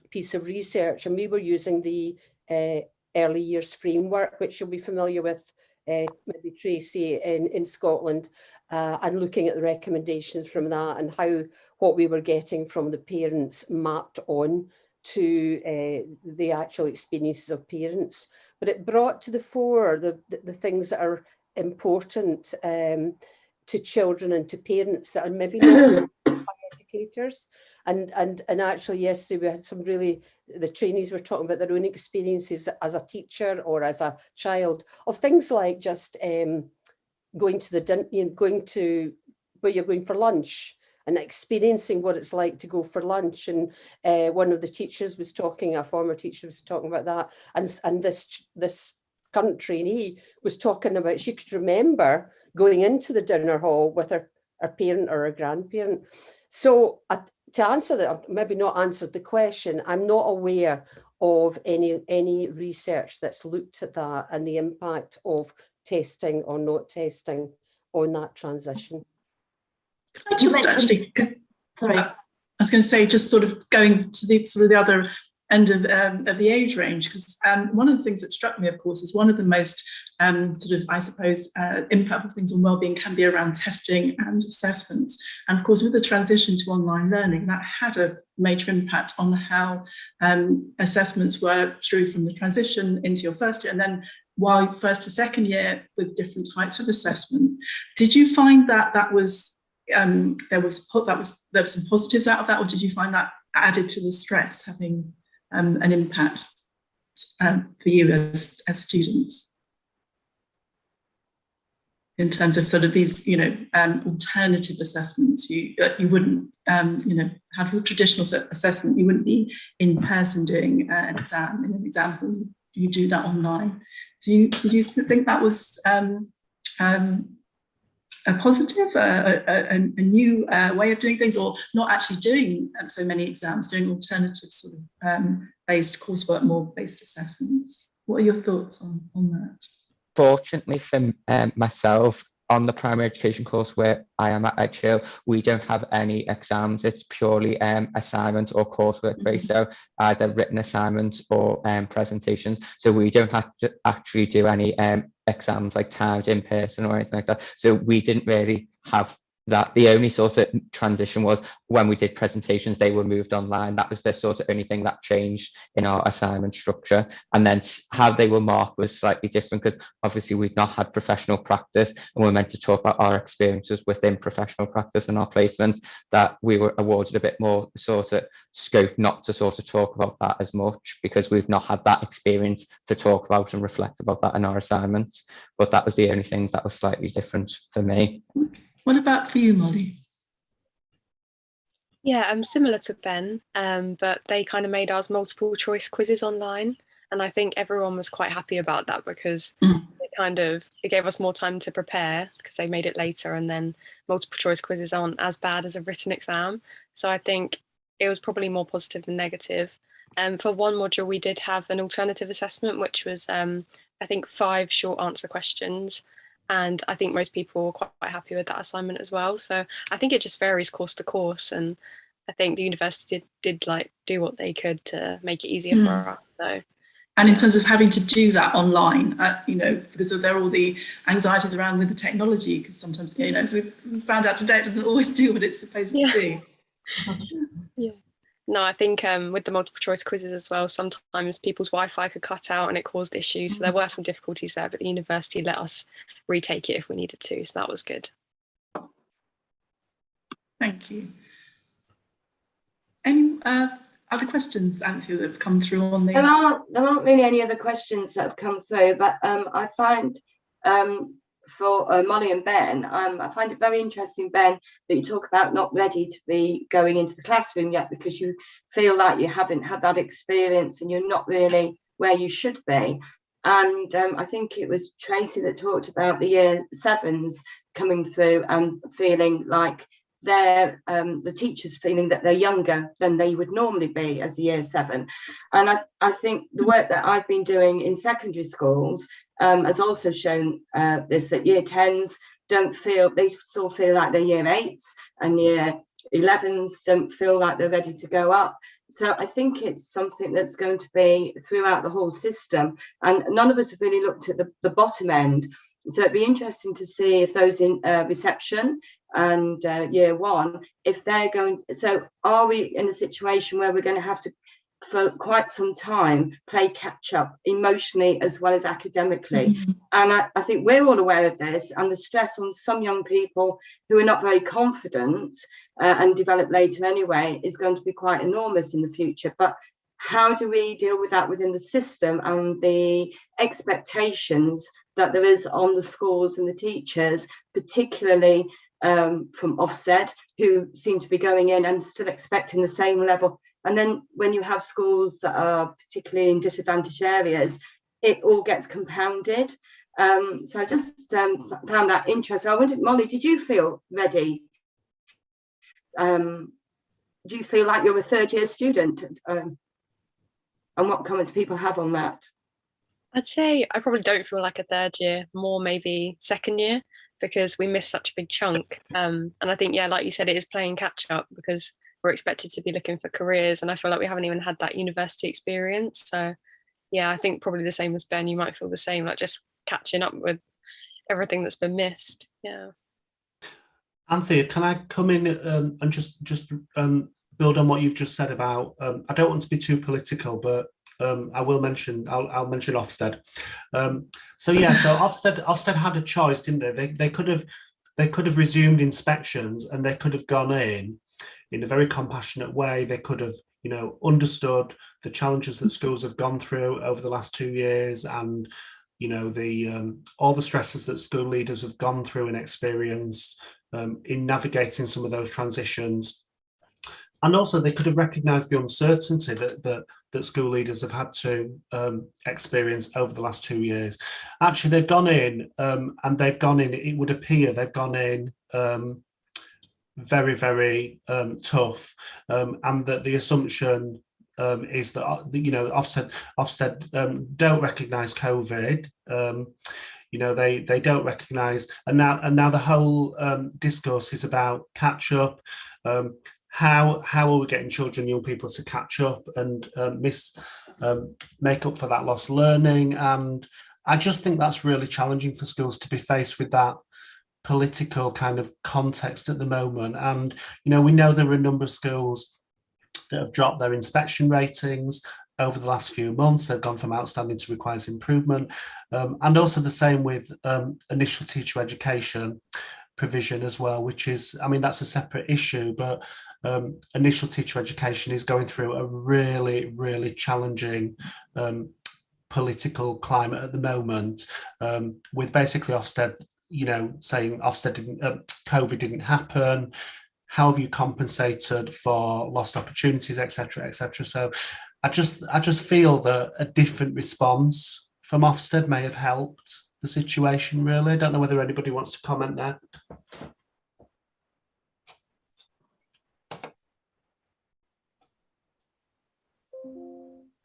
piece of research. And we were using the early years framework, which you'll be familiar with, maybe Tracy, in Scotland, and looking at the recommendations from that and how what we were getting from the parents mapped on to the actual experiences of parents. But it brought to the fore the things that are important to children and to parents that are maybe not educators. And actually yesterday we had some really, the trainees were talking about their own experiences as a teacher or as a child of things like just going to where you're going for lunch and experiencing what it's like to go for lunch. And one of the teachers was talking, a former teacher was talking about that, and this current trainee was talking about she could remember going into the dinner hall with her parent or her grandparent. So to answer that, maybe not answered the question, I'm not aware of any research that's looked at that and the impact of testing or not testing on that transition. Can I just actually, because sorry, I was going to say, just sort of going to the sort of the other end of the age range, because one of the things that struck me, of course, is one of the most sort of, I suppose, impactful things on wellbeing can be around testing and assessments. And of course, with the transition to online learning, that had a major impact on how assessments were through from the transition into your first year, and then while first to second year with different types of assessment. Did you find that was there was some positives out of that, or did you find that added to the stress having an impact for you as students in terms of sort of these, alternative assessments? You wouldn't, have your traditional assessment. You wouldn't be in person doing an exam. In an example, you do that online. Did you think that was a positive, a new way of doing things, or not actually doing so many exams, doing alternative sort of based coursework, more based assessments? What are your thoughts on that? Fortunately for myself, on the primary education course where I am at Edgehill, we don't have any exams. It's purely assignment or coursework based, so either written assignments or presentations. So we don't have to actually do any exams like timed in person or anything like that. So we didn't really have that. The only sort of transition was when we did presentations, they were moved online. That was the sort of only thing that changed in our assignment structure. And then how they were marked was slightly different, because obviously we've not had professional practice, and we're meant to talk about our experiences within professional practice and our placements, that we were awarded a bit more sort of scope not to sort of talk about that as much, because we've not had that experience to talk about and reflect about that in our assignments. But that was the only thing that was slightly different for me. What about for you, Molly? Yeah, I'm similar to Ben, but they kind of made ours multiple choice quizzes online, and I think everyone was quite happy about that, because it gave us more time to prepare, because they made it later, and then multiple choice quizzes aren't as bad as a written exam. So I think it was probably more positive than negative. For one module, we did have an alternative assessment, which was I think 5 short answer questions. And I think most people were quite happy with that assignment as well. So I think it just varies course to course. And I think the university did like do what they could to make it easier for us. So, and in terms of having to do that online, because there are all the anxieties around with the technology, because sometimes, as we've found out today, it doesn't always do what it's supposed to do. Yeah. No, I think with the multiple choice quizzes as well, sometimes people's Wi-Fi could cut out and it caused issues. So there were some difficulties there, but the university let us retake it if we needed to. So that was good. Thank you. Any other questions, Anthea, that have come through on the... There aren't really any other questions that have come through, but I find for Molly and Ben. I find it very interesting, Ben, that you talk about not ready to be going into the classroom yet because you feel like you haven't had that experience and you're not really where you should be. And I think it was Tracy that talked about the year sevens coming through and feeling like they're the teachers feeling that they're younger than they would normally be as a year seven. And I think the work that I've been doing in secondary schools has also shown this, that year 10s they still feel like they're year 8s, and year 11s don't feel like they're ready to go up. So I think it's something that's going to be throughout the whole system, and none of us have really looked at the bottom end. So it'd be interesting to see if those in reception and year 1, if they're going, so are we in a situation where we're going to have to, for quite some time, play catch up emotionally as well as academically? Mm-hmm. And I think we're all aware of this, and the stress on some young people who are not very confident and develop later anyway is going to be quite enormous in the future. But how do we deal with that within the system and the expectations that there is on the schools and the teachers, particularly from Ofsted, who seem to be going in and still expecting the same level? And then when you have schools that are particularly in disadvantaged areas, it all gets compounded. So I just found that interesting. I wondered, Molly, did you feel ready? Do you feel like you're a third-year student? And what comments people have on that? I'd say I probably don't feel like a third year, more maybe second year, because we missed such a big chunk. And I think, yeah, like you said, it is playing catch up because we're expected to be looking for careers, and I feel like we haven't even had that university experience. So yeah, I think probably the same as Ben, you might feel the same, like just catching up with everything that's been missed. Yeah. Anthea, can I come in and just build on what you've just said about, I don't want to be too political, but I'll mention Ofsted. So Ofsted had a choice, didn't they? They could have resumed inspections, and they could have gone in a very compassionate way. They could have, understood the challenges that schools have gone through over the last 2 years, and the all the stresses that school leaders have gone through and experienced in navigating some of those transitions. And also they could have recognised the uncertainty that school leaders have had to experience over the last 2 years. Actually, they've gone in, it would appear they've gone in very, very tough, and that the assumption is that Ofsted don't recognise COVID. They don't recognise, and now the whole discourse is about catch up. How are we getting children, young people to catch up and make up for that lost learning? And I just think that's really challenging for schools to be faced with that political kind of context at the moment. And we know there are a number of schools that have dropped their inspection ratings over the last few months. They've gone from outstanding to requires improvement, and also the same with initial teacher education provision as well, which is, that's a separate issue, but initial teacher education is going through a really, really challenging political climate at the moment, with basically Ofsted, saying COVID didn't happen. How have you compensated for lost opportunities, etc., etc.? So I just feel that a different response from Ofsted may have helped the situation, really. I don't know whether anybody wants to comment there.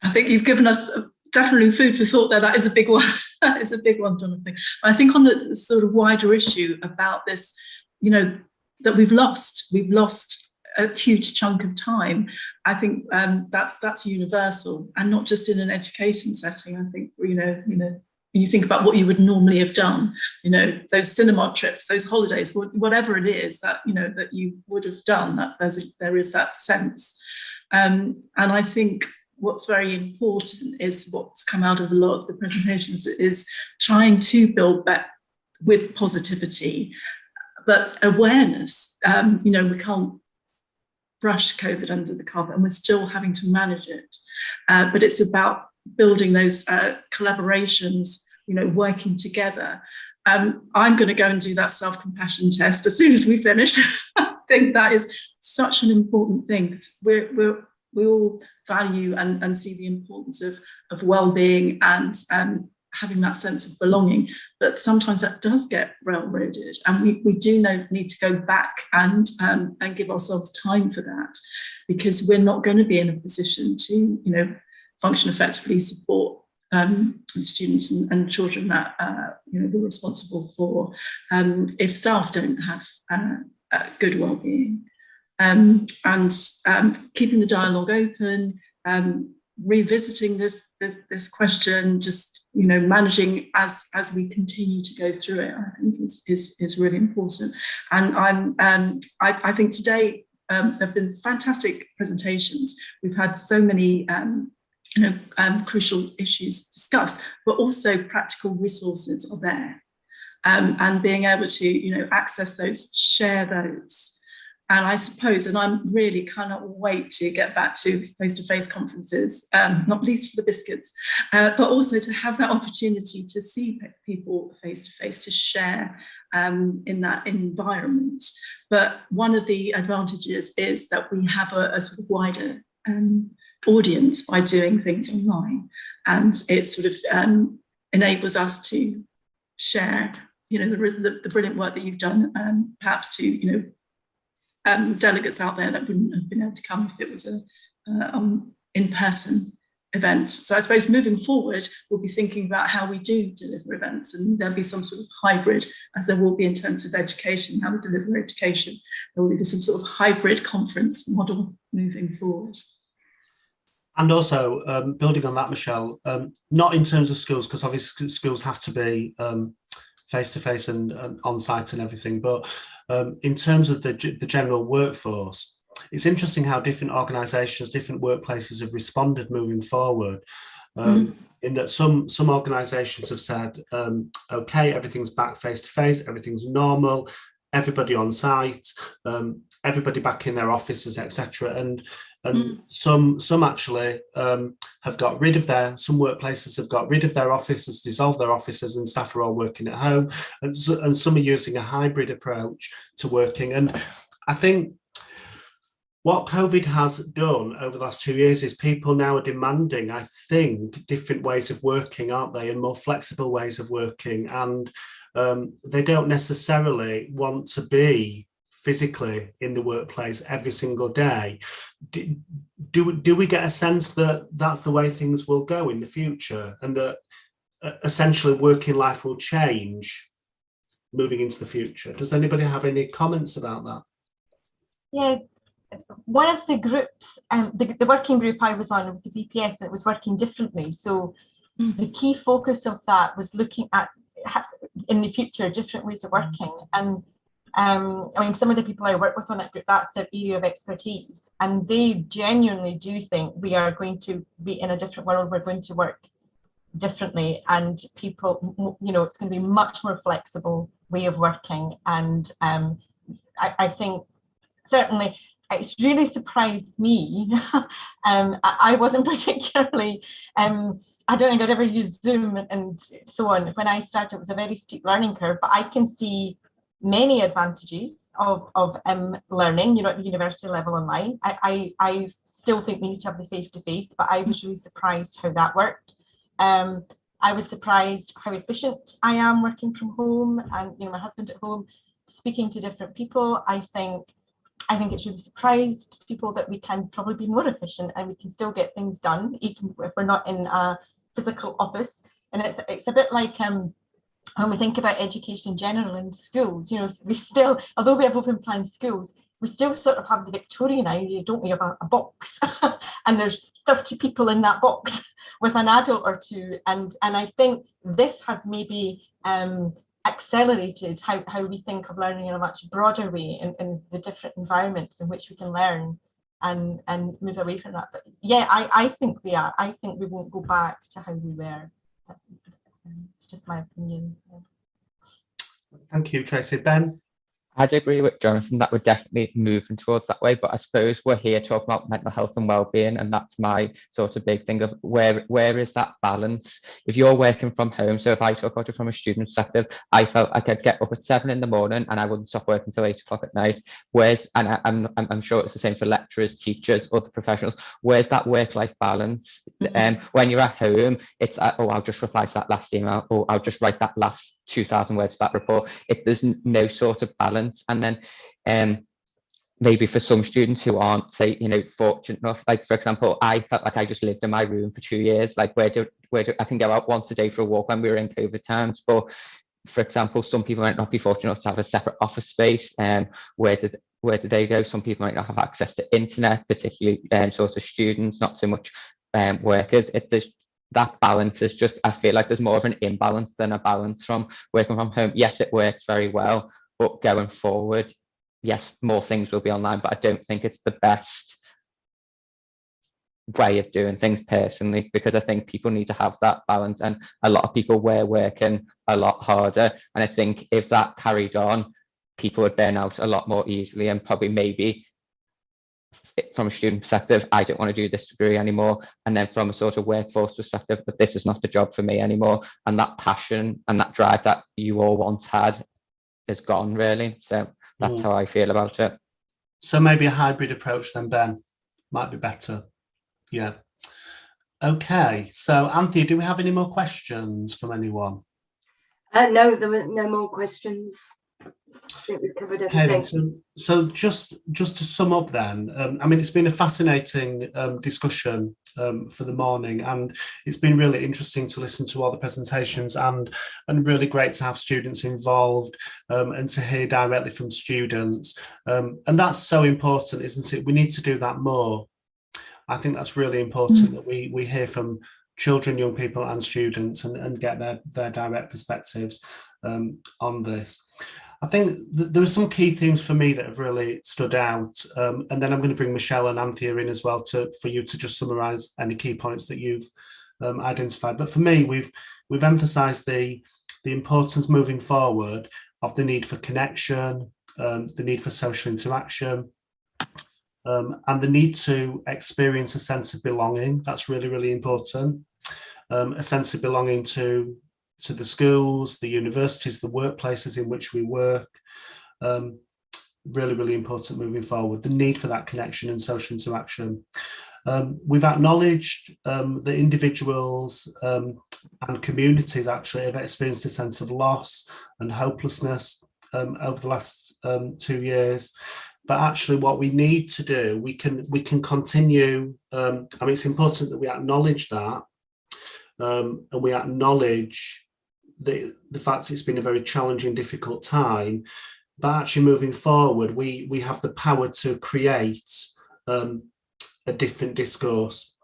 I think you've given us definitely food for thought there. That is a big one. That is a big one, Jonathan. I think on the sort of wider issue about this, that we've lost a huge chunk of time. I think that's universal, and not just in an education setting. I think when you think about what you would normally have done, those cinema trips, those holidays, whatever it is that that you would have done, that there is that sense. And I think what's very important is what's come out of a lot of the presentations is trying to build back with positivity, but awareness. We can't brush COVID under the carpet, and we're still having to manage it. But it's about building those collaborations, working together. I'm going to go and do that self-compassion test as soon as we finish. I think that is such an important thing, because we all value and see the importance of well-being and having that sense of belonging, but sometimes that does get railroaded, and we do need to go back and give ourselves time for that, because we're not going to be in a position to function effectively, support students and children that we're responsible for if staff don't have good well-being, and keeping the dialogue open, revisiting this question, just managing as we continue to go through it, I think is really important. And I think today there have been fantastic presentations. We've had so many crucial issues discussed, but also practical resources are there, and being able to access those, share those. And I suppose, and I'm really cannot wait to get back to face-to-face conferences, not least for the biscuits, but also to have that opportunity to see people face-to-face, to share in that environment. But one of the advantages is that we have a sort of wider audience by doing things online, and it sort of enables us to share the brilliant work that you've done, perhaps to delegates out there that wouldn't have been able to come if it was a in-person event. So I suppose moving forward, we'll be thinking about how we do deliver events, and there'll be some sort of hybrid, as there will be in terms of education, how we deliver education. There will be some sort of hybrid conference model moving forward. And also building on that, Michelle, not in terms of schools, because obviously schools have to be face-to-face and on-site and everything, but in terms of the general workforce, it's interesting how different organisations, different workplaces have responded moving forward. In that some organisations have said, okay, everything's back face-to-face, everything's normal, everybody on site, everybody back in their offices, etc. And some actually have got rid of some workplaces have got rid of their offices, dissolved their offices, and staff are all working at home. And some are using a hybrid approach to working. And I think what COVID has done over the last 2 years is people now are demanding, I think, different ways of working, aren't they? And more flexible ways of working. And they don't necessarily want to be physically in the workplace every single day. Do we get a sense that that's the way things will go in the future, and that essentially working life will change moving into the future? Does anybody have any comments about that? Yeah, one of the groups, the working group I was on with the VPS, and it was working differently. So the key focus of that was looking at, in the future, different ways of working. And I mean, some of the people I work with on that group, that's their area of expertise, and they genuinely do think we are going to be in a different world. We're going to work differently, and people, it's going to be much more flexible way of working. And I think certainly it's really surprised me. I wasn't particularly, I don't think I'd ever used Zoom and so on. When I started, it was a very steep learning curve, but I can see many advantages of learning, at the university level online. I still think we need to have the face-to-face, but I was really surprised how that worked. I was surprised how efficient I am working from home, and my husband at home, speaking to different people. I think it's really surprised people that we can probably be more efficient, and we can still get things done even if we're not in a physical office. And it's a bit like when we think about education in general in schools, we still, although we have open plan schools, we still sort of have the Victorian idea, don't we, of a box, and there's 30 people in that box with an adult or two. And I think this has maybe accelerated how we think of learning in a much broader way in the different environments in which we can learn and move away from that. But yeah, I think we are. I think we won't go back to how we were. It's just my opinion. Thank you, Tracy. Ben? I'd agree with Jonathan that we're definitely moving towards that way, but I suppose we're here talking about mental health and well-being, and that's my sort of big thing of where is that balance? If you're working from home, so if I talk about it from a student perspective, I felt I could get up at 7 in the morning and I wouldn't stop working until 8 o'clock at night. I'm sure it's the same for lecturers, teachers, other professionals. Where's that work-life balance? When you're at home, it's oh, I'll just reply to that last email, or I'll just write that last 2,000 words of that report. There's no sort of balance. And then maybe for some students who aren't, say, fortunate enough, like for example, I felt like I just lived in my room for 2 years. Like where do I can go out once a day for a walk when we were in COVID times, but for example, some people might not be fortunate enough to have a separate office space. Where do they go? Some people might not have access to internet, particularly sort of students, not so much workers. That balance is just, I feel like there's more of an imbalance than a balance from working from home. Yes, it works very well, but going forward, yes, more things will be online, but I don't think it's the best way of doing things personally, because I think people need to have that balance, and a lot of people were working a lot harder. And I think if that carried on, people would burn out a lot more easily, and probably maybe from a student perspective, I don't want to do this degree anymore. And then from a sort of workforce perspective, that this is not the job for me anymore. And that passion and that drive that you all once had is gone, really. So that's how I feel about it. So maybe a hybrid approach then, Ben, might be better. Yeah. Okay. So Anthea, do we have any more questions from anyone? No, there were no more questions. I think we've covered everything. So just to sum up then, I mean, it's been a fascinating discussion for the morning, and it's been really interesting to listen to all the presentations, and really great to have students involved and to hear directly from students. And that's so important, isn't it? We need to do that more. I think that's really important that we hear from children, young people and students and get their direct perspectives on this. I think there are some key themes for me that have really stood out, and then I'm going to bring Michelle and Anthea in as well for you to just summarise any key points that you've identified. But for me, we've emphasised the importance moving forward of the need for connection, the need for social interaction, and the need to experience a sense of belonging. That's really, really important. A sense of belonging to the schools, the universities, the workplaces in which we work. Really, really important moving forward. The need for that connection and social interaction. We've acknowledged that individuals and communities actually have experienced a sense of loss and hopelessness over the last 2 years. But actually what we need to do, we can continue, I mean, it's important that we acknowledge that, and we acknowledge the fact it's been a very challenging, difficult time, but actually moving forward, we have the power to create a different discourse.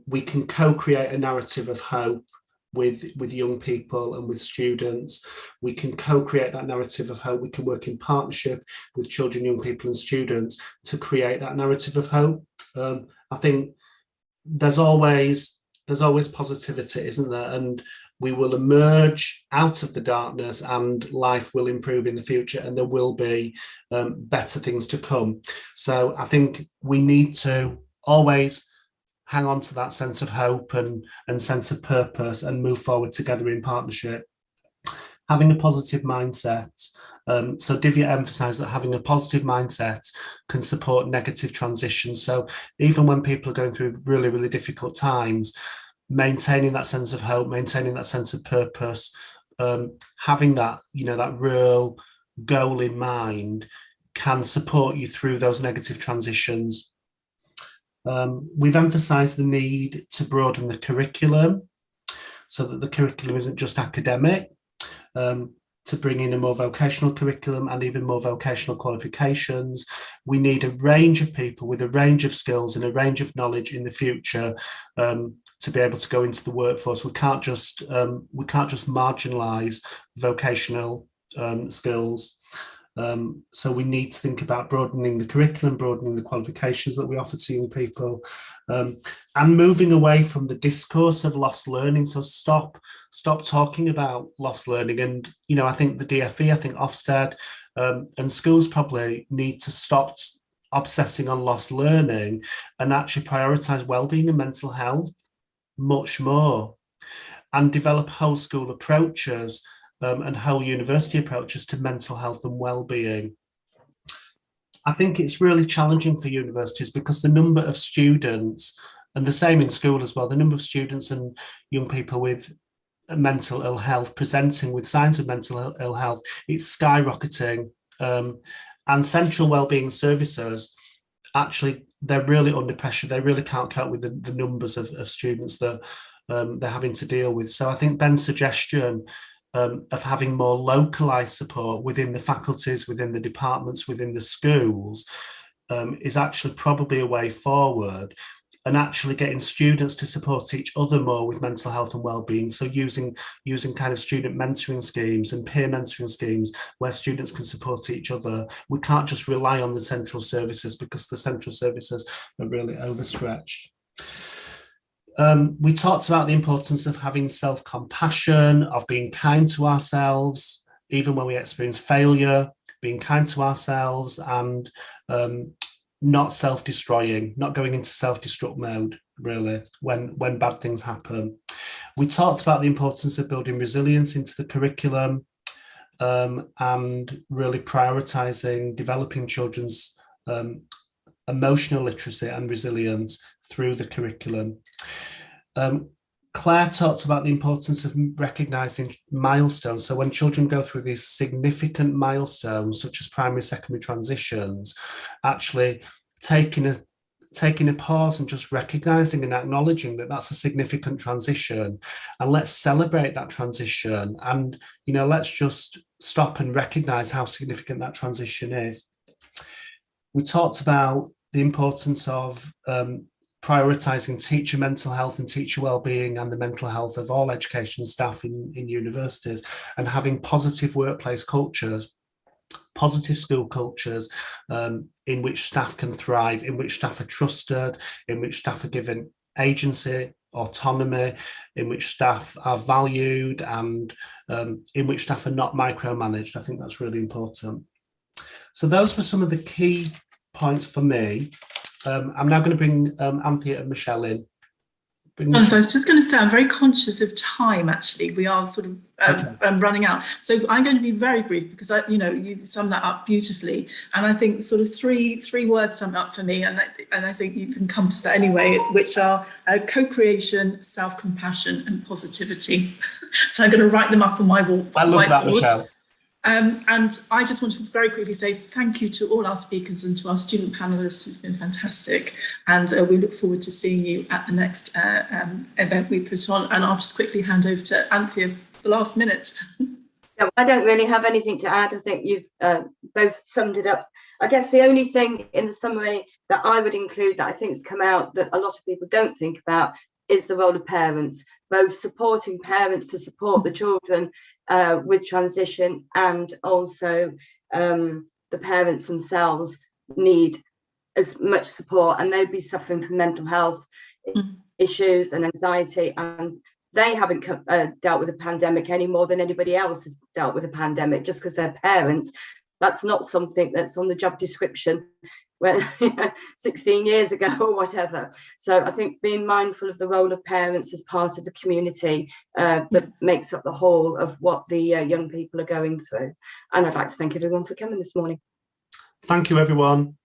We can co-create a narrative of hope with young people and with students. We can co-create that narrative of hope. We can work in partnership with children, young people and students to create that narrative of hope. I think there's always positivity, isn't there? And we will emerge out of the darkness and life will improve in the future, and there will be better things to come. So I think we need to always hang on to that sense of hope and sense of purpose and move forward together in partnership. Having a positive mindset. So Divya emphasised that having a positive mindset can support negative transitions. So even when people are going through really, really difficult times, maintaining that sense of hope, maintaining that sense of purpose, having that, that real goal in mind can support you through those negative transitions. We've emphasised the need to broaden the curriculum so that the curriculum isn't just academic, to bring in a more vocational curriculum and even more vocational qualifications. We need a range of people with a range of skills and a range of knowledge in the future to be able to go into the workforce. We can't just marginalise vocational skills. So we need to think about broadening the curriculum, broadening the qualifications that we offer to young people, and moving away from the discourse of lost learning. So stop talking about lost learning. And, you know, I think the DfE, I think Ofsted and schools probably need to stop obsessing on lost learning and actually prioritise wellbeing and mental health much more, and develop whole school approaches and whole university approaches to mental health and well-being. I think it's really challenging for universities because the number of students, and the same in school as well, the number of students and young people with mental ill health presenting with signs of mental ill health, it's skyrocketing. And central wellbeing services, actually, they're really under pressure. They really can't cope with the numbers of students that they're having to deal with. So I think Ben's suggestion of having more localised support within the faculties, within the departments, within the schools is actually probably a way forward, and actually getting students to support each other more with mental health and wellbeing. So using kind of student mentoring schemes and peer mentoring schemes where students can support each other. We can't just rely on the central services because the central services are really overstretched. We talked about the importance of having self-compassion, of being kind to ourselves, even when we experience failure, being kind to ourselves, and not self-destroying, not going into self-destruct mode, really, when bad things happen. We talked about the importance of building resilience into the curriculum and really prioritising developing children's emotional literacy and resilience through the curriculum. Claire talked about the importance of recognising milestones. So when children go through these significant milestones, such as primary, secondary transitions, actually taking a pause and just recognising and acknowledging that that's a significant transition, and let's celebrate that transition. And, you know, let's just stop and recognise how significant that transition is. We talked about the importance of prioritising teacher mental health and teacher wellbeing and the mental health of all education staff in universities, and having positive workplace cultures, positive school cultures in which staff can thrive, in which staff are trusted, in which staff are given agency, autonomy, in which staff are valued, and in which staff are not micromanaged. I think that's really important. So those were some of the key points for me. I'm now going to bring Anthea and Michelle in. I was just going to say, I'm very conscious of time, actually. We are sort of running out. So I'm going to be very brief because, you summed that up beautifully. And I think sort of three words sum up for me, and I think you've encompassed that anyway, which are co-creation, self-compassion and positivity. So I'm going to write them up on my wall. I love that, Michelle. And I just want to very quickly say thank you to all our speakers and to our student panellists who've been fantastic. And we look forward to seeing you at the next event we put on. And I'll just quickly hand over to Anthea for the last minute. Yeah, I don't really have anything to add. I think you've both summed it up. I guess the only thing in the summary that I would include that I think has come out that a lot of people don't think about is the role of parents, both supporting parents to support the children with transition, and also the parents themselves need as much support, and they'd be suffering from mental health issues and anxiety, and they haven't dealt with a pandemic any more than anybody else has dealt with a pandemic. Just because they're parents, that's not something that's on the job description when 16 years ago or whatever. So I think being mindful of the role of parents as part of the community that makes up the whole of what the young people are going through. And I'd like to thank everyone for coming this morning. Thank you, everyone.